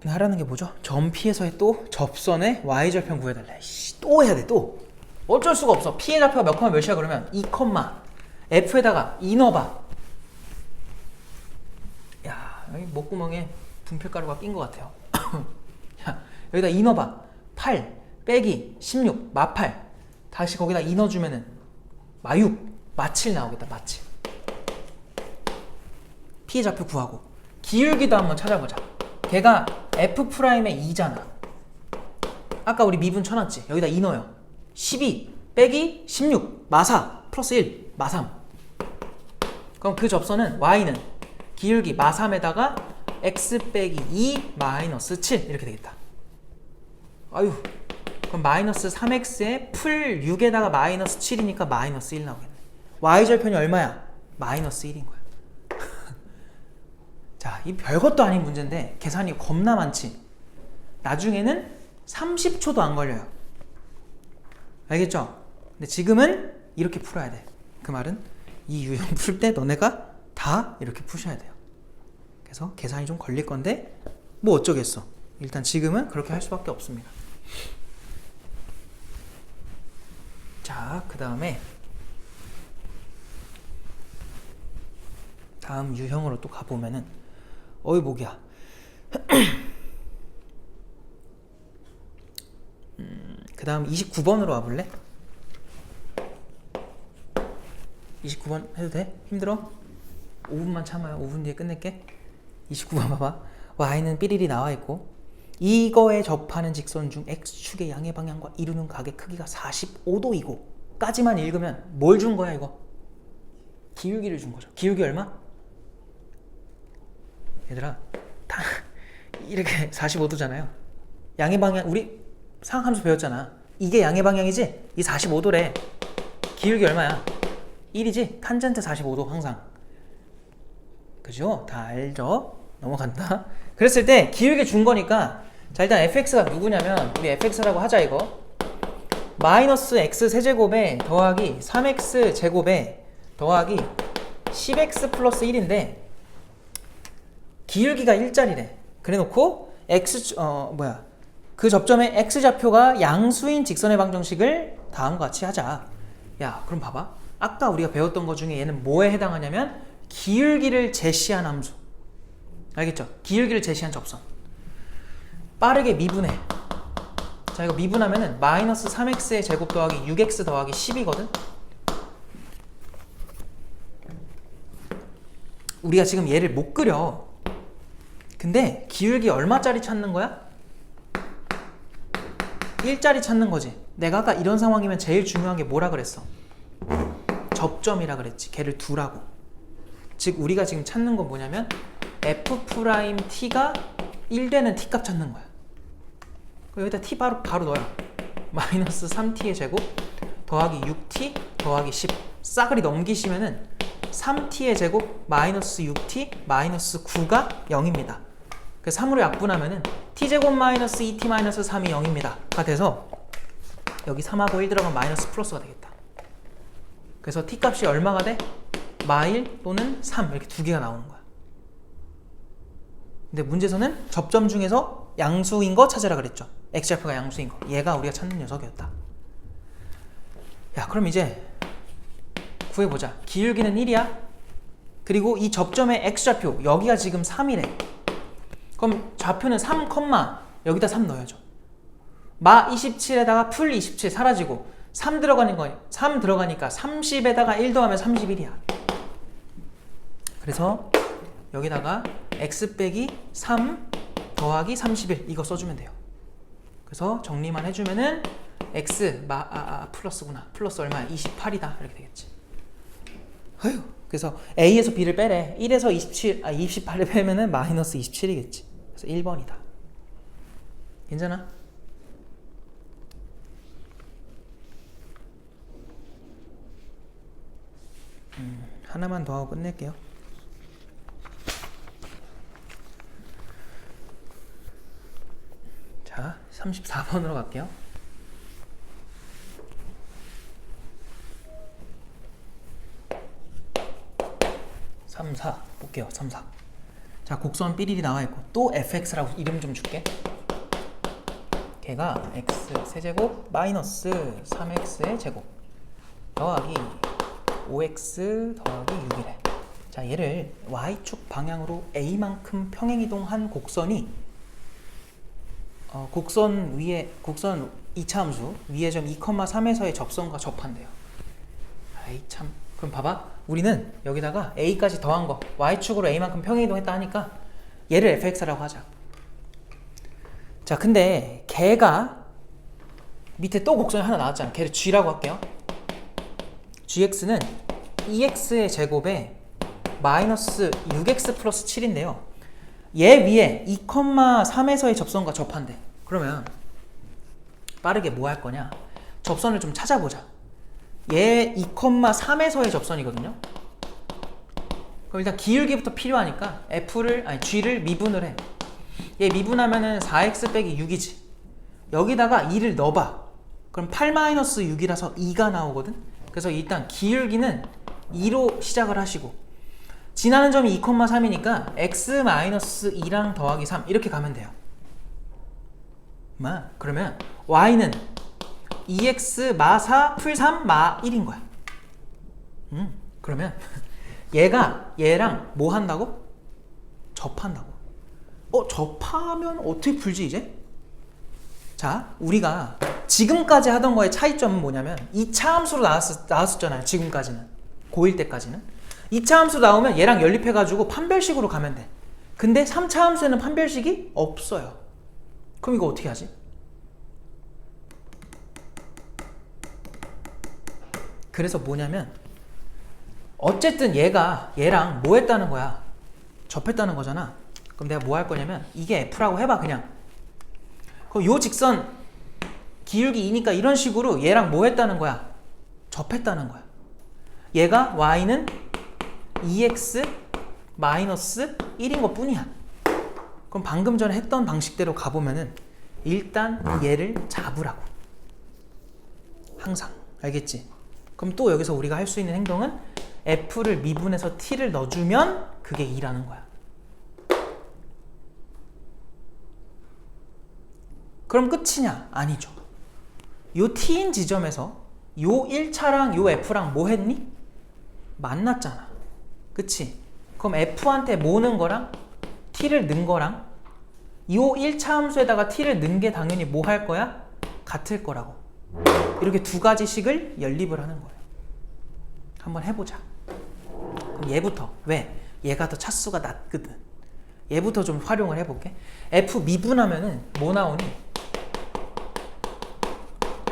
근데 하라는 게 뭐죠? 점 p에서의 또 접선의 y절편 구해달래. 또 해야 돼. 또 어쩔 수가 없어. p의 좌표가 몇 컴마 몇이야 그러면 2 컴마 f에다가 2 넣어봐. 야, 여기 목구멍에 분필가루가 낀 것 같아요. 야, 여기다 2 넣어봐. 8 빼기 16 마8 다시 거기다 2 넣어주면은 마6 마7 나오겠다. 마7. p의 좌표 구하고 기울기도 한번 찾아보자. 걔가 f'의 2잖아. 아까 우리 미분 쳐놨지. 여기다 2 넣어요. 12 빼기 16 마4 플러스 1 마3. 그럼 그 접선은 y는 기울기 마3에다가 x 빼기 2 마이너스 7 이렇게 되겠다. 아유, 그럼 마이너스 3x에 풀 6에다가 마이너스 7이니까 마이너스 1 나오겠네. y절편이 얼마야? 마이너스 1인 거야. 자, 이 별것도 아닌 문제인데 계산이 겁나 많지. 나중에는 30초도 안 걸려요. 알겠죠? 근데 지금은 이렇게 풀어야 돼. 그 말은 이 유형 풀 때 너네가 다 이렇게 푸셔야 돼요. 그래서 계산이 좀 걸릴 건데 뭐 어쩌겠어. 일단 지금은 그렇게 할 수밖에 없습니다. 자, 그 다음에 다음 유형으로 또 가보면은 어이 목이야. 그 다음 29번으로 와볼래? 29번 해도 돼? 힘들어? 5분만 참아요. 5분 뒤에 끝낼게. 29번 봐봐. y는 삐리리 나와있고 이거에 접하는 직선 중 x축의 양의 방향과 이루는 각의 크기가 45도이고 까지만 읽으면 뭘 준 거야 이거? 기울기를 준 거죠. 기울기 얼마? 얘들아 다 이렇게 45도잖아요. 양의 방향 우리 상함수 배웠잖아. 이게 양의 방향이지? 이 45도래. 기울기 얼마야? 1이지? 탄젠트 45도 항상. 그죠? 다 알죠? 넘어간다. 그랬을 때 기울기 준 거니까 자 일단 fx가 누구냐면 우리 fx라고 하자 이거. 마이너스 x 세제곱에 더하기 3x 제곱에 더하기 10x 플러스 1인데 기울기가 1짜리래. 그래 놓고 그 접점의 x좌표가 양수인 직선의 방정식을 다음과 같이 하자. 야 그럼 봐봐. 아까 우리가 배웠던 것 중에 얘는 뭐에 해당하냐면 기울기를 제시한 함수. 알겠죠? 기울기를 제시한 접선. 빠르게 미분해. 자 이거 미분하면은 마이너스 3x의 제곱 더하기 6x 더하기 10이거든. 우리가 지금 얘를 못 그려. 근데 기울기 얼마짜리 찾는 거야? 1짜리 찾는 거지. 내가 아까 이런 상황이면 제일 중요한 게 뭐라 그랬어? 접점이라 그랬지. 걔를 두라고. 즉 우리가 지금 찾는 건 뭐냐면 f't가 1되는 t값 찾는 거야. 여기다 t 바로 넣어요. 마이너스 3t의 제곱 더하기 6t 더하기 10 싸그리 넘기시면은 3t의 제곱 마이너스 6t 마이너스 9가 0입니다. 그래서 3으로 약분하면은 t제곱 마이너스 2t 마이너스 3이 0입니다. 가 돼서 여기 3하고 1 들어가면 마이너스 플러스가 되겠다. 그래서 t 값이 얼마가 돼? 마일 또는 3 이렇게 두 개가 나오는 거야. 근데 문제에서는 접점 중에서 양수인 거 찾으라 그랬죠. x좌표가 양수인 거. 얘가 우리가 찾는 녀석이었다. 야 그럼 이제 구해보자. 기울기는 1이야. 그리고 이 접점의 x좌표 여기가 지금 3이래. 그럼 좌표는 3, 여기다 3 넣어야죠. 마 27에다가 풀 27 사라지고 3 들어가니까 30에다가 1 더하면 31이야. 그래서 여기다가 x 빼기 3 더하기 31 이거 써주면 돼요. 그래서 정리만 해주면은 x 플러스구나. 플러스 얼마야? 28이다. 이렇게 되겠지. 어휴. 그래서 a에서 b를 빼래. 1에서 28을 빼면은 마이너스 27이겠지. 그래서 1번이다. 괜찮아? 하나만 더 하고 끝낼게요. 자, 34번으로 갈게요. 볼게요. 3, 4. 자, 곡선 삐리리 나와 있고 또 fx라고 이름 좀 줄게. 걔가 x 세제곱 마이너스 3x의 제곱 더하기 5x 더하기 6이래. 자, 얘를 y축 방향으로 a만큼 평행이동한 곡선이 곡선 2차 함수 위에 점 2,3에서의 접선과 접한대요. 아이 참. 그럼 봐봐. 우리는 여기다가 a까지 더한 거 y축으로 a만큼 평행이동했다 하니까 얘를 fx라고 하자. 자, 근데 걔가 밑에 또 곡선이 하나 나왔잖아. 걔를 g라고 할게요. gx는 2x의 제곱에 마이너스 6x 플러스 7인데요. 얘 위에 2,3에서의 접선과 접한대. 그러면 빠르게 뭐 할 거냐? 접선을 좀 찾아보자. 얘 2,3에서의 접선이거든요. 그럼 일단 기울기부터 필요하니까 g를 미분을 해. 얘 미분하면은 4x 빼기 6이지. 여기다가 2를 넣어봐. 그럼 8-6이라서 2가 나오거든. 그래서 일단 기울기는 2로 시작을 하시고 지나는 점이 2,3이니까 x-2랑 더하기 3 이렇게 가면 돼요. 그러면 y는 2x 마 4 풀 3 마 1인 거야. 그러면 얘가 얘랑 뭐 한다고? 접한다고. 접하면 어떻게 풀지 이제? 자, 우리가 지금까지 하던 거의 차이점은 뭐냐면 2차 함수로 나왔었잖아요. 지금까지는. 고1 때까지는. 2차 함수 나오면 얘랑 연립해가지고 판별식으로 가면 돼. 근데 3차 함수에는 판별식이 없어요. 그럼 이거 어떻게 하지? 그래서 뭐냐면 어쨌든 얘랑 뭐 했다는 거야? 접했다는 거잖아. 그럼 내가 뭐 할 거냐면 이게 f라고 해봐 그냥. 그럼 요 직선 기울기 2니까 이런 식으로 얘랑 뭐 했다는 거야? 접했다는 거야. 얘가 y는 2x 마이너스 1인 것 뿐이야. 그럼 방금 전에 했던 방식대로 가보면은 일단 얘를 잡으라고. 항상. 알겠지? 그럼 또 여기서 우리가 할 수 있는 행동은 f를 미분해서 t를 넣어주면 그게 2라는 거야. 그럼 끝이냐? 아니죠. 요 t인 지점에서 요 1차랑 요 f랑 뭐 했니? 만났잖아. 그치? 그럼 f한테 모는 거랑 t를 넣은 거랑 요 1차 함수에다가 t를 넣은 게 당연히 뭐 할 거야? 같을 거라고. 이렇게 두 가지씩을 연립을 하는 거예요. 한번 해보자. 그럼 얘부터. 왜? 얘가 더 차수가 낮거든. 얘부터 좀 활용을 해볼게. f 미분하면은 뭐 나오니?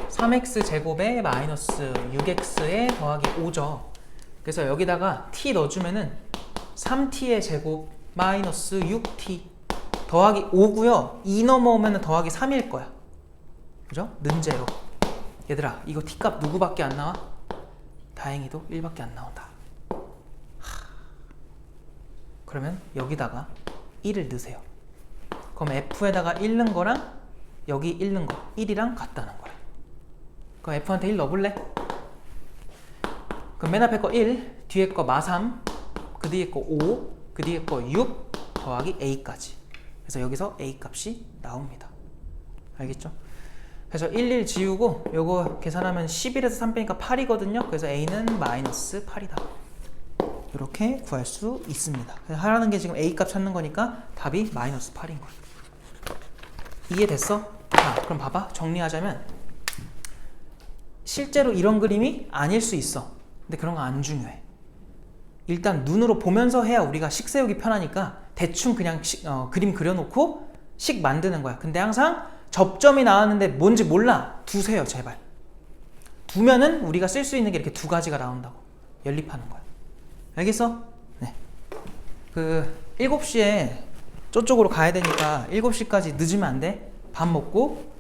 3x 제곱에 마이너스 6x에 더하기 5죠. 그래서 여기다가 t 넣어주면은 3t의 제곱 마이너스 6t 더하기 5고요. 2 넘어오면 더하기 3일 거야. 그죠? 는제로. 얘들아, 이거 t값 누구밖에 안 나와? 다행히도 1밖에 안 나온다. 그러면 여기다가 1을 넣으세요. 그럼 f에다가 1 넣은 거랑 여기 1 넣은 거 1이랑 같다는 거야. 그럼 f한테 1 넣어볼래? 그럼 맨 앞에 거 1, 뒤에 거 마3, 그 뒤에 거 5, 그 뒤에 거 6 더하기 a까지. 그래서 여기서 a 값이 나옵니다. 알겠죠? 그래서 1 지우고 요거 계산하면 11에서 3 빼니까 8이거든요. 그래서 a는 마이너스 8이다. 이렇게 구할 수 있습니다. 하라는 게 지금 a 값 찾는 거니까 답이 마이너스 8인 거야. 이해됐어? 자, 그럼 봐봐. 정리하자면 실제로 이런 그림이 아닐 수 있어. 근데 그런 거 안 중요해. 일단 눈으로 보면서 해야 우리가 식 세우기 편하니까 대충 그냥 그림 그려놓고 식 만드는 거야. 근데 항상 접점이 나왔는데 뭔지 몰라. 두세요, 제발. 두면은 우리가 쓸 수 있는 게 이렇게 두 가지가 나온다고. 연립하는 거야. 알겠어? 네. 7시에 저쪽으로 가야 되니까 7시까지 늦으면 안 돼. 밥 먹고